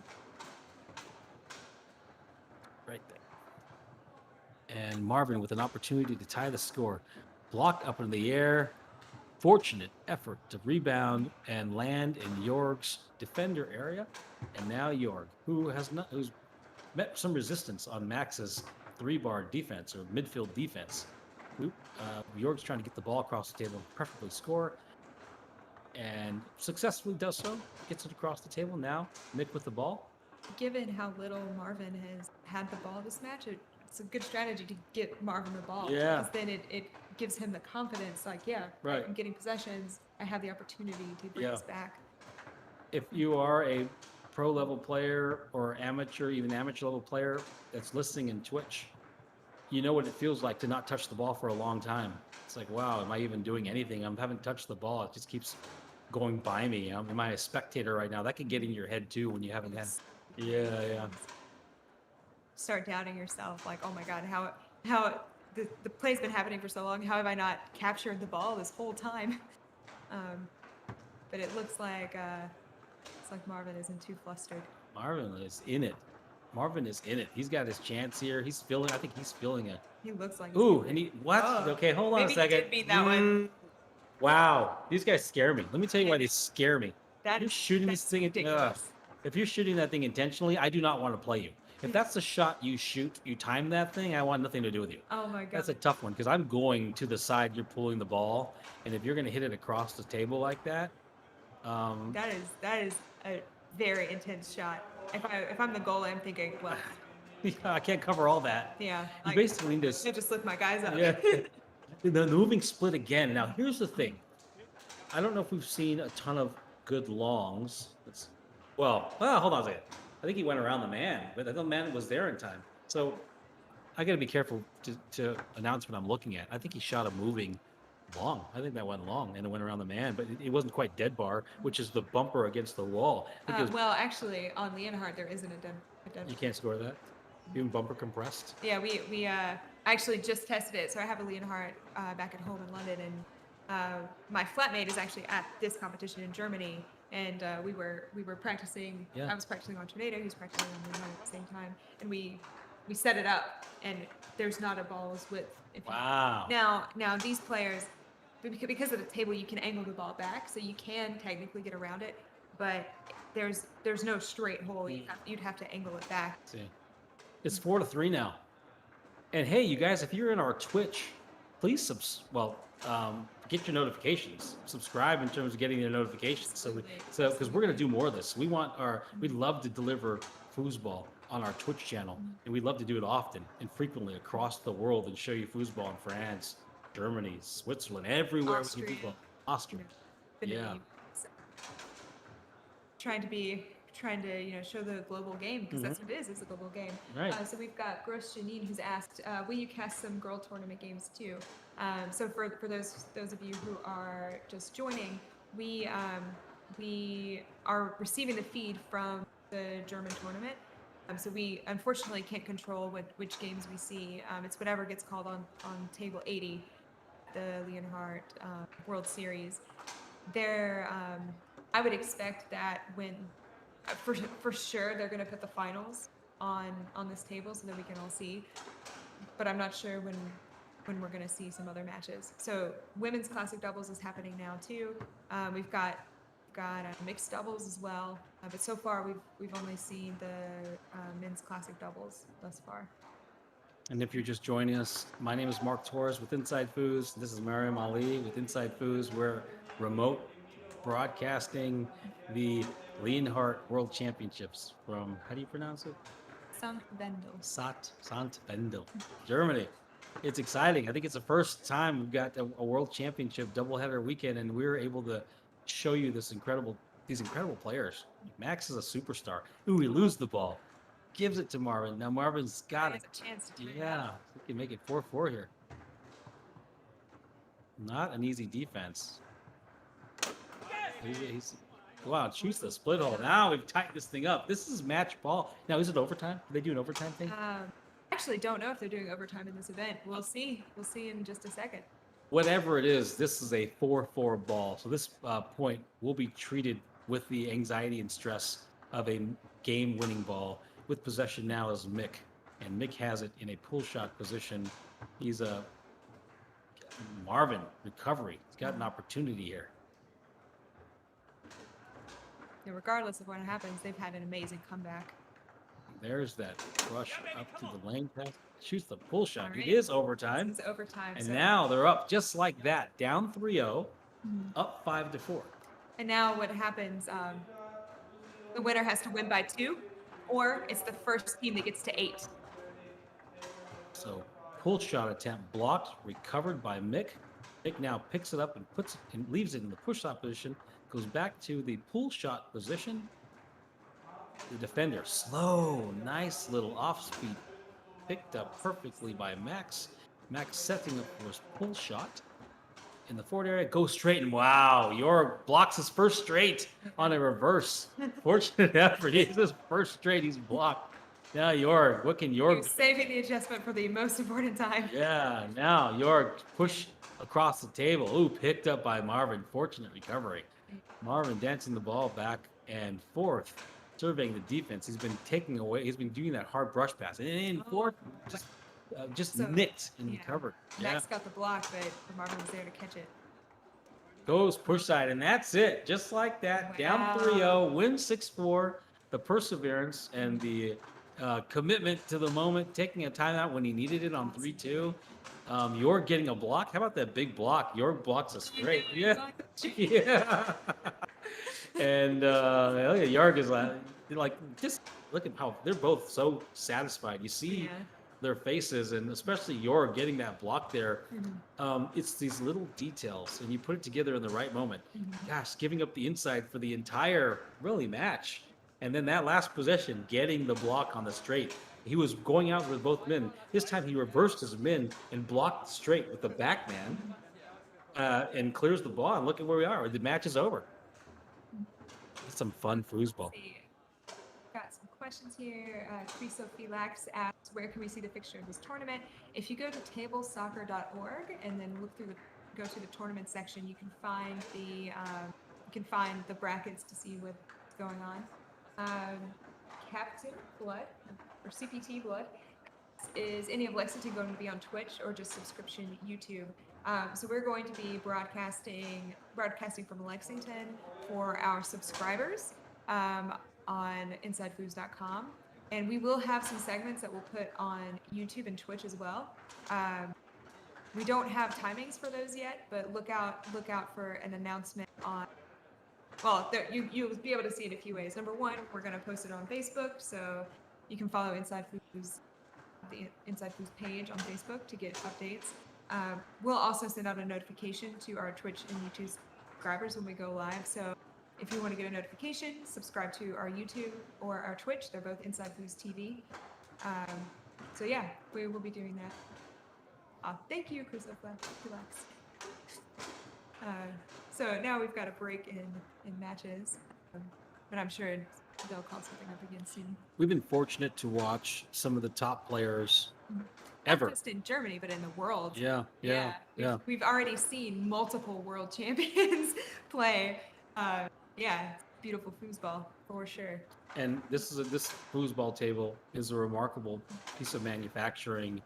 A: Right there. And Marvin with an opportunity to tie the score. Block up in the air. Fortunate effort to rebound and land in Jorg's defender area. And now Jorg, who's met some resistance on Max's 3-bar defense or midfield defense. Jorg's trying to get the ball across the table, preferably score, and successfully does so. Gets it across the table. Now Mick with the ball.
B: Given how little Marvin has had the ball this match, it's a good strategy to get Marvin the ball.
A: Yeah.
B: Because then it gives him the confidence, like, I'm getting possessions. I have the opportunity to bring this back.
A: If you are a pro level player or amateur, even amateur level player that's listening in Twitch, you know what it feels like to not touch the ball for a long time. It's like, wow, am I even doing anything? I haven't touched the ball. It just keeps going by me. Am I a spectator right now? That can get in your head too when you haven't had. Yeah.
B: Start doubting yourself, like, oh my God, how the play's been happening for so long. How have I not captured the ball this whole time? But it looks like Marvin isn't too flustered.
A: Marvin is in it. He's got his chance here. I think he's feeling it.
B: He looks like.
A: Ooh, and what?
B: Oh,
A: okay, hold on a second.
B: Maybe he did mean that one.
A: Wow, these guys scare me. Let me tell you why they scare me.
B: That
A: You're
B: is
A: shooting this
B: that's
A: thing.
B: ridiculous.
A: If you're shooting that thing intentionally, I do not want to play you. If that's the shot you shoot, you time that thing, I want nothing to do with you.
B: Oh my
A: That's
B: god.
A: a tough one because I'm going to the side you're pulling the ball, and if you're going to hit it across the table like that, um,
B: That is a very intense shot. If I'm the goalie, I'm thinking, well,
A: yeah, I can't cover all that.
B: yeah,
A: You
B: like
A: basically need
B: I
A: to,
B: just lift my guys up.
A: yeah. The moving split again. Now, here's the thing. I don't know if we've seen a ton of good longs. Hold on a second. I think he went around the man, but the man was there in time. So I got to be careful to announce what I'm looking at. I think he shot a moving long. I think that went long and it went around the man, but it wasn't quite dead bar, which is the bumper against the wall. I think it was,
B: Well, actually, on Leonhart there isn't a dead.
A: you can't score that. Even bumper compressed.
B: Yeah, we actually just tested it. So I have a Leonhart back at home in London, and my flatmate is actually at this competition in Germany, and we were practicing.
A: Yeah.
B: I was practicing on Tornado. He was practicing on Leonhart at the same time, and we set it up, and there's not a ball's width.
A: Wow.
B: Now these players, because of the table, you can angle the ball back, so you can technically get around it, but there's no straight hole. You'd have to angle it back.
A: See. It's 4-3 now. And hey, you guys, if you're in our Twitch, please get your notifications. Subscribe in terms of getting your notifications. So because we're gonna do more of this. We'd love to deliver foosball on our Twitch channel, and we'd love to do it often and frequently across the world and show you foosball in France, Germany, Switzerland, everywhere we
B: Austria.
A: can foosball. Austria.
B: Been to
A: Yeah.
B: the- trying to show the global game, because that's what it is. It's a global game.
A: Right.
B: So we've got Gross Janine, who's asked, will you cast some girl tournament games too? So for those of you who are just joining, we are receiving the feed from the German tournament. So we unfortunately can't control which games we see. It's whatever gets called on table 80, the Leonhart World Series. I would expect that when for sure they're going to put the finals on this table so that we can all see, but I'm not sure when we're going to see some other matches. So women's classic doubles is happening now too. We've got mixed doubles as well, but so far we've only seen the men's classic doubles thus far.
A: And if you're just joining us, my name is Mark Torres with InsideFoos. This is Mariam Ali with InsideFoos. We're remote broadcasting the Leonhart World Championships from, how do you pronounce it?
B: Sant Wendell.
A: Sant Wendell, Germany. It's exciting. I think it's the first time we've got a World Championship doubleheader weekend, and we were able to show you these incredible players. Max is a superstar. Ooh, we lose the ball. Gives it to Marvin. Now Marvin's got it.
B: Has a chance to turn it
A: Yeah,
B: out.
A: we can make it 4-4 here. Not an easy defense. Wow, shoots the split hole. Now we've tightened this thing up. This is match ball. Now, is it overtime? Do they do an overtime thing?
B: Actually don't know if they're doing overtime in this event. We'll see in just a second.
A: Whatever it is, this is a 4-4 ball. So this point will be treated with the anxiety and stress of a game-winning ball. With possession now is Mick, and Mick has it in a pull shot position. He's a Marvin recovery. He's got an opportunity here.
B: Yeah, regardless of what happens, they've had an amazing comeback.
A: There's that rush up to the lane pass. Shoots the pull shot.
B: All right.
A: It is overtime.
B: It's overtime.
A: And
B: so-
A: now they're up just like that. Down 3-0, up 5-4.
B: And now what happens, the winner has to win by 2, or it's the first team that gets to 8.
A: So pull shot attempt blocked, recovered by Mick. Mick now picks it up and puts it and leaves it in the push shot position. Goes back to the pull shot position. The defender slow, nice little off speed, picked up perfectly by Max. Max setting up for his pull shot in the forward area. Goes straight, and wow, Jorg blocks his first straight on a reverse. Fortunate effort. He's his first straight. He's blocked. Now Jorg, what can Jorg?
B: You're saving the adjustment for the most important time.
A: Yeah, now Jorg push across the table. Ooh, picked up by Marvin. Fortunate recovery. Marvin dancing the ball back and forth, surveying the defense. He's been taking away. He's been doing that hard brush pass, and in fourth, just
B: So,
A: nicked and recovered. Yeah,
B: Max got the block, but Marvin was there to catch it.
A: goes push side, and that's it. Just like that, down 3-0, win 6-4. The perseverance and the commitment to the moment, taking a timeout when he needed it on 3-2. You're getting a block. How about that big block? Your block's a straight. Yeah. Yeah. And look at Yarg is like, just look at how they're both so satisfied. You see
B: Yeah.
A: their faces, and especially York getting that block there.
B: Mhm.
A: It's these little details, and you put it together in the right moment.
B: Mhm.
A: Gosh, giving up the inside for the entire really match, and then that last possession, getting the block on the straight. He was going out with both men. This time he reversed his men and blocked straight with the back man, and clears the ball. And look at where we are. The match is over. It's some fun foosball.
B: See. Got some questions here. Criso Felix asks, where can we see the fixture of this tournament? If you go to tablesoccer.org and then go to the tournament section, you can find the brackets to see what's going on. Captain Blood or CPT Blood is any of Lexington going to be on Twitch or just subscription YouTube? So we're going to be broadcasting from Lexington for our subscribers on InsideFoos.com, and we will have some segments that we'll put on YouTube and Twitch as well. We don't have timings for those yet, but look out for an announcement on. Well, you'll be able to see it a few ways. Number one, we're going to post it on Facebook, so you can follow InsideFoos, the InsideFoos page on Facebook to get updates. We'll also send out a notification to our Twitch and YouTube subscribers when we go live. So if you want to get a notification, subscribe to our YouTube or our Twitch. They're both InsideFoos TV. So yeah, we will be doing that. Thank you, Chris. Relax. So now we've got a break in matches, but I'm sure they'll call something up again soon.
A: We've been fortunate to watch some of the top players
B: Not just in Germany, but in the world.
A: Yeah.
B: We've already seen multiple world champions play. Beautiful foosball for sure.
A: And this foosball table is a remarkable piece of manufacturing.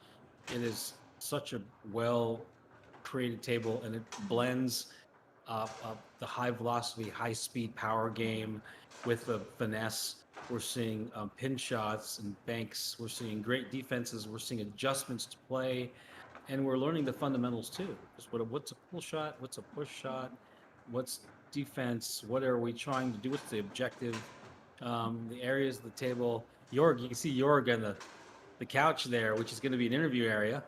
A: It is such a well created table, and it blends the high velocity, high speed power game with the finesse. We're seeing pin shots and banks. We're seeing great defenses. We're seeing adjustments to play, and we're learning the fundamentals too. Just what's a pull shot? What's a push shot? What's defense? What are we trying to do? What's the objective? The areas of the table. Jorg, you can see Jorg on the couch there, which is going to be an interview area.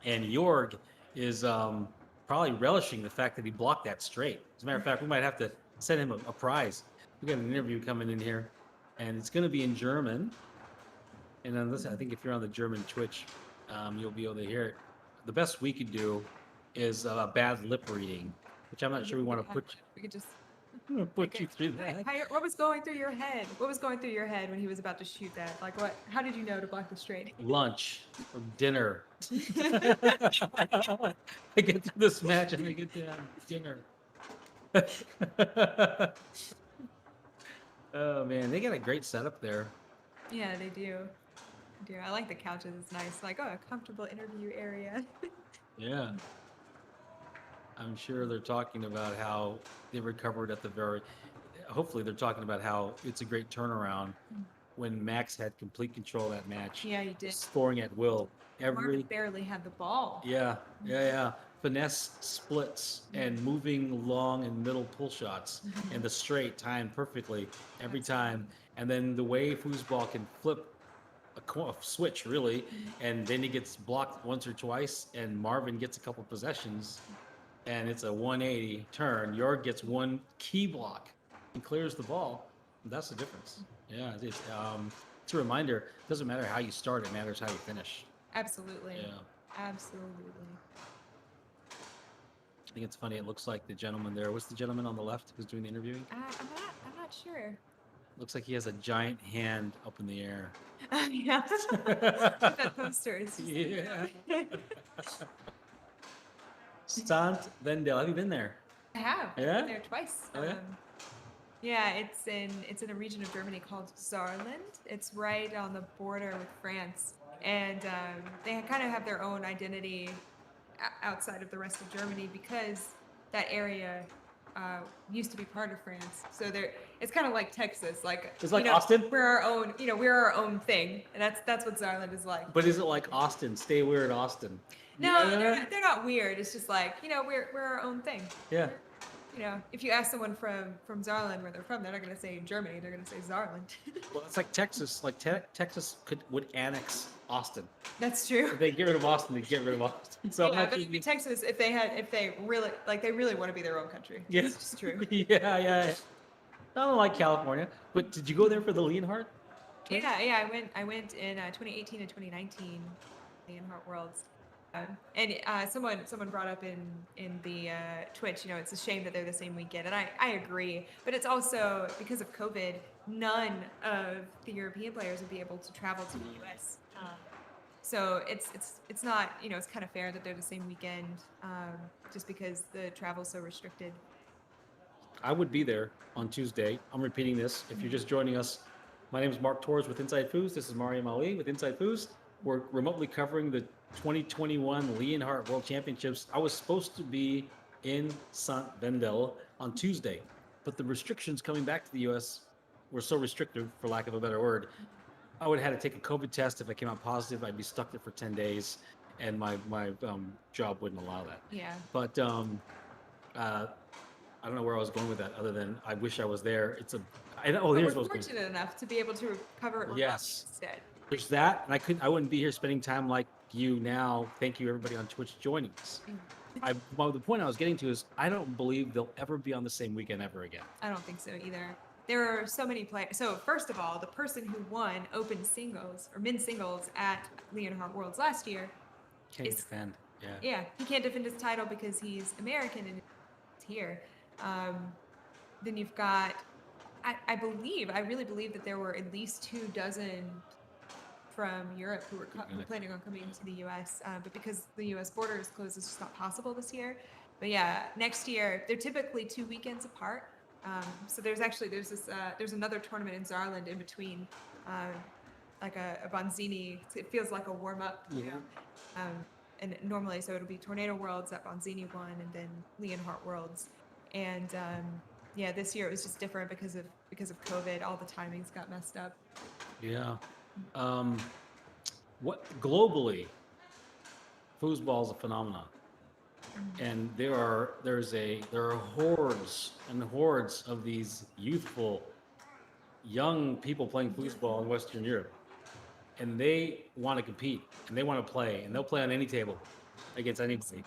A: And Jorg is probably relishing the fact that he blocked that straight. As a matter of fact, we might have to send him a prize. We got an interview coming in here, and it's going to be in German. And then listen, I think if you're on the German Twitch, you'll be able to hear it. The best we could do is bad lip reading, which I'm not sure we want to put.
B: We could just
A: put you through that.
B: What was going through your head? What was going through your head when he was about to shoot that? Like what? How did you know to block the straight?
A: Lunch or dinner. I get to this match and I get to dinner. Oh man, they got a great setup there.
B: Yeah, they do. I like the couches. It's nice. Like, a comfortable interview area.
A: Yeah. I'm sure they're talking about how they recovered at the very. Hopefully, they're talking about how it's a great turnaround when Max had complete control of that match.
B: Yeah, he did.
A: Scoring at will.
B: Mark barely had the ball.
A: Yeah. Finesse splits and moving long and middle pull shots and the straight timed perfectly every time. And then the way foosball can flip a switch really, and then he gets blocked once or twice, and Marvin gets a couple possessions. And it's a 180 turn. Jorg gets one key block and clears the ball. That's the difference. Yeah, it's a reminder. It doesn't matter how you start; it matters how you finish.
B: Absolutely.
A: Yeah.
B: Absolutely.
A: I think it's funny. It looks like the gentleman there. What's the gentleman on the left who's doing the interviewing?
B: I'm not sure.
A: Looks like he has a giant hand up in the air.
B: Yeah. That poster is.
A: Yeah. Sant Wendell. Have you been there?
B: I have.
A: Yeah?
B: I've been there twice.
A: Oh, yeah?
B: Yeah, it's in a region of Germany called Saarland. It's right on the border with France, and they kind of have their own identity outside of the rest of Germany because that area used to be part of France. So there, it's kind of like Texas. Like
A: It's like Austin?
B: we're our own. We're our own thing, and that's what Zarland is like.
A: But is it like Austin? Stay weird, Austin.
B: No,
A: Yeah.
B: they're not weird. It's just like we're our own thing.
A: Yeah.
B: If you ask someone from Zarland where they're from, they're not going to say Germany. They're going to say Zarland.
A: Well, it's like Texas. Like Texas would annex Austin.
B: That's true.
A: If they get rid of Austin, they get rid of Austin. So
B: Yeah, but Texas, if they really want to be their own country.
A: Yeah.
B: It's just true.
A: Yeah. I don't like California. But did you go there for the Leonhart?
B: Yeah. I went in 2018 and 2019, Leonhart Worlds. And someone brought up in the Twitch, it's a shame that they're the same weekend, and I agree. But it's also because of COVID, none of the European players would be able to travel to the U.S. So it's not it's kind of fair that they're the same weekend, just because the travel's so restricted.
A: I would be there on Tuesday. I'm repeating this. If you're just joining us, my name is Mark Torres with InsideFoos. This is Mariam Ali with InsideFoos. We're remotely covering the 2021 Leonhart World Championships. I was supposed to be in Wendell on Tuesday, but the restrictions coming back to the U.S. were so restrictive, for lack of a better word. I would have had to take a COVID test. If I came out positive, I'd be stuck there for 10 days, and my job wouldn't allow that.
B: Yeah.
A: But I don't know where I was going with that, other than I wish I was there. Here's
B: We're
A: what I was going.
B: fortunate enough to be able to cover it
A: Yes.
B: instead.
A: There's that, and I wouldn't be here spending time like you now. Thank you, everybody on Twitch joining us. Well, the point I was getting to is I don't believe they'll ever be on the same weekend ever again.
B: I don't think so either. There are so many players. So first of all, the person who won open singles or men's singles at Leonhart Worlds last year
A: Can't defend. Yeah.
B: Yeah, he can't defend his title because he's American and it's here. Then you've got, I really believe that there were at least 24 from Europe who were planning on coming to the U.S., but because the U.S. border is closed, it's just not possible this year. But yeah, next year they're typically 2 weekends apart. So there's another tournament in Zarland in between, like a Bonzini. It feels like a warm up.
A: Yeah.
B: And normally, so it'll be Tornado Worlds at Bonzini one, and then Leonhart Worlds. And yeah, this year it was just different because of COVID. All the timings got messed up.
A: Yeah. What globally, foosball is a phenomenon, and there are hordes and hordes of these youthful, young people playing foosball in Western Europe, and they want to compete and they want to play, and they'll play on any table against anybody,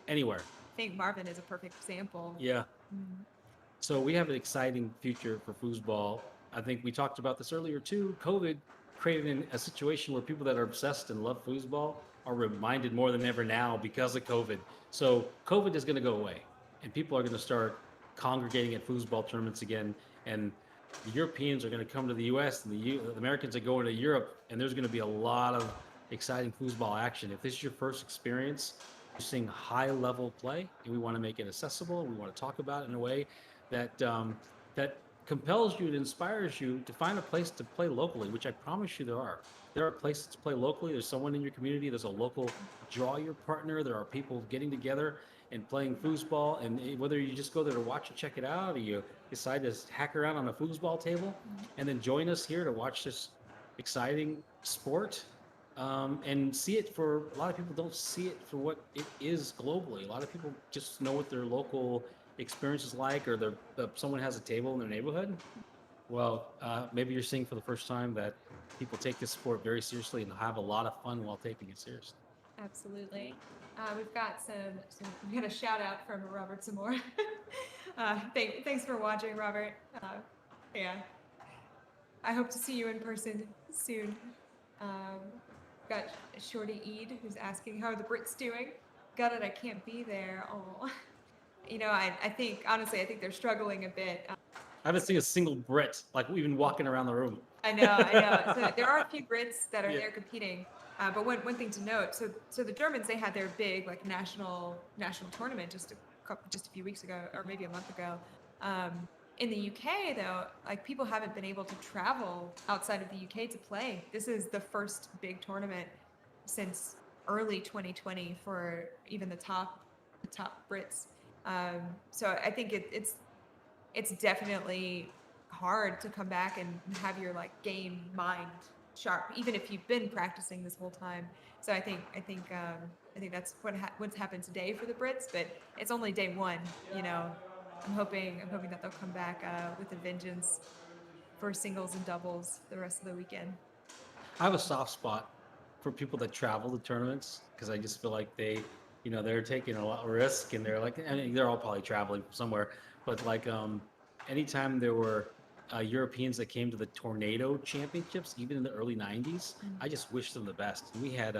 A: anywhere.
B: I think Marvin is a perfect example.
A: Yeah. So we have an exciting future for foosball. I think we talked about this earlier too. COVID created a situation where people that are obsessed and love foosball are reminded more than ever now because of COVID. So COVID is going to go away, and people are going to start congregating at foosball tournaments again. And the Europeans are going to come to the U.S. and the Americans are going to Europe, and there's going to be a lot of exciting foosball action. If this is your first experience, you're seeing high-level play, and we want to make it accessible. We want to talk about it in a way that that compels you, it inspires you to find a place to play locally, which I promise you there are. There are places to play locally. There's someone in your community. There's a local draw your partner. There are people getting together and playing foosball. And whether you just go there to watch and check it out, or you decide to hack around on a foosball table and then join us here to watch this exciting sport, and see it for, a lot of people don't see it for what it is globally. A lot of people just know what their local experience is like, or someone has a table in their neighborhood. Well, maybe you're seeing for the first time that people take this sport very seriously and have a lot of fun while taking it seriously.
B: Absolutely. We've got we got a shout out from Robert Zamore. Thanks for watching, Robert. Yeah, I hope to see you in person soon. Got Shorty Eid who's asking, how are the Brits doing? Got it, I can't be there. Oh. I think, honestly, I think they're struggling a bit.
A: I haven't seen a single Brit, like, even walking around the room.
B: I know. So there are a few Brits that are there competing. But one thing to note, so the Germans, they had their big national tournament just a few weeks ago, or maybe a month ago. In the UK, though, people haven't been able to travel outside of the UK to play. This is the first big tournament since early 2020 for even the top Brits. So I think it's definitely hard to come back and have your like game mind sharp, even if you've been practicing this whole time. So I think that's what's happened today for the Brits, but it's only day one. You know, I'm hoping that they'll come back with a vengeance for singles and doubles the rest of the weekend.
A: I have a soft spot for people that travel to tournaments because I just feel like they're taking a lot of risk and they're like, I mean, they're all probably traveling from somewhere, but like, anytime there were Europeans that came to the Tornado Championships, even in the early '90s, I just wish them the best. We had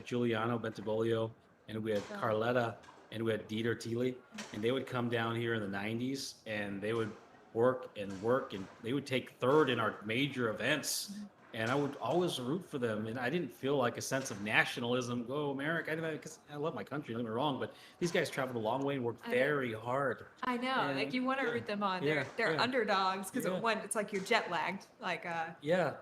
A: Giuliano Bentivoglio, and we had
B: So,
A: Carletta, and we had Dieter Thiele, and they would come down here in the '90s, and they would work, and they would take third in our major events, and I would always root for them. And I didn't feel like a sense of nationalism, go America, because I love my country, don't get me wrong, but these guys traveled a long way and worked
B: I know.
A: very hard.
B: I know, like
A: And
B: you want to root them on.
A: yeah,
B: They're
A: yeah,
B: underdogs because
A: yeah,
B: one, it's like you're jet lagged. Like
A: yeah,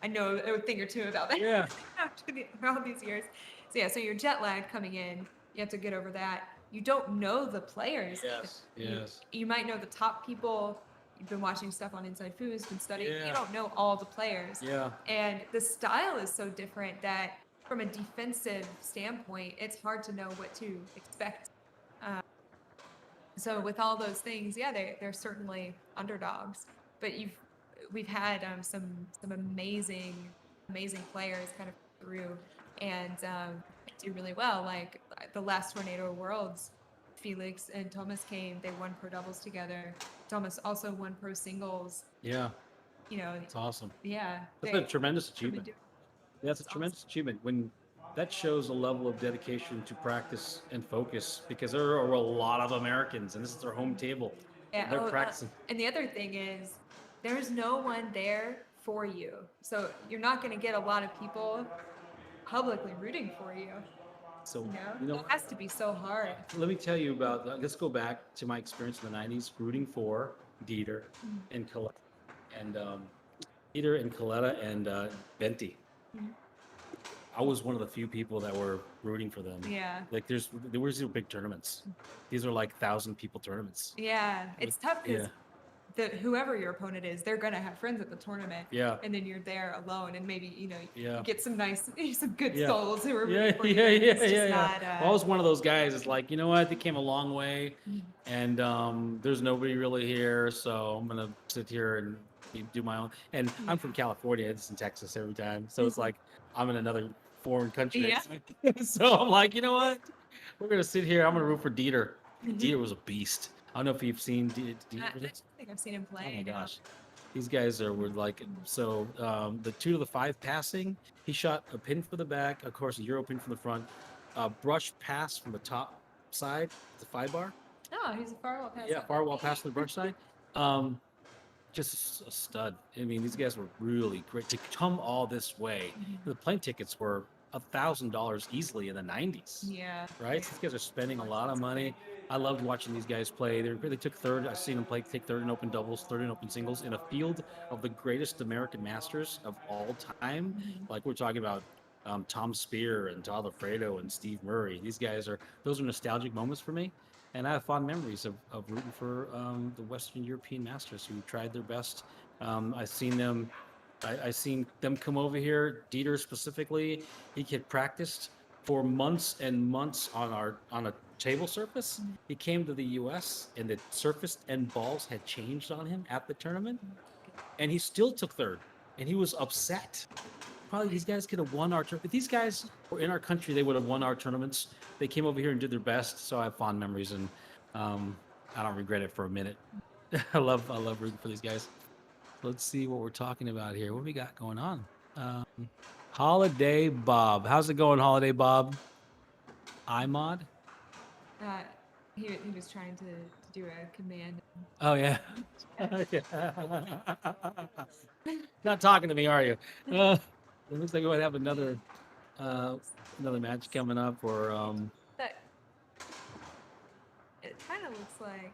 B: I know a thing or two about that
A: yeah,
B: after all these years. So yeah, so you're jet lagged coming in. You have to get over that. You don't know the players.
A: yes,
B: You
A: yes,
B: you might know the top people. You've been watching stuff on InsideFoos, been studying. You
A: yeah,
B: don't know all the players,
A: yeah.
B: and the style is so different that from a defensive standpoint, it's hard to know what to expect. So with all those things, yeah, they're certainly underdogs. But we've had some amazing players kind of through and do really well. Like the last Tornado Worlds, Felix and Thomas came. They won pro doubles together. Thomas also won pro singles.
A: Yeah,
B: You know,
A: it's awesome.
B: yeah,
A: That's a tremendous
B: they've been
A: achievement.
B: doing.
A: That's a
B: It's awesome.
A: tremendous achievement when that shows a level of dedication to practice and focus because there are a lot of Americans and this is their home table.
B: Yeah.
A: They're practicing.
B: And the other thing is, there's no one there for you, so you're not going to get a lot of people publicly rooting for you.
A: So,
B: You know,
A: you know,
B: it has to be so hard.
A: let me tell you about, let's go back to my experience in the '90s rooting for Dieter and Coletta and Dieter and Coletta and Venti.
B: Mhm.
A: I was one of the few people that were rooting for them.
B: Yeah.
A: Like there was no big tournaments. These are like 1,000 people tournaments.
B: Yeah, it's tough
A: Yeah.
B: because whoever your opponent is, they're gonna have friends at the tournament.
A: Yeah.
B: And then you're there alone, and maybe
A: Yeah.
B: you get some some good
A: Yeah.
B: souls who are
A: Yeah,
B: rooting for you.
A: yeah,
B: and
A: yeah,
B: it's just
A: yeah, yeah.
B: not,
A: Well, I was one of those guys. It's like, you know what? They came a long way,
B: Mhm.
A: and there's nobody really here, so I'm gonna sit here and do my own. And I'm from California. It's in Texas every time, so it's like I'm in another foreign country.
B: Yeah.
A: So I'm like, you know what? We're gonna sit here. I'm gonna root for Dieter.
B: Mhm.
A: Dieter was a beast. I don't know if you've seen
B: I
A: Dieter.
B: think I've seen him
A: Oh
B: play.
A: my
B: now.
A: gosh. These guys were like so. The 2 to the 5 passing, he shot a pin from the back, of course, a Euro pin from the front, brush pass from the top side, the 5 bar.
B: Oh, he's a firewall pass.
A: Yeah, firewall pass from the brush side. Um, just a stud. I mean, these guys were really great to come all this way. The plane tickets were $1,000 easily in the '90s.
B: Yeah.
A: Right? So these guys are spending a lot of money. I loved watching these guys play. They took third. I've seen them take third in open doubles, third in open singles in a field of the greatest American masters of all time. Like we're talking about Tom Spear and Todd Alfredo and Steve Murray. Those are nostalgic moments for me. And I have fond memories of rooting for the Western European masters who tried their best. I've seen them. I seen them come over here. Dieter specifically, he had practiced for months and months on a table surface. He came to the U.S. and the surface and balls had changed on him at the tournament, and he still took third. And he was upset. Probably these guys could have won our tournament. If these guys were in our country, they would have won our tournaments. They came over here and did their best. So I have fond memories, and I don't regret it for a minute. I love rooting for these guys. Let's see what we're talking about here. What we got going on? Holiday Bob. How's it going, Holiday Bob? iMod?
B: He was trying to do a command.
A: Oh, yeah. Not talking to me, are you? It looks like we might have another match coming up, or
B: That it kind of looks like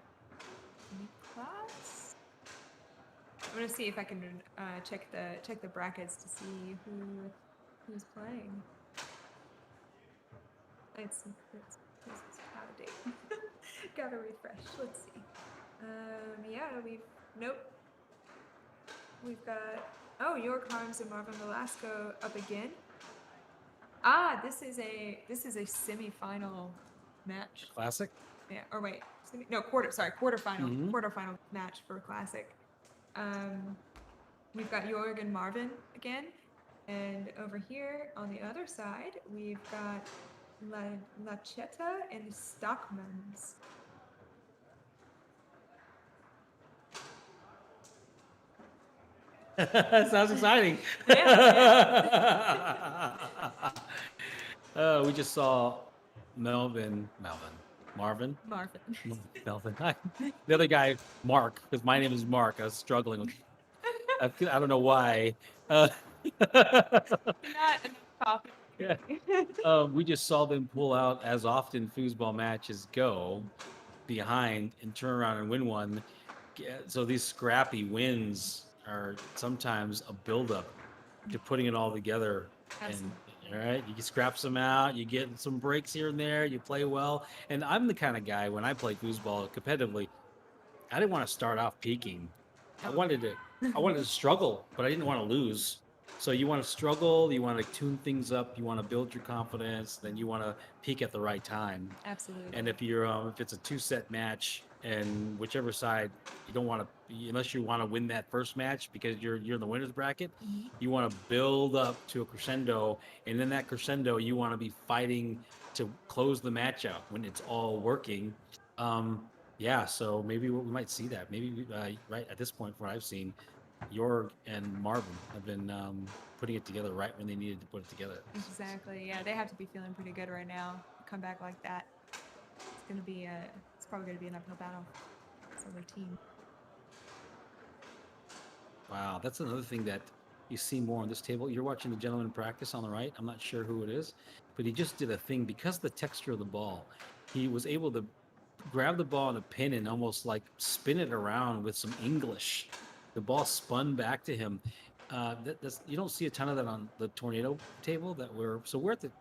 B: Niklas. I'm gonna see if I can check the brackets to see who's playing. It's This is out of date. Gotta refresh. Let's see. Yeah, nope. We've got York Harms and Marvin Velasco up again. This is a semifinal match.
A: Classic.
B: Yeah. Or wait, quarterfinal
A: Mhm.
B: quarterfinal match for Classic. We've got Jorg and Marvin again, and over here on the other side we've got Lacheta and Stockmans.
A: Sounds exciting.
B: Yeah.
A: We just saw Marvin.
B: Marvin.
A: Melvin. The other guy, Mark, because my name is Mark. I was struggling with. I don't know why.
B: Not enough coffee.
A: Yeah. We just saw them pull out, as often foosball matches go, behind and turn around and win one. So these scrappy wins are sometimes a buildup to putting it all together.
B: Absolutely.
A: And all right, you can scrap some out, you get some breaks here and there, you play well. And I'm the kind of guy, when I play foosball competitively, I didn't want to start off peaking. I wanted to struggle, but I didn't want to lose. So you want to struggle, you want to tune things up, you want to build your confidence, then you want to peak at the right time.
B: Absolutely.
A: And if it's a 2-set match, and whichever side you don't want to, unless you want to win that first match because you're in the winners bracket, you want to build up to a crescendo, and in that crescendo you want to be fighting to close the match out when it's all working. Yeah, so maybe we might see that. Maybe right at this point, from what I've seen, Jorg and Marvin have been putting it together right when they needed to put it together.
B: Exactly. Yeah, they have to be feeling pretty good right now. Come back like that. It's probably gonna be an uphill battle. It's their team.
A: Wow, that's another thing that you see more on this table. You're watching the gentleman practice on the right. I'm not sure who it is, but he just did a thing because of the texture of the ball. He was able to grab the ball in a pin and almost like spin it around with some English. The ball spun back to him. You don't see a ton of that on the tornado table. We're at the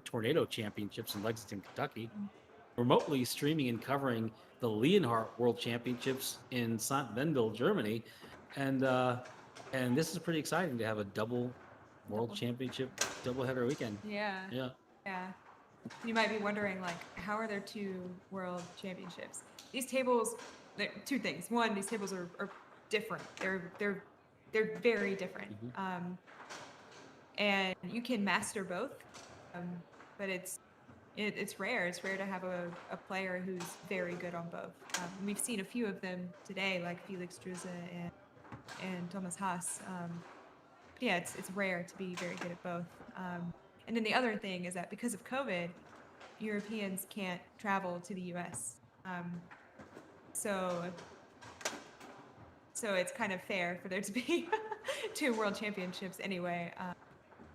A: tornado championships in Lexington, Kentucky, remotely streaming and covering the Leonhart World Championships in St. Wendell, Germany, and this is pretty exciting to have a double World Championship doubleheader weekend.
B: Yeah.
A: Yeah.
B: Yeah. You might be wondering, like, how are there 2 world championships? These tables, two things. One, these tables are different. They're very different. And you can master both, but it's rare. It's rare to have a player who's very good on both. We've seen a few of them today, like Felix Druze and Thomas Haas. But yeah, it's rare to be very good at both. And then the other thing is that because of COVID, Europeans can't travel to the U.S. So it's kind of fair for there to be 2 world championships anyway,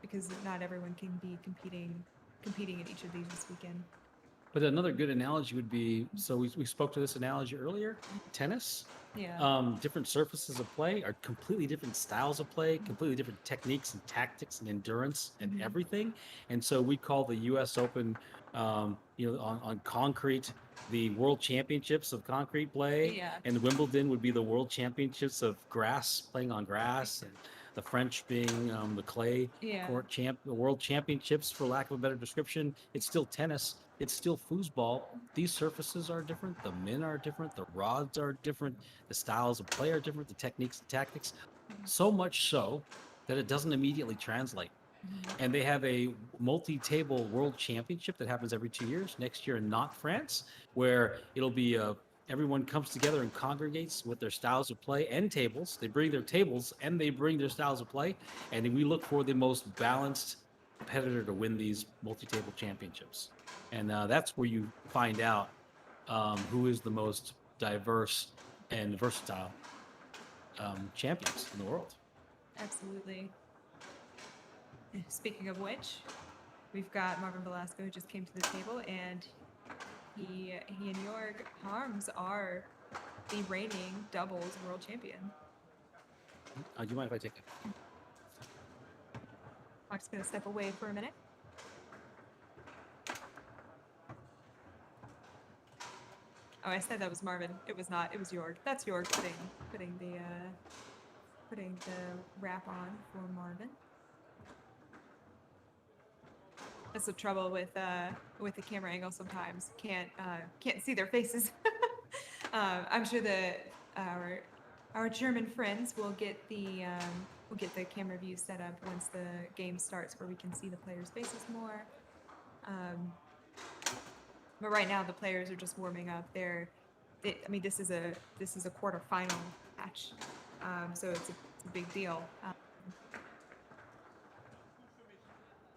B: because not everyone can be competing in each of these this weekend.
A: But another good analogy would be, so we spoke to this analogy earlier, tennis.
B: Yeah.
A: Different surfaces of play are completely different styles of play, completely different techniques and tactics and endurance and everything. And so we call the U.S. Open, on concrete, the World Championships of concrete play.
B: Yeah.
A: And Wimbledon would be the World Championships of grass, playing on grass, and the French being the clay court the World Championships, for lack of a better description. It's still tennis. It's still foosball. These surfaces are different. The men are different. The rods are different. The styles of play are different. The techniques and tactics. So much so that it doesn't immediately translate. And they have a multi-table world championship that happens every 2 years, next year in Nantes, France, where it'll be everyone comes together and congregates with their styles of play and tables. They bring their tables and they bring their styles of play. And we look for the most balanced competitor to win these multi-table championships. And that's where you find out who is the most diverse and versatile champions in the world.
B: Absolutely. Speaking of which, we've got Marvin Velasco, who just came to the table, and he and Jorg Harms are the reigning doubles world champion.
A: Do you mind if I take it?
B: I'm just going to step away for a minute. Oh, I said that was Marvin. It was not. It was Jorg. That's Jorg putting the wrap on for Marvin. That's the trouble with the camera angle. Sometimes can't see their faces. I'm sure that our German friends will get the camera view set up once the game starts, where we can see the players' faces more. But right now the players are just warming up. I mean, this is a quarterfinal match, so it's a big deal.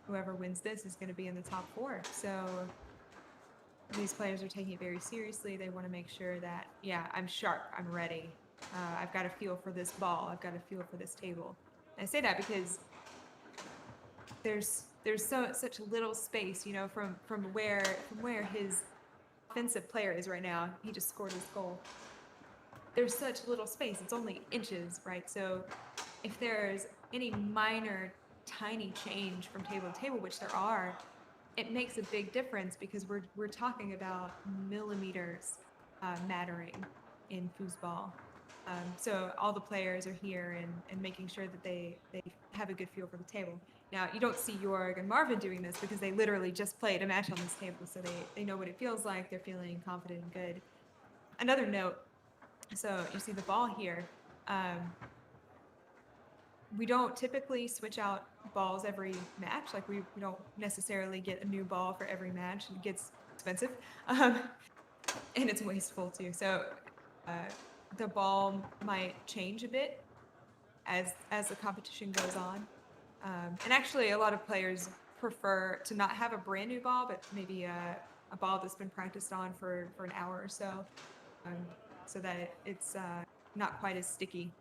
B: Whoever wins this is going to be in the top 4. So these players are taking it very seriously. They want to make sure that, yeah, I'm sharp, I'm ready. I've got a feel for this ball. I've got a feel for this table. And I say that because there's such little space, you know, from where his offensive player is right now. He just scored his goal. There's such little space. It's only inches, right? So if there's any minor tiny change from table to table, which there are, it makes a big difference, because we're talking about millimeters mattering in foosball. So all the players are here and making sure that they have a good feel for the table. Now, you don't see Jorg and Marvin doing this because they literally just played a match on this table, so they know what it feels like. They're feeling confident and good. Another note, so you see the ball here. We don't typically switch out balls every match. Like we don't necessarily get a new ball for every match. It gets expensive, and it's wasteful too. So the ball might change a bit as the competition goes on. And actually, a lot of players prefer to not have a brand new ball, but maybe a ball that's been practiced on for an hour or so that it's not quite as sticky.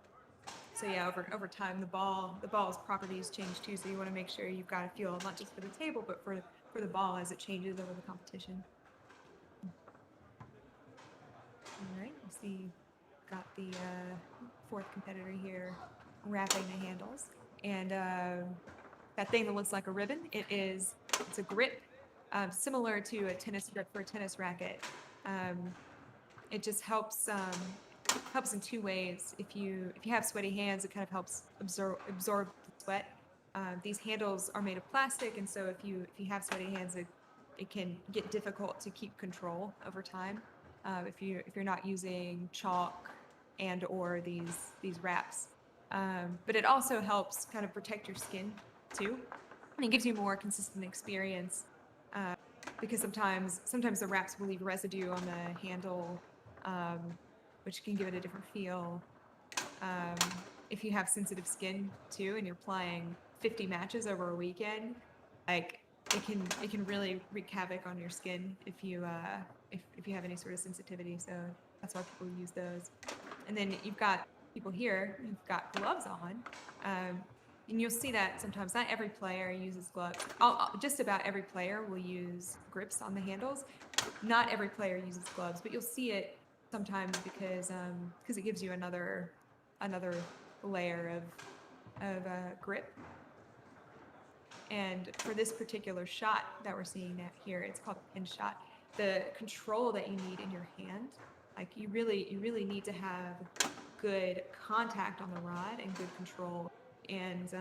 B: So yeah, over time, the ball's properties change too. So you want to make sure you've got a feel not just for the table, but for the ball as it changes over the competition. All right, you see, got the 4th competitor here wrapping the handles, and that thing that looks like a ribbon. It's a grip, similar to a tennis grip for a tennis racket. It just helps in 2 ways. If you have sweaty hands, it kind of helps absorb the sweat. These handles are made of plastic, and so if you have sweaty hands, it can get difficult to keep control over time if you're not using chalk and or these wraps. But it also helps kind of protect your skin too, and it gives you more consistent experience, because sometimes the wraps will leave residue on the handle, which can give it a different feel. If you have sensitive skin too, and you're playing 50 matches over a weekend, like it can really wreak havoc on your skin if you have any sort of sensitivity. So that's why people use those. And then you've got people here who've got gloves on, and you'll see that sometimes. Not every player uses gloves. Just about every player will use grips on the handles. Not every player uses gloves, but you'll see it sometimes because it gives you another layer of grip. And for this particular shot that we're seeing here, it's called a pin shot. The control that you need in your hand, like you really need to have good contact on the rod and good control. And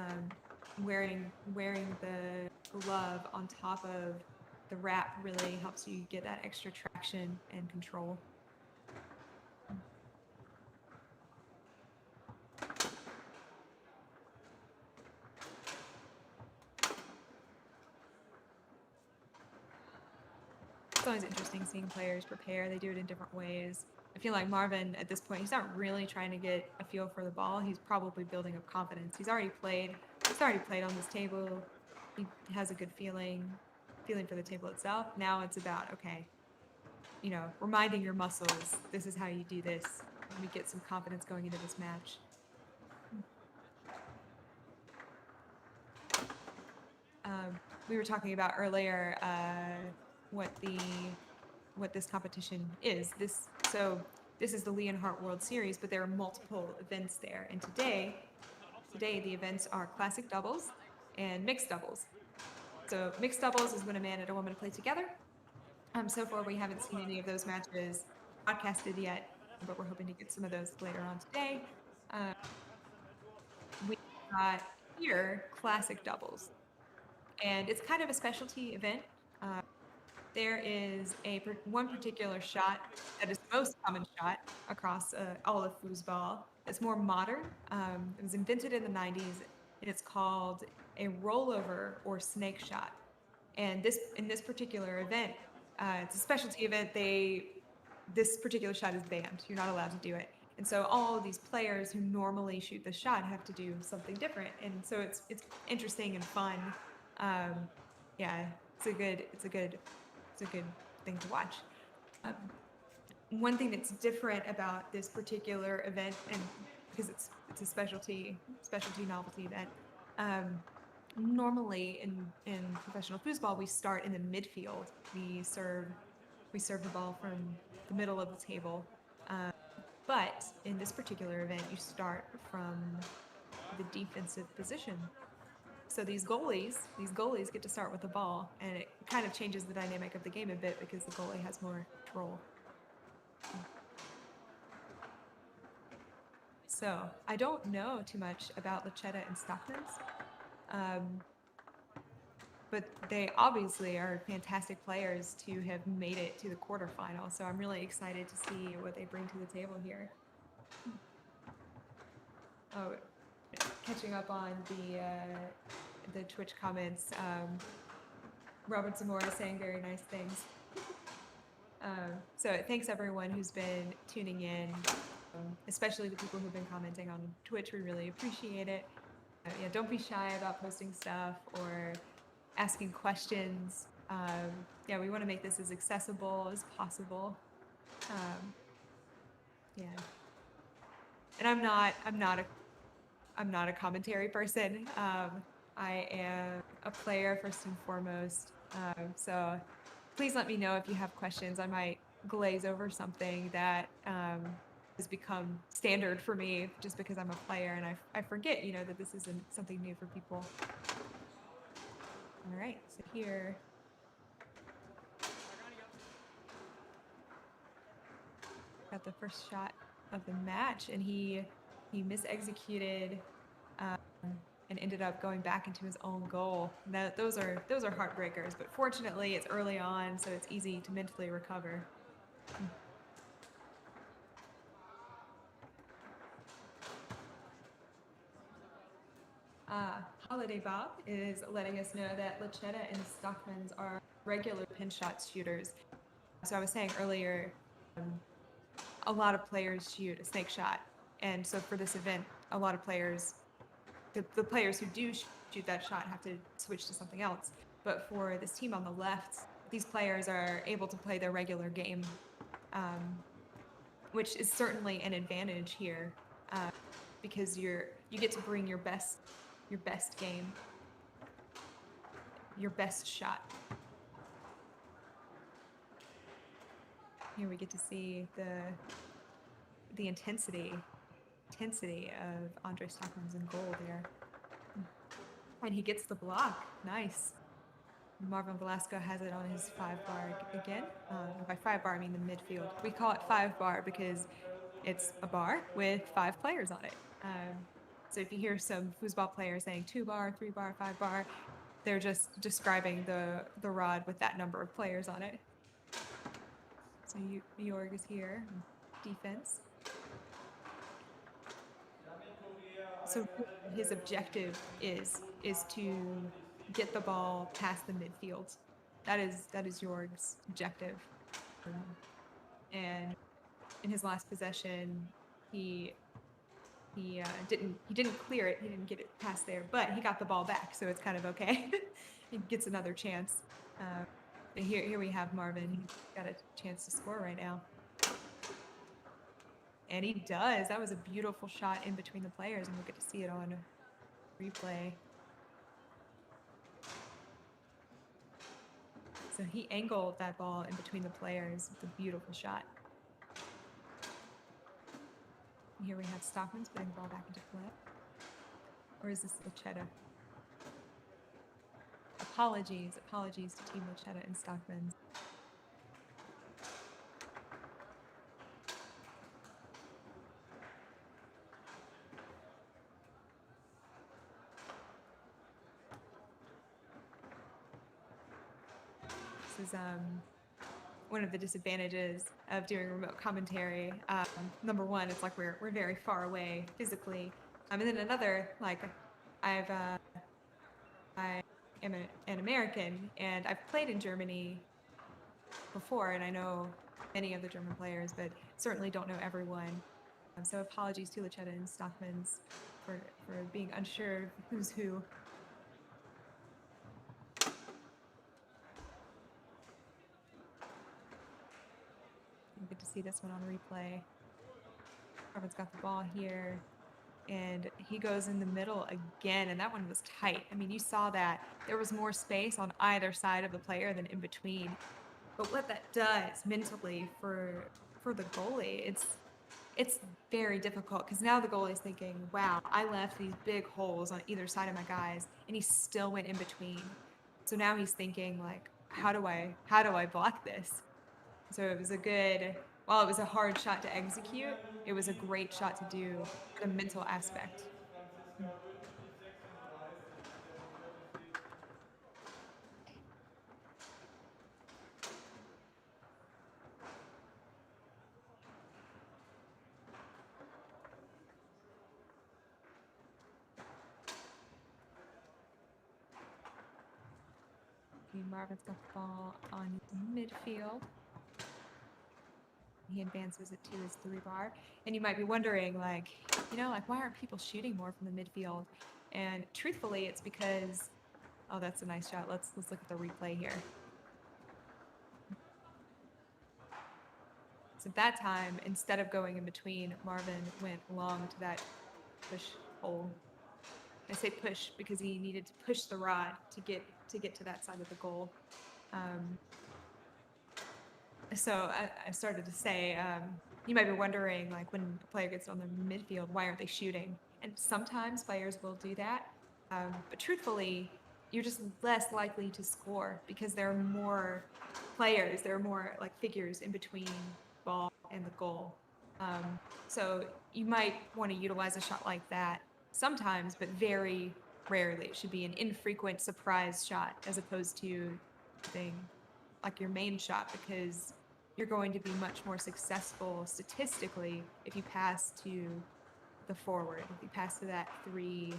B: wearing the glove on top of the wrap really helps you get that extra traction and control. It's always interesting seeing players prepare. They do it in different ways. I feel like Marvin, at this point, he's not really trying to get a feel for the ball. He's probably building up confidence. He's already played on this table. He has a good feeling for the table itself. Now it's about, okay, you know, reminding your muscles, this is how you do this. Let me get some confidence going into this match. We were talking about earlier what this competition is. This is the Leonhart World Series, but there are multiple events there. And today the events are classic doubles and mixed doubles. So mixed doubles is when a man and a woman play together. So far we haven't seen any of those matches broadcasted yet, but we're hoping to get some of those later on today. Uh, we got here classic doubles, and it's kind of a specialty event. Uh, there is one particular shot that is the most common shot across all of foosball. It's more modern. It was invented in the 90s, and it's called a rollover or snake shot. And in this particular event, it's a specialty event. This particular shot is banned. You're not allowed to do it. And so all of these players who normally shoot the shot have to do something different. And so it's interesting and fun. Um, yeah, it's a good thing to watch. Um, one thing that's different about this particular event, and because it's a specialty novelty event, normally in professional foosball we start in the midfield. We serve the ball from the middle of the table, but in this particular event you start from the defensive position. So these goalies get to start with the ball, and it kind of changes the dynamic of the game a bit because the goalie has more control. So I don't know too much about Lachetta and Stockman's, but they obviously are fantastic players to have made it to the quarterfinal. So I'm really excited to see what they bring to the table here. Oh, catching up on the Twitch comments. Robert Zamora saying very nice things. So thanks everyone who's been tuning in, especially the people who've been commenting on Twitch. We really appreciate it. Yeah, don't be shy about posting stuff or asking questions. Yeah, we want to make this as accessible as possible. Yeah, and I'm not a commentary person. I am a player first and foremost. So please let me know if you have questions. I might glaze over something that has become standard for me just because I'm a player, and I forget, that this isn't something new for people. All right, so here. Got the first shot of the match, and he misexecuted and ended up going back into his own goal. Those are heartbreakers, but fortunately it's early on, so it's easy to mentally recover. Holiday Bob is letting us know that Lachetta and Stockman's are regular pin shot shooters. So I was saying earlier, a lot of players shoot a snake shot, and so for this event, a lot of players, the players who do shoot that shot have to switch to something else. But for this team on the left, these players are able to play their regular game, which is certainly an advantage here, because you get to bring your best game, your best shot. Here we get to see the intensity of Andre Stockman's in goal there. And he gets the block. Nice. Marvin Velasco has it on his 5-bar again. By 5-bar, I mean the midfield. We call it 5-bar because it's a bar with 5 players on it. So if you hear some foosball players saying 2-bar, 3-bar, 5-bar, they're just describing the rod with that number of players on it. So Jorg is here, defense. So his objective is to get the ball past the midfield. That is Jorg's objective. And in his last possession, he didn't clear it. He didn't get it past there, but he got the ball back, so it's kind of okay. He gets another chance. Here we have Marvin. He's got a chance to score right now. And he does. That was a beautiful shot in between the players, and we'll get to see it on replay. So he angled that ball in between the players. It's a beautiful shot. And here we have Stockman's putting the ball back into play. Or is this Lachetta? Apologies to Team Lachetta and Stockman. is one of the disadvantages of doing remote commentary. Number one, it's like we're very far away physically, and then another, like I am an American, and I've played in Germany before, and I know many of the German players, but certainly don't know everyone. So apologies to Lachetta and Stockmans for being unsure of who's who. Good to see this one on replay. Marvin's got the ball here, and he goes in the middle again, and that one was tight. I mean, you saw that there was more space on either side of the player than in between. But what that does mentally for the goalie, it's very difficult, because now the goalie's thinking, wow, I left these big holes on either side of my guys, and he still went in between. So now he's thinking, like, how do I block this? So it was while it was a hard shot to execute, it was a great shot to do for the mental aspect. Marvin's got the ball on midfield. He advances it to his 3-bar. And you might be wondering, like, why aren't people shooting more from the midfield? And truthfully, it's because, oh, that's a nice shot. Let's look at the replay here. So at that time, instead of going in between, Marvin went long to that push hole. I say push because he needed to push the rod to get to that side of the goal. So I started to say, you might be wondering, like, when a player gets on the midfield, why aren't they shooting? And sometimes players will do that. But truthfully, you're just less likely to score because there are more players, there are more like figures in between ball and the goal. So you might want to utilize a shot like that sometimes, but very rarely. It should be an infrequent surprise shot as opposed to something like your main shot, because you're going to be much more successful statistically if you pass to the forward, if you pass to the three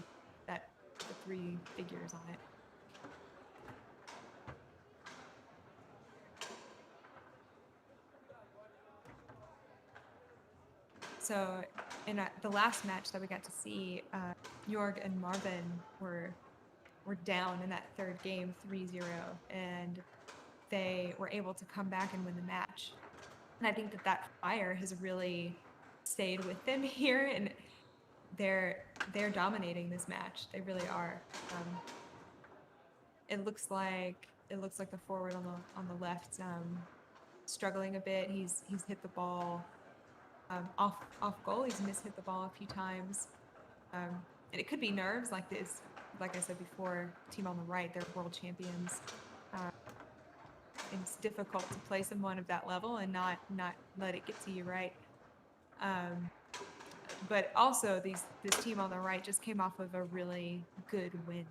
B: figures on it. So in the last match that we got to see, Jorg and Marvin were down in that third game 3-0, and they were able to come back and win the match. And I think that fire has really stayed with them here, and they're dominating this match. They really are. It looks like the forward on the left struggling a bit. He's hit the ball off goal. He's hit the ball a few times, and it could be nerves, like this. Like I said before, team on the right, they're world champions. It's difficult to play someone of that level and not let it get to you, right? But also, this team on the right just came off of a really good win,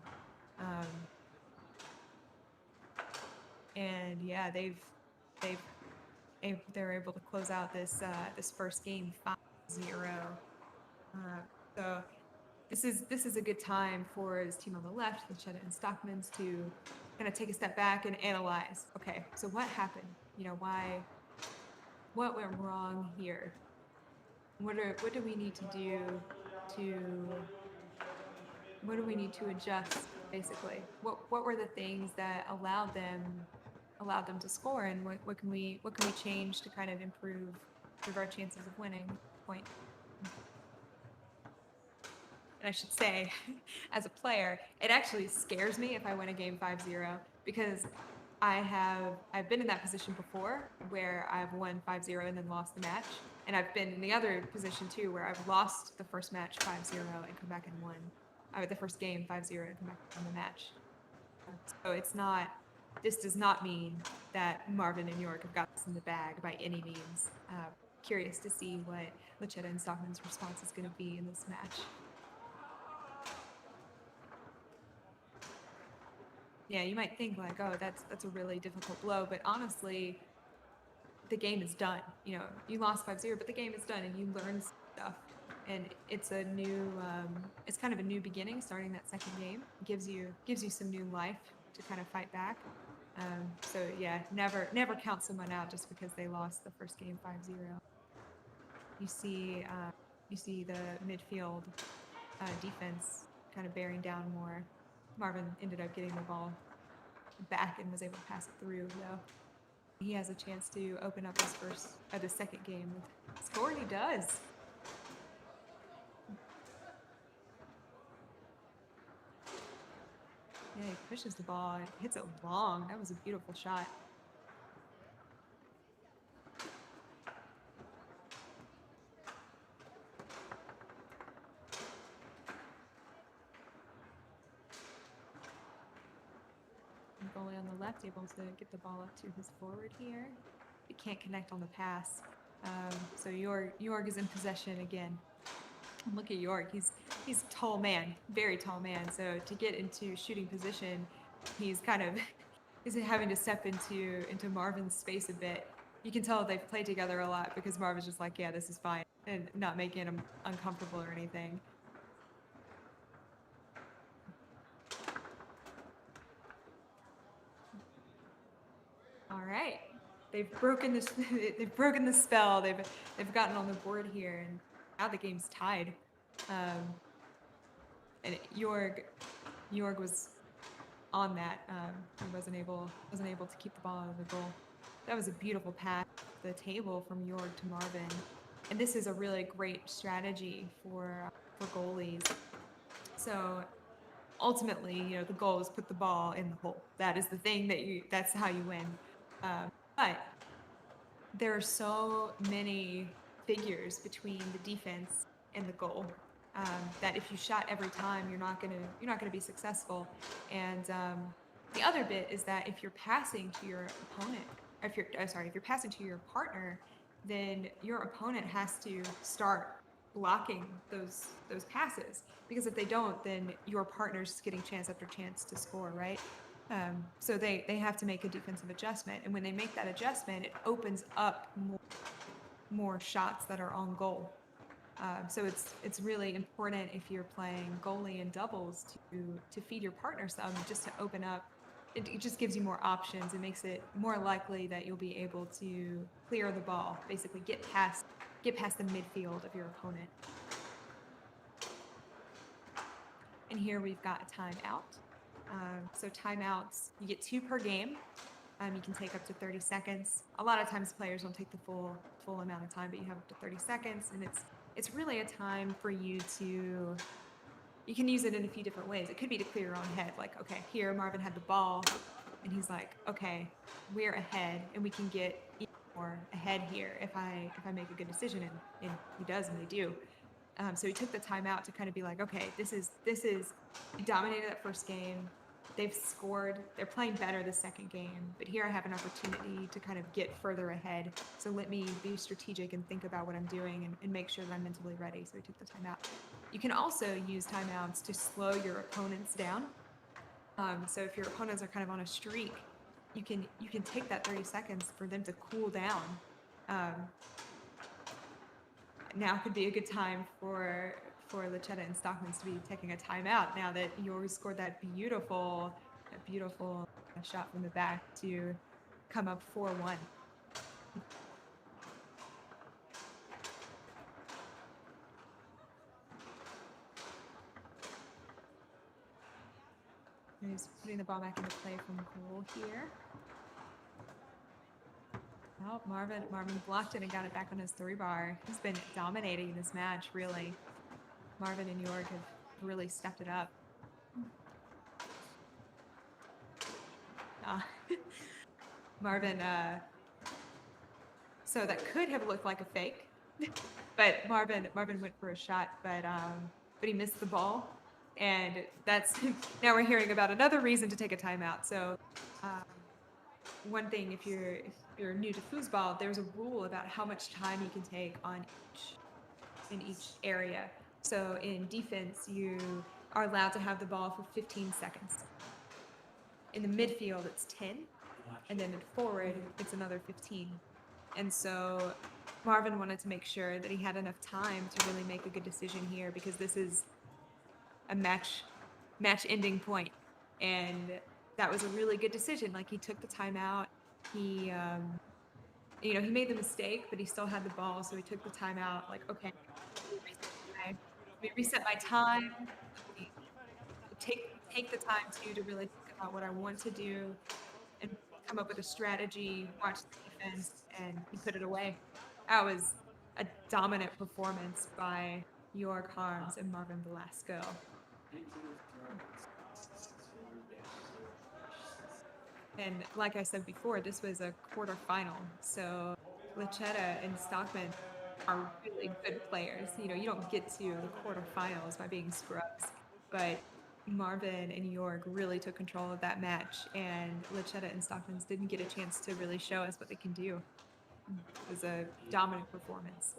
B: and yeah, they're able to close out this first game 5-0. So this is a good time for his team on the left, Lachetta and Stockmans, to kind of take a step back and analyze. Okay, so what happened? What went wrong here? What do we need to do what do we need to adjust, basically? What were the things that allowed them to score, and what can we change to kind of improve our chances of winning? Point. And I should say, as a player, it actually scares me if I win a game 5-0, because I've been in that position before where I've won 5-0 and then lost the match. And I've been in the other position too, where I've lost the first match 5-0 and come back and won. The first game 5-0 and come back and won the match. So this does not mean that Marvin and York have got this in the bag by any means. Curious to see what Lachetta and Stockman's response is going to be in this match. Yeah, you might think like, oh, that's a really difficult blow, but honestly, the game is done. You know, you lost 5-0, but the game is done and you learn stuff. And it's a new, it's kind of a new beginning starting that second game. It gives you some new life to kind of fight back. So yeah, never count someone out just because they lost the first game 5-0. You see, you see the midfield defense kind of bearing down more. Marvin ended up getting the ball back and was able to pass it through, though. He has a chance to open up the second game with score, and he does. Yeah, he pushes the ball, and hits it long. That was a beautiful shot. And goalie on the left able to get the ball up to his forward here. He can't connect on the pass. So Jorg is in possession again. Look at York. He's a tall man, very tall man. So to get into shooting position, he's kind of is having to step into Marvin's space a bit. You can tell they've played together a lot because Marvin's just like, yeah, this is fine, and not making him uncomfortable or anything. All right, they've broken this. They've broken the spell. They've gotten on the board here, and now the game's tied. And Jorg was on that. He wasn't able to keep the ball out of the goal. That was a beautiful pass the table from Jorg to Marvin, and this is a really great strategy for goalies. So ultimately, you know, the goal is put the ball in the hole. That is the thing that's how you win. But there are so many figures between the defense and the goal that if you shot every time, you're not gonna be successful. And the other bit is that if you're passing to your opponent, if you're passing to your partner, then your opponent has to start blocking those passes, because if they don't, then your partner's getting chance after chance to score, right? So they have to make a defensive adjustment, and when they make that adjustment, it opens up more shots that are on goal. So it's really important if you're playing goalie and doubles to feed your partner some, just to open up. It just gives you more options. It makes it more likely that you'll be able to clear the ball, basically get past the midfield of your opponent. And here we've got a timeout. So timeouts, you get 2 per game. You can take up to 30 seconds. A lot of times players don't take the full amount of time, but you have up to 30 seconds, and it's really a time for you to. You can use it in a few different ways. It could be to clear your own head, like, okay, here Marvin had the ball, and he's like, okay, we're ahead, and we can get even more ahead here if I make a good decision, and he does, and they do. So he took the timeout to kind of be like, okay, this is he dominated that first game. They've scored. They're playing better the second game, but here I have an opportunity to kind of get further ahead. So let me be strategic and think about what I'm doing, and make sure that I'm mentally ready. So he took the timeout. You can also use timeouts to slow your opponents down. So if your opponents are kind of on a streak, you can take that 30 seconds for them to cool down. Now could be a good time for Lachetta and Stockmans to be taking a timeout now that Jorg scored that beautiful shot from the back to come up 4-1. And he's putting the ball back into play from goal here. Oh, Marvin blocked it and got it back on his 3-bar. He's been dominating this match, really. Marvin and Jorg have really stepped it up. Marvin, so that could have looked like a fake, but Marvin went for a shot, but he missed the ball, and that's now we're hearing about another reason to take a timeout. So one thing, if you're new to foosball, there's a rule about how much time you can take on each area. So in defense, you are allowed to have the ball for 15 seconds. In the midfield, it's 10. And then in forward, it's another 15. And so Marvin wanted to make sure that he had enough time to really make a good decision here, because this is a match ending point. And that was a really good decision. Like, he took the timeout. He, he made the mistake, but he still had the ball. So he took the timeout. Like, okay, let me reset my time. Let me take the time to really think about what I want to do and come up with a strategy, watch the defense, and he put it away. That was a dominant performance by York Harms and Marvin Velasco. And like I said before, this was a quarterfinal. So Lachetta and Stockman are really good players. You don't get to the quarterfinals by being scrubs, but Marvin and York really took control of that match, and Lachetta and Stockman's didn't get a chance to really show us what they can do. It was a dominant performance.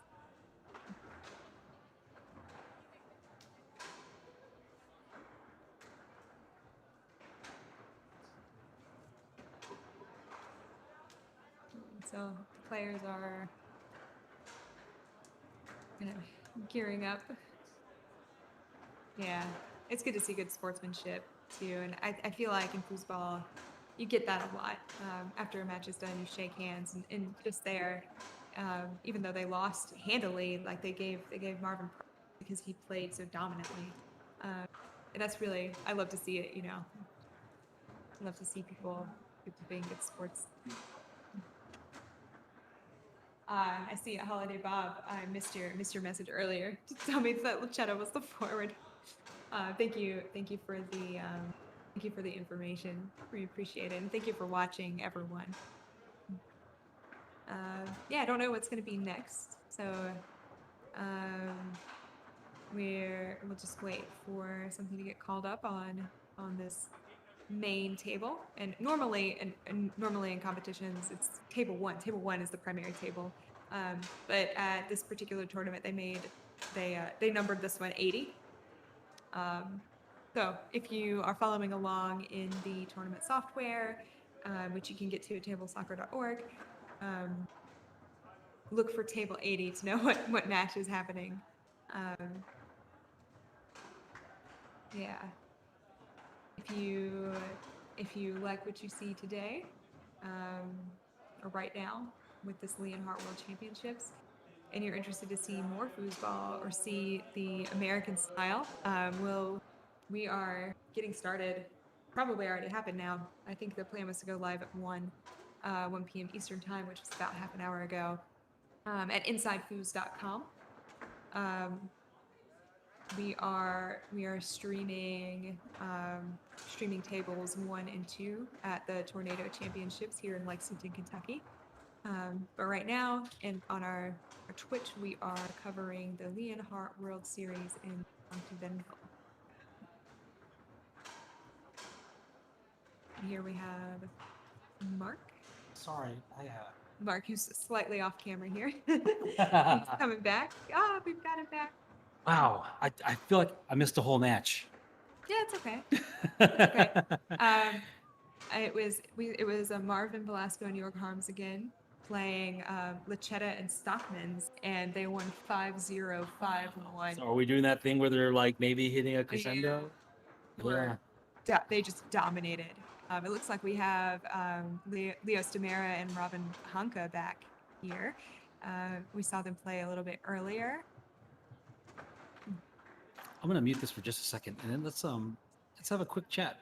B: So the players are gearing up. Yeah, it's good to see good sportsmanship too, and I feel like in foosball, you get that a lot. After a match is done, you shake hands, and just there, even though they lost handily, like they gave Marvin props because he played so dominantly, and that's really, I love to see it. I love to see people being good sports. I see at Holiday Bob, I missed your message earlier to tell me that Lachetta was the forward. Thank you for the information. We appreciate it, and thank you for watching, everyone. Yeah, I don't know what's going to be next, so we'll just wait for something to get called up on this main table. And normally in competitions, it's table one. Table one is the primary table, but at this particular tournament, they numbered this one 80. So if you are following along in the tournament software, which you can get to at tablesoccer.org, look for table 80 to know what match is happening. Yeah. If you like what you see today, or right now with this Leonhart World Championships, and you're interested to see more foosball or see the American style, we are getting started. Probably already happened now. I think the plan was to go live at 1 p.m. Eastern time, which was about half an hour ago, at InsideFoos.com. We are streaming tables 1 and 2 at the Tornado Championships here in Lexington, Kentucky. But right now, and on our Twitch, we are covering the Leonhart World Series in Wendell. And here we have Mark.
A: Sorry,
B: Mark, who's slightly off camera here. He's coming back. We've got him back.
A: Wow, I feel like I missed a whole match.
B: Yeah, it's okay. It's okay. It was Marvin Velasco and York Harms again playing Lachetta and Stockman's, and they won 5-0, 5-1.
A: So are we doing that thing where they're like maybe hitting a crescendo?
B: Yeah. They just dominated. It looks like we have Leo Stamera and Robin Hanka back here. We saw them play a little bit earlier.
A: I'm gonna mute this for just a second, and then let's have a quick chat.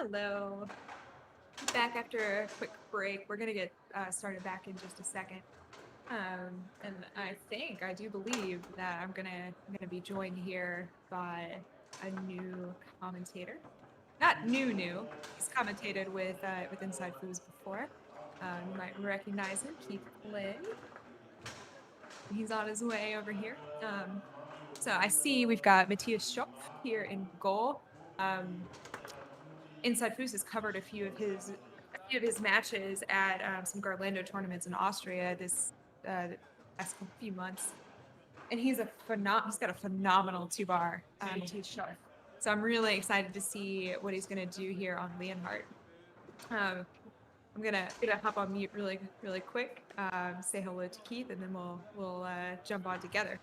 B: Hello. Back after a quick break. We're gonna get started back in just a second. And I do believe that I'm gonna be joined here by a new commentator. Not new. He's commentated with InsideFoos before. You might recognize him, Keith Flynn. He's on his way over here. So I see we've got Matthias Schopf here in goal. InsideFoos has covered a few of his matches at some Garlando tournaments in Austria this last few months, and he's got a phenomenal two-bar Matthias Schopf. So I'm really excited to see what he's going to do here on Leonhart. I'm gonna hop on mute really quick, say hello to Keith, and then we'll jump on together.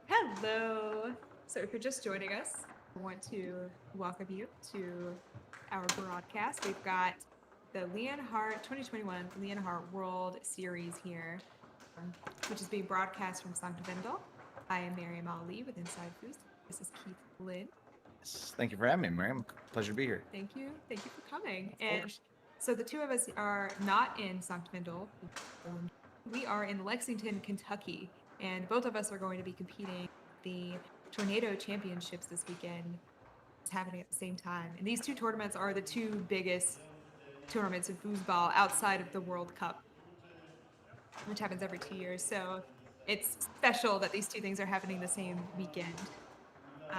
B: Hello. So if you're just joining us, I want to welcome you to our broadcast. We've got the Leonhart 2021 Leonhart World Series here, which is being broadcast from St. Wendell. I am Miriam Ali with InsideFoos. This is Keith Lynn.
C: Thank you for having me, Miriam. Pleasure to be here.
B: Thank you for coming. And so the two of us are not in St. Wendell. We are in Lexington, Kentucky, and both of us are going to be competing the Tornado Championships this weekend. It's happening at the same time. And these two tournaments are the two biggest tournaments in foosball outside of the World Cup, which happens every 2 years. So it's special that these two things are happening the same weekend.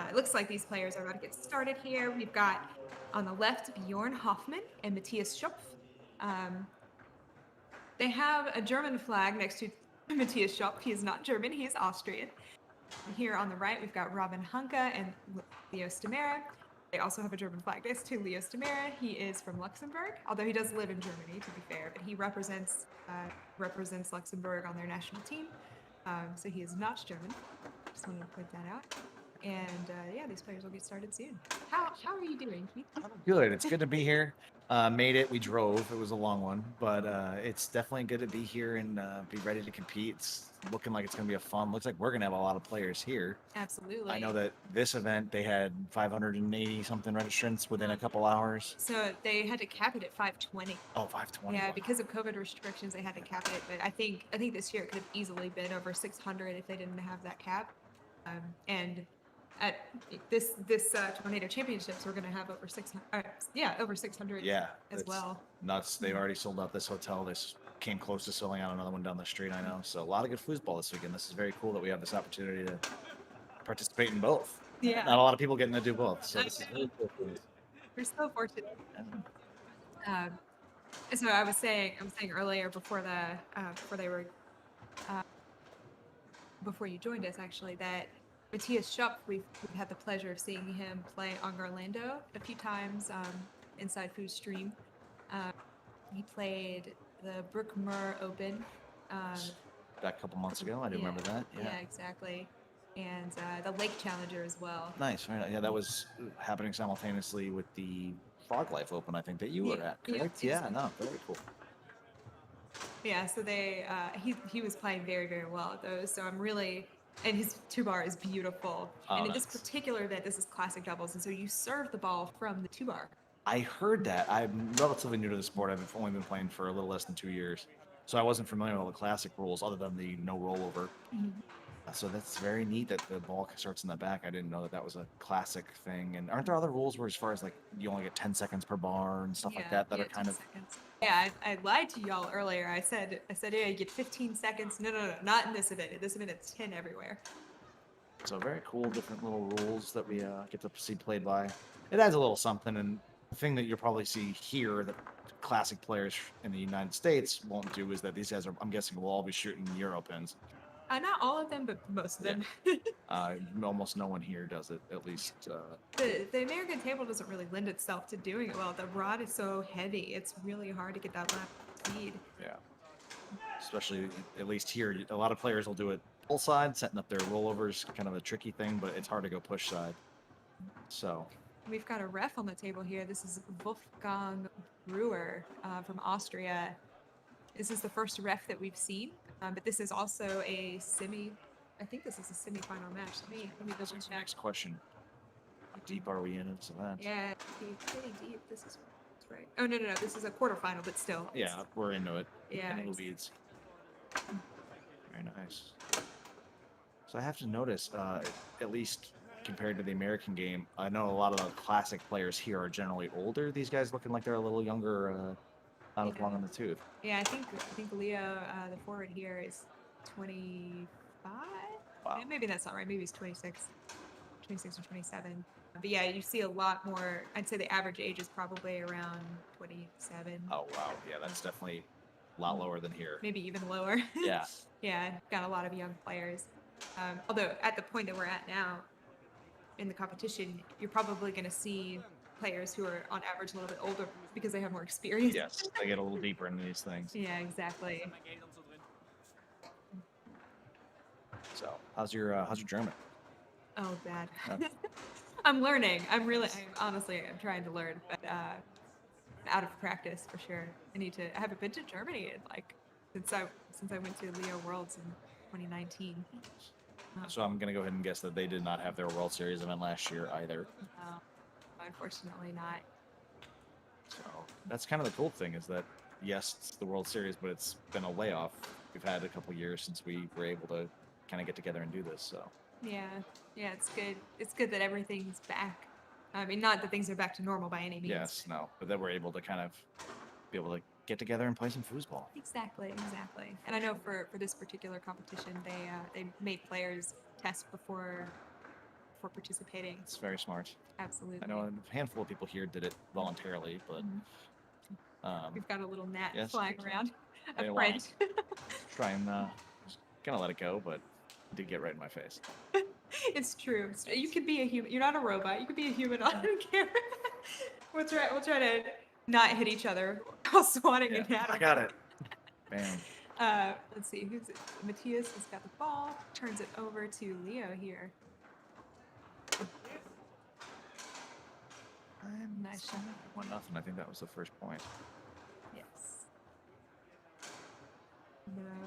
B: It looks like these players are about to get started here. We've got on the left Bjorn Hoffman and Matthias Schopf. They have a German flag next to Matthias Schopf. He is not German, he is Austrian. Here on the right, we've got Robin Hanke and Leo Stamera. They also have a German flag next to Leo Stamera. He is from Luxembourg, although he does live in Germany, to be fair, but he represents Luxembourg on their national team. So he is not German. Just want to point that out. And yeah, these players will get started soon. How are you doing, Keith?
C: Good. It's good to be here. Made it. We drove. It was a long one, but it's definitely good to be here and be ready to compete. It's looking like it's going to be a fun. Looks like we're going to have a lot of players here.
B: Absolutely.
C: I know that this event they had 580 something registrants within a couple hours.
B: So they had to cap it at 520.
C: Oh, 520.
B: Yeah, because of COVID restrictions, they had to cap it. But I think this year it could have easily been over 600 if they didn't have that cap. And at this Tornado Championships, we're going to have over 600. Over 600.
C: Yeah,
B: as well.
C: Nuts. They've already sold out this hotel. This came close to selling out another one down the street. I know. So a lot of good foosball this weekend. This is very cool that we have this opportunity to participate in both.
B: Yeah.
C: Not a lot of people getting to do both. So this is really cool.
B: We're so fortunate. So I was saying earlier before you joined us, actually, that Matthias Schopf, we've had the pleasure of seeing him play on Garlando a few times. InsideFoos stream. He played the Brookmur Open.
C: A couple months ago, I do remember that.
B: Yeah, exactly. And the Lake Challenger as well.
C: Nice, right? Yeah, that was happening simultaneously with the Frog Life Open, I think, that you were at, correct? Yeah, no, very cool.
B: Yeah, so he was playing very, very well at those. So I'm really, and his two bar is beautiful. And in this particular event, this is classic doubles, and so you serve the ball from the two bar.
C: I heard that. I'm relatively new to the sport. I've only been playing for a little less than 2 years, so I wasn't familiar with all the classic rules other than the no rollover. Mm-hmm. So that's very neat that the ball starts in the back. I didn't know that was a classic thing. And aren't there other rules where, as far as like you only get 10 seconds per bar and stuff like that are kind of?
B: Seconds. Yeah, I lied to y'all earlier. I said, yeah, you get 15 seconds. No, not in this event. In this event, it's 10 everywhere.
C: So very cool, different little rules that we get to see played by. It adds a little something, and the thing that you'll probably see here that classic players in the United States won't do is that these guys are, I'm guessing, will all be shooting Euro pins.
B: Not all of them, but most of
C: Yeah.
B: them.
C: Almost no one here does it, at least.
B: The American table doesn't really lend itself to doing it well. The rod is so heavy; it's really hard to get that lap speed.
C: Yeah. Especially, at least here, a lot of players will do it pull side, setting up their rollovers, kind of a tricky thing, but it's hard to go push side. So,
B: We've got a ref on the table here. This is Wolfgang Brewer from Austria. This is the first ref that we've seen, but this is also a semi. I think this is a semi-final match. Let me double check.
C: next question. How deep are we in this event?
B: Yeah, it's pretty deep. This is right. Oh no. This is a quarterfinal, but still.
C: Yeah, we're into it.
B: Yeah.
C: Into the weeds. Very nice. So I have to notice, at least compared to the American game, I know a lot of the classic players here are generally older. These guys looking like they're a little younger, not as
B: Yeah.
C: long in the tooth.
B: Yeah, I think Leo, the forward here, is 25.
C: Wow.
B: Maybe that's not right. Maybe he's 26 or 27. But yeah, you see a lot more. I'd say the average age is probably around 27.
C: Oh wow, yeah, that's definitely a lot lower than here.
B: Maybe even lower.
C: Yeah.
B: Yeah, got a lot of young players. Although at the point that we're at now in the competition, you're probably going to see players who are on average a little bit older because they have more experience.
C: Yes, they get a little deeper into these things.
B: Yeah, exactly.
C: So, how's your German?
B: Oh, bad.
C: Okay.
B: I'm learning. I'm trying to learn, but out of practice for sure. I haven't been to Germany in since I went to Leo Worlds in 2019.
C: So I'm gonna go ahead and guess that they did not have their World Series event last year either.
B: No, unfortunately not.
C: So that's kind of the cool thing is that yes, it's the World Series, but it's been a layoff. We've had a couple years since we were able to kind of get together and do this. So
B: Yeah, it's good. It's good that everything's back. I mean, not that things are back to normal by any means.
C: yes, no, but that we're able to kind of be able to get together and play some foosball.
B: Exactly. And I know for this particular competition, they made players test before participating.
C: It's very smart.
B: Absolutely.
C: I know a handful of people here did it voluntarily, but
B: We've got a little gnat
C: yes.
B: flying around.
C: They
B: A
C: want
B: friend.
C: try and kind of let it go, but it did get right in my face.
B: It's true. You could be a human. You're not a robot. You could be a human on camera. We'll try to not hit each other while swatting a gnat.
C: I got it. Bam.
B: Let's see. Who's it? Matthias has got the ball. Turns it over to Leo here. Nice shot.
C: 1-0. I think that was the first point.
B: Yes.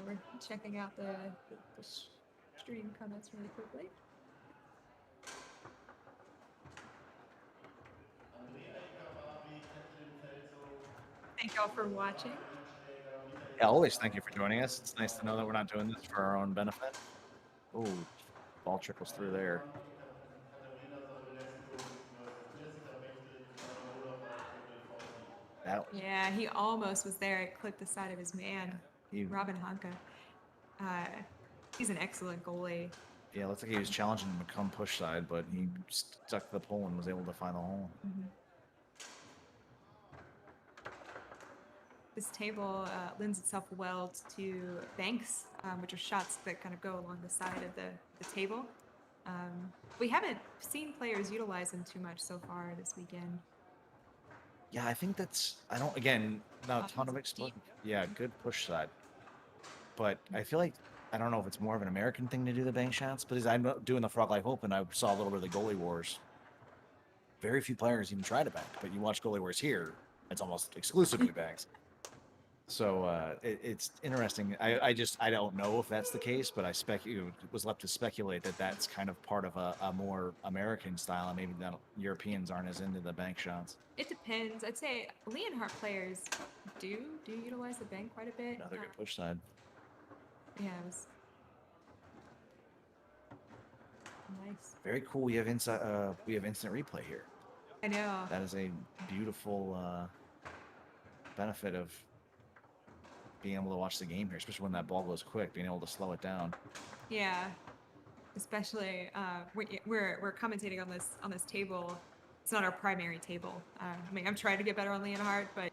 B: We're checking out the stream comments really quickly. Thank y'all for watching.
C: Yeah, always thank you for joining us. It's nice to know that we're not doing this for our own benefit. Oh, ball trickles through there.
B: Yeah, he almost was there. It clipped the side of his man, Robin Hanka. He's an excellent goalie.
C: Yeah, looks like he was challenging him to come push side, but he stuck to the pole and was able to find the hole.
B: Mm-hmm. This table lends itself well to banks, which are shots that kind of go along the side of the table. We haven't seen players utilize them too much so far this weekend.
C: Yeah, I think not a ton of explosion. Yeah, good push side. But I feel like, I don't know if it's more of an American thing to do the bank shots, but as I'm doing the Frog Life Open, I saw a little bit of the goalie wars. Very few players even try to bank, but you watch goalie wars here, it's almost exclusively banks. So it's interesting. I don't know if that's the case, but was left to speculate that that's kind of part of a more American style, and maybe that Europeans aren't as into the bank shots.
B: It depends. I'd say Leonhart players do utilize the bank quite a bit.
C: Another good push side.
B: Yeah, it was nice.
C: Very cool. We have instant replay here.
B: I know.
C: That is a beautiful benefit of being able to watch the game here, especially when that ball goes quick, being able to slow it down.
B: Yeah. especially we're commentating on this table. It's not our primary table. I mean, I'm trying to get better on Leonhart, but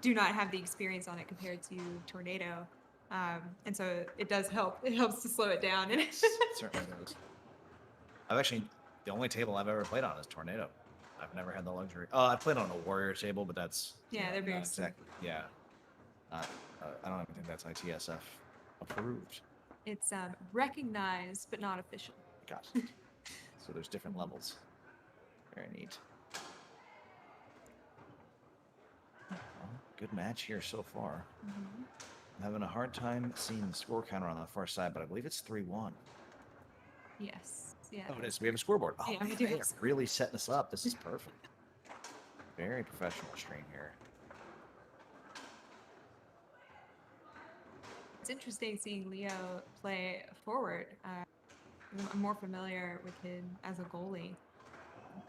B: do not have the experience on it compared to Tornado. And so it does help. It helps to slow it down. And
C: It certainly does. The only table I've ever played on is Tornado. I've never had the luxury. Oh, I played on a Warrior table, but that's
B: Yeah, they're very
C: not exactly. Yeah, not, I don't even think that's ITSF approved.
B: it's recognized but not official.
C: Gotcha. So there's different levels. Very neat. Well, good match here so far.
B: Mm-hmm.
C: I'm having a hard time seeing the score counter on the far side, but I believe it's 3-1.
B: Yes. Yeah.
C: Oh, it is. We have a scoreboard. Oh,
B: Yeah,
C: man,
B: we do
C: they
B: have
C: are
B: a
C: really setting us up. This is perfect. Very professional stream here.
B: It's interesting seeing Leo play forward. I'm more familiar with him as a goalie.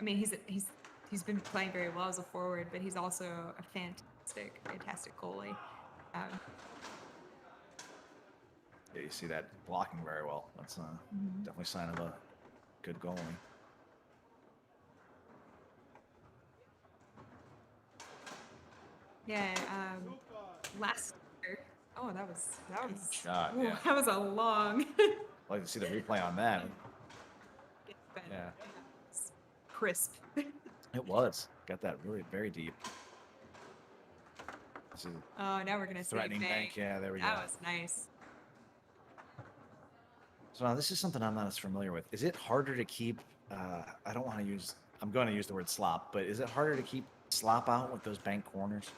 B: I mean, he's been playing very well as a forward, but he's also a fantastic goalie.
C: Yeah, you see that blocking very well. That's definitely a sign of a good goalie.
B: Yeah. Last year. Oh, that was
C: Shot,
B: ooh,
C: yeah.
B: that was a long.
C: I'd like to see the replay on that. Yeah.
B: Crisp.
C: It was. Got that really very deep. This is
B: Oh, now we're gonna see
C: threatening
B: bank.
C: bank. Yeah, there we go.
B: That was nice.
C: So now this is something I'm not as familiar with. Is it harder to keep? I don't want to use. I'm going to use the word slop, but is it harder to keep slop out with those bank corners?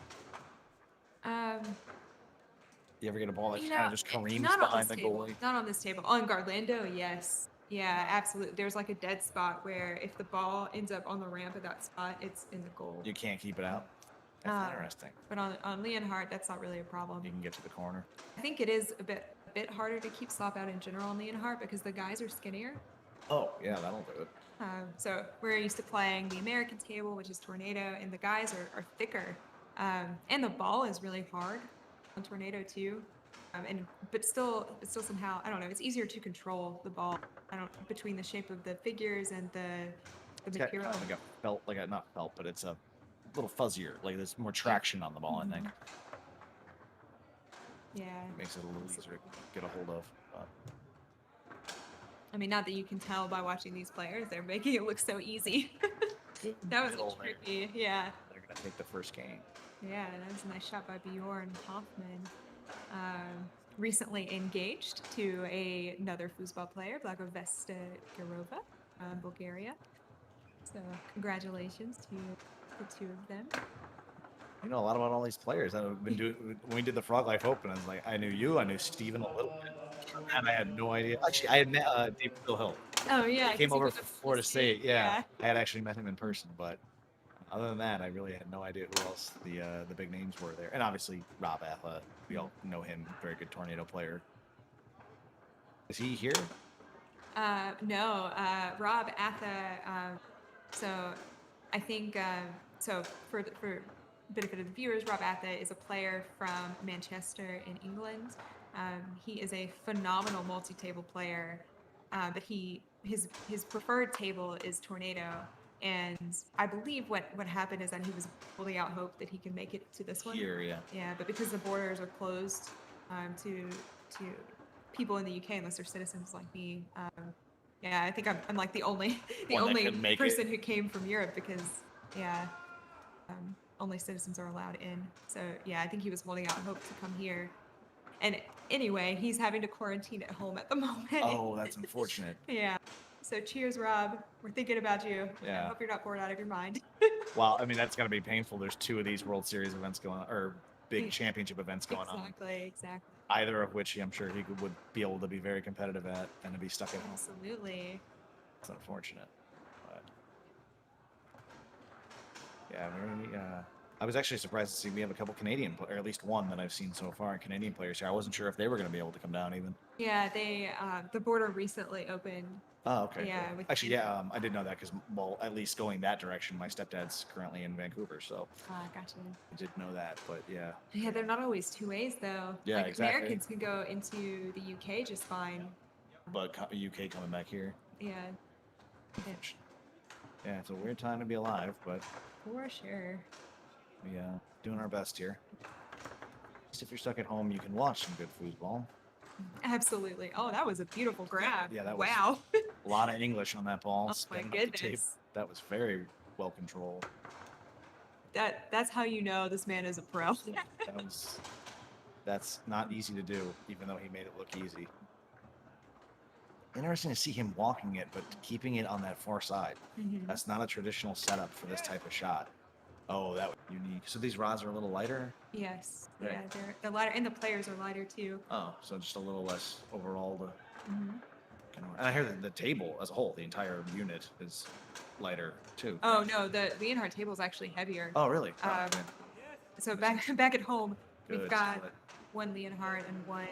C: You ever get a ball that
B: You
C: kind
B: know,
C: of just careens
B: not on
C: behind
B: this
C: the
B: table.
C: goalie?
B: Not on this table. On Garlando, yes. Yeah, absolutely. There's like a dead spot where if the ball ends up on the ramp at that spot, it's in the goal.
C: You can't keep it out. That's interesting.
B: But on Leonhart, that's not really a problem.
C: You can get to the corner.
B: I think it is a bit harder to keep slop out in general on Leonhart because the guys are skinnier.
C: Oh, yeah, that'll do it.
B: So we're used to playing the American table, which is Tornado, and the guys are thicker. And the ball is really hard on Tornado too. But still somehow, I don't know, it's easier to control the ball. Between the shape of the figures and the
C: It's got
B: material.
C: kind of like a felt, like a not felt, but it's a little fuzzier. Like there's more traction on the ball, I think.
B: Yeah.
C: It makes it a little easier to get a hold of.
B: I mean, not that you can tell by watching these players, they're making it look so easy. That was
C: Middle there.
B: tricky. Yeah.
C: They're gonna take the first game.
B: Yeah, that was a nice shot by Bjorn Hoffman. Recently engaged to another foosball player, Blagovesta Garova, Bulgaria. So congratulations to the two of them.
C: You know a lot about all these players. I've been doing when we did the Frog Life Open. I was like, I knew you, I knew Steven a little bit, and I had no idea. Actually, I had met David Hill.
B: Oh yeah,
C: He came
B: 'cause he
C: over
B: was
C: from
B: at
C: Florida State. Yeah,
B: Yeah.
C: I had actually met him in person, but other than that, I really had no idea who else the big names were there. And obviously Rob Atha, we all know him, very good Tornado player. Is he here?
B: No, Rob Atha. So I think so for benefit of the viewers, Rob Atha is a player from Manchester in England. He is a phenomenal multi-table player, but his preferred table is Tornado. And I believe what happened is that he was holding out hope that he can make it to this one.
C: Here, yeah.
B: Yeah, but because the borders are closed to people in the UK unless they're citizens like me, yeah, I think I'm like the only
C: One that could make
B: person who came from Europe because only citizens are allowed in. So yeah, I think he was holding out hope to come here. And anyway, he's having to quarantine at home at the moment.
C: Oh, that's unfortunate.
B: Yeah. So cheers, Rob. We're thinking about you.
C: Yeah.
B: I hope you're not bored out of your mind.
C: Well, I mean, that's going to be painful. There's 2 of these World Series events going on, or big championship events going on.
B: Exactly.
C: Either of which I'm sure he would be able to be very competitive at and to be stuck at home.
B: Absolutely.
C: It's unfortunate. But yeah, very, I was actually surprised to see we have a couple Canadian, or at least one that I've seen so far, Canadian players here. I wasn't sure if they were going to be able to come down even.
B: Yeah, they the border recently opened.
C: Oh, okay.
B: Yeah,
C: Cool.
B: with
C: Actually,
B: Canada.
C: yeah, I did know that because, well, at least going that direction, my stepdad's currently in Vancouver, so
B: Gotcha.
C: I did know that. But yeah,
B: Yeah, they're not always 2 ways though.
C: Yeah,
B: like
C: exactly.
B: Americans can go into the UK just fine.
C: but UK coming back here.
B: Yeah,
C: Yeah, it's a weird time to be alive, but
B: for sure.
C: we doing our best here. At least if you're stuck at home, you can watch some good foosball.
B: Absolutely. Oh, that was a beautiful grab.
C: Yeah, that was
B: wow.
C: a lot of English on that ball.
B: Oh my
C: spinning up the tape.
B: goodness.
C: That was very well controlled.
B: That's how you know this man is a pro.
C: That's not easy to do, even though he made it look easy. Interesting to see him walking it, but keeping it on that far side.
B: Mhm.
C: That's not a traditional setup for this type of shot. Oh, that was unique. So these rods are a little lighter?
B: Yes.
C: Right.
B: Yeah, they're lighter, and the players are lighter too.
C: Oh, so just a little less overall to
B: Mhm.
C: and I hear that the table as a whole, the entire unit is lighter too.
B: Oh no, the Leonhart table is actually heavier.
C: Oh, really? Oh,
B: Um,
C: okay.
B: So back at home, we've
C: Good
B: got
C: split.
B: one Leonhart and one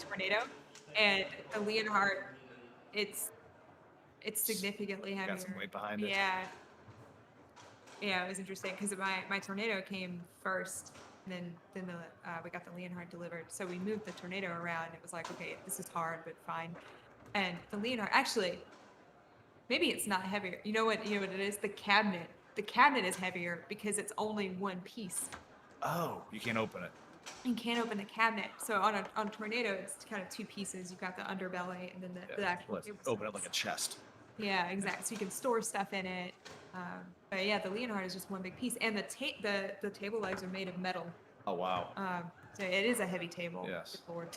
B: Tornado, and the Leonhart, it's significantly heavier.
C: Got some weight behind it.
B: Yeah. Yeah, it was interesting because my Tornado came first, and then we got the Leonhart delivered. So we moved the Tornado around. It was like, okay, this is hard, but fine. And the Leonhart, actually, maybe it's not heavier. You know what? You know what it is? The cabinet. The cabinet is heavier because it's only one piece.
C: Oh, you can't open it.
B: You can't open the cabinet. So on a Tornado, it's kind of two pieces. You've got the underbelly and then the actual.
C: Let's open it like a chest.
B: Yeah, exactly. So you can store stuff in it. But yeah, the Leonhart is just one big piece, and the table legs are made of metal.
C: Oh, wow.
B: So it is a heavy table.
C: Yes.
B: Good lord.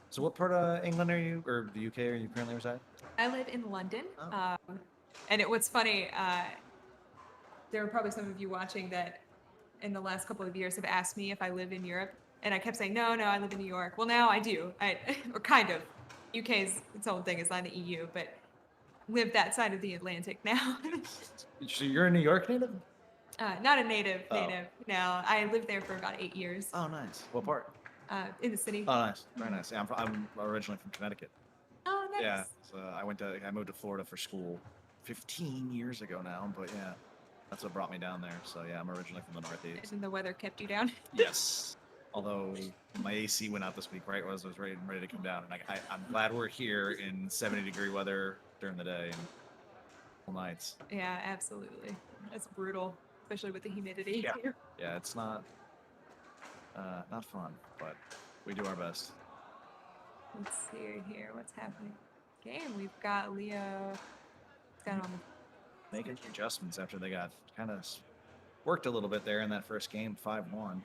C: So what part of England are you, or the UK are you currently reside?
B: I live in London,
C: Oh.
B: and what's funny, there are probably some of you watching that in the last couple of years have asked me if I live in Europe, and I kept saying, no, I live in New York. Well, now I do, or kind of. UK's its own thing, it's not the EU, but live that side of the Atlantic now.
C: So you're a New York native?
B: Not a native,
C: Oh.
B: no. I lived there for about 8 years,
C: Oh, nice. What part?
B: in the city.
C: Oh, nice. Very nice. Yeah, I'm originally from Connecticut.
B: Oh, nice.
C: Yeah. So I moved to Florida for school 15 years ago now, but yeah, that's what brought me down there. So yeah, I'm originally from the Northeast.
B: And the weather kept you down.
C: Yes. Although my AC went out this week, right? As I was ready to come down, and I'm glad we're here in 70-degree weather during the day and all nights.
B: Yeah, absolutely. That's brutal, especially with the humidity
C: Yeah.
B: here.
C: Yeah, it's not fun, but we do our best.
B: Let's see here. What's happening? Game. We've got Leo. He's got on
C: Making adjustments after they got kind of worked a little bit there in that first game, 5-1.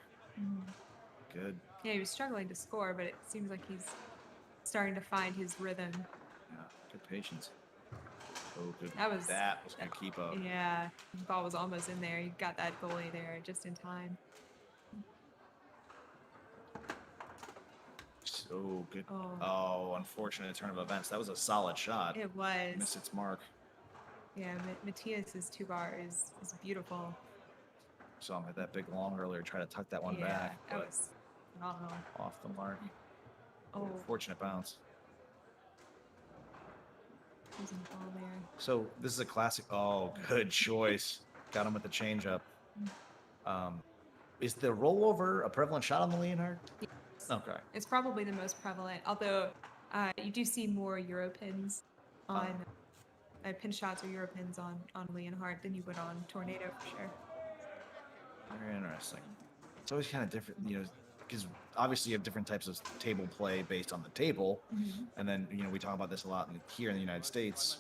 C: Good.
B: Yeah, he was struggling to score, but it seems like he's starting to find his rhythm.
C: Yeah, good patience. Oh, good.
B: That was
C: good keep up.
B: Yeah, the ball was almost in there. He got that goalie there just in time.
C: So good.
B: Oh.
C: Oh, unfortunate turn of events. That was a solid shot.
B: It was.
C: Missed its mark.
B: Yeah, Matthias's 2-bar is beautiful.
C: Saw him hit that big long earlier, try to tuck that one
B: Yeah,
C: back,
B: that
C: but
B: was phenomenal.
C: off the mark.
B: Oh,
C: Fortunate bounce.
B: losing the ball there.
C: So this is a classic. Oh, good choice. Got him with the changeup. Is the rollover a prevalent shot on the Leonhart? Okay.
B: It's probably the most prevalent, although you do see more Euro pins on pin shots or Euro pins on Leonhart than you would on Tornado for sure.
C: Very interesting. It's always kind of different, because obviously you have different types of table play based on the table, and then we talk about this a lot here in the United States.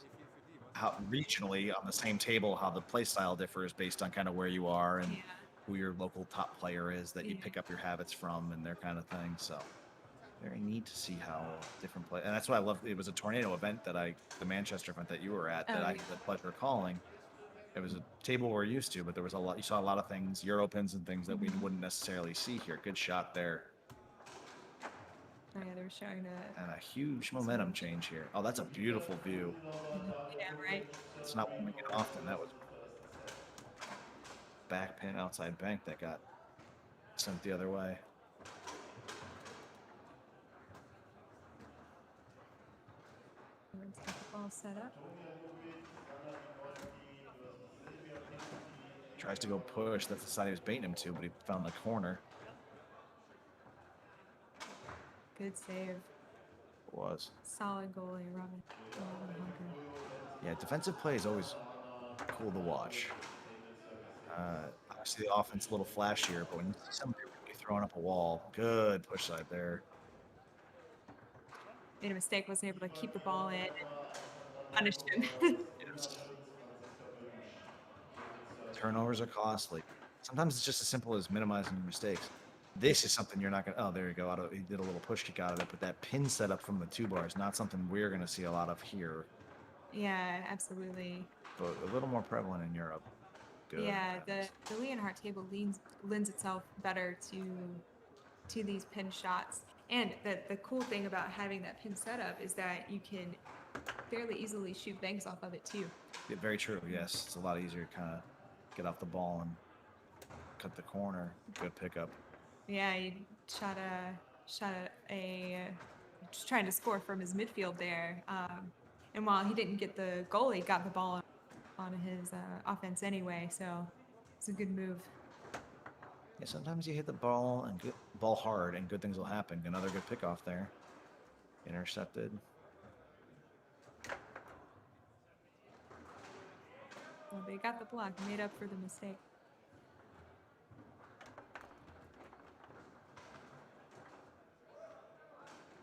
C: How regionally on the same table, how the play style differs based on kind of where you are and
B: Yeah.
C: who your local top player is that you
B: Yeah.
C: pick up your habits from and their kind of thing. So very neat to see how different play, and that's why I love. It was a Tornado event the Manchester event that you were at that
B: Oh,
C: I
B: yeah.
C: had the pleasure of calling. It was a table we're used to, but there was a lot. You saw a lot of things, Europins and things that we wouldn't necessarily see here. Good shot there,
B: Oh, yeah, they're showing that.
C: and a huge momentum change here. Oh, that's a beautiful view.
B: Yeah, right.
C: It's not one we get often. That was back pin outside bank that got sent the other way.
B: Let's get the ball set up.
C: Tries to go push. That's the side he was baiting him to, but he found the corner.
B: Good save.
C: It was.
B: Solid goalie, Robin Hunter.
C: Yeah, defensive play is always cool to watch. Obviously, the offense a little flashier, but when you see somebody really throwing up a wall, good push side there.
B: Made a mistake, wasn't able to keep the ball in and punished him.
C: Yes. Turnovers are costly. Sometimes it's just as simple as minimizing your mistakes. This is something you're not gonna. Oh, there you go. He did a little push kick out of it, but that pin setup from the 2 bar is not something we're gonna see a lot of here,
B: Yeah, absolutely.
C: but a little more prevalent in Europe. Good.
B: Yeah,
C: pass.
B: the Leonhart table lends itself better to these pin shots. And the cool thing about having that pin setup is that you can fairly easily shoot banks off of it too.
C: Yeah, very true. Yes, it's a lot easier to kind of get off the ball and cut the corner. Good pickup.
B: Yeah, he shot just trying to score from his midfield there. And while he didn't get the goal, he got the ball on his offense anyway. So it's a good move.
C: Yeah, sometimes you hit the ball and ball hard, and good things will happen. Another good pick off there. Intercepted.
B: Well, they got the block, made up for the mistake.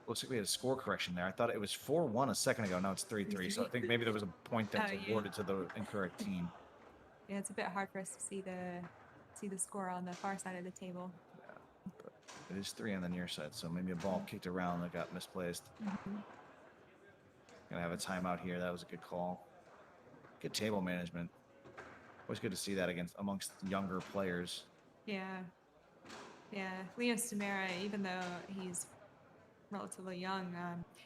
C: Looks like we had a score correction there. I thought it was 4-1 a second ago. Now it's 3-3. So I think maybe there was a point that was
B: Oh, yeah.
C: awarded to the incorrect team.
B: Yeah, it's a bit hard for us to see the score on the far side of the table.
C: But it is 3 on the near side, so maybe a ball kicked around that got misplaced. Gonna have a timeout here. That was a good call. Good table management. Always good to see that amongst younger players.
B: Yeah, yeah. Leo Samara, even though he's relatively young,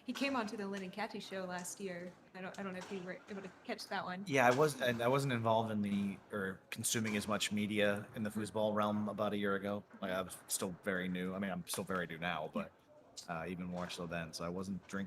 B: he came onto the Lynn and Catchy show last year. I don't know if you were able to catch that one.
C: Yeah, I wasn't involved in or consuming as much media in the foosball realm about a year ago. Like I was still very new. I mean, I'm still very new now, but even more so then. So I wasn't drinking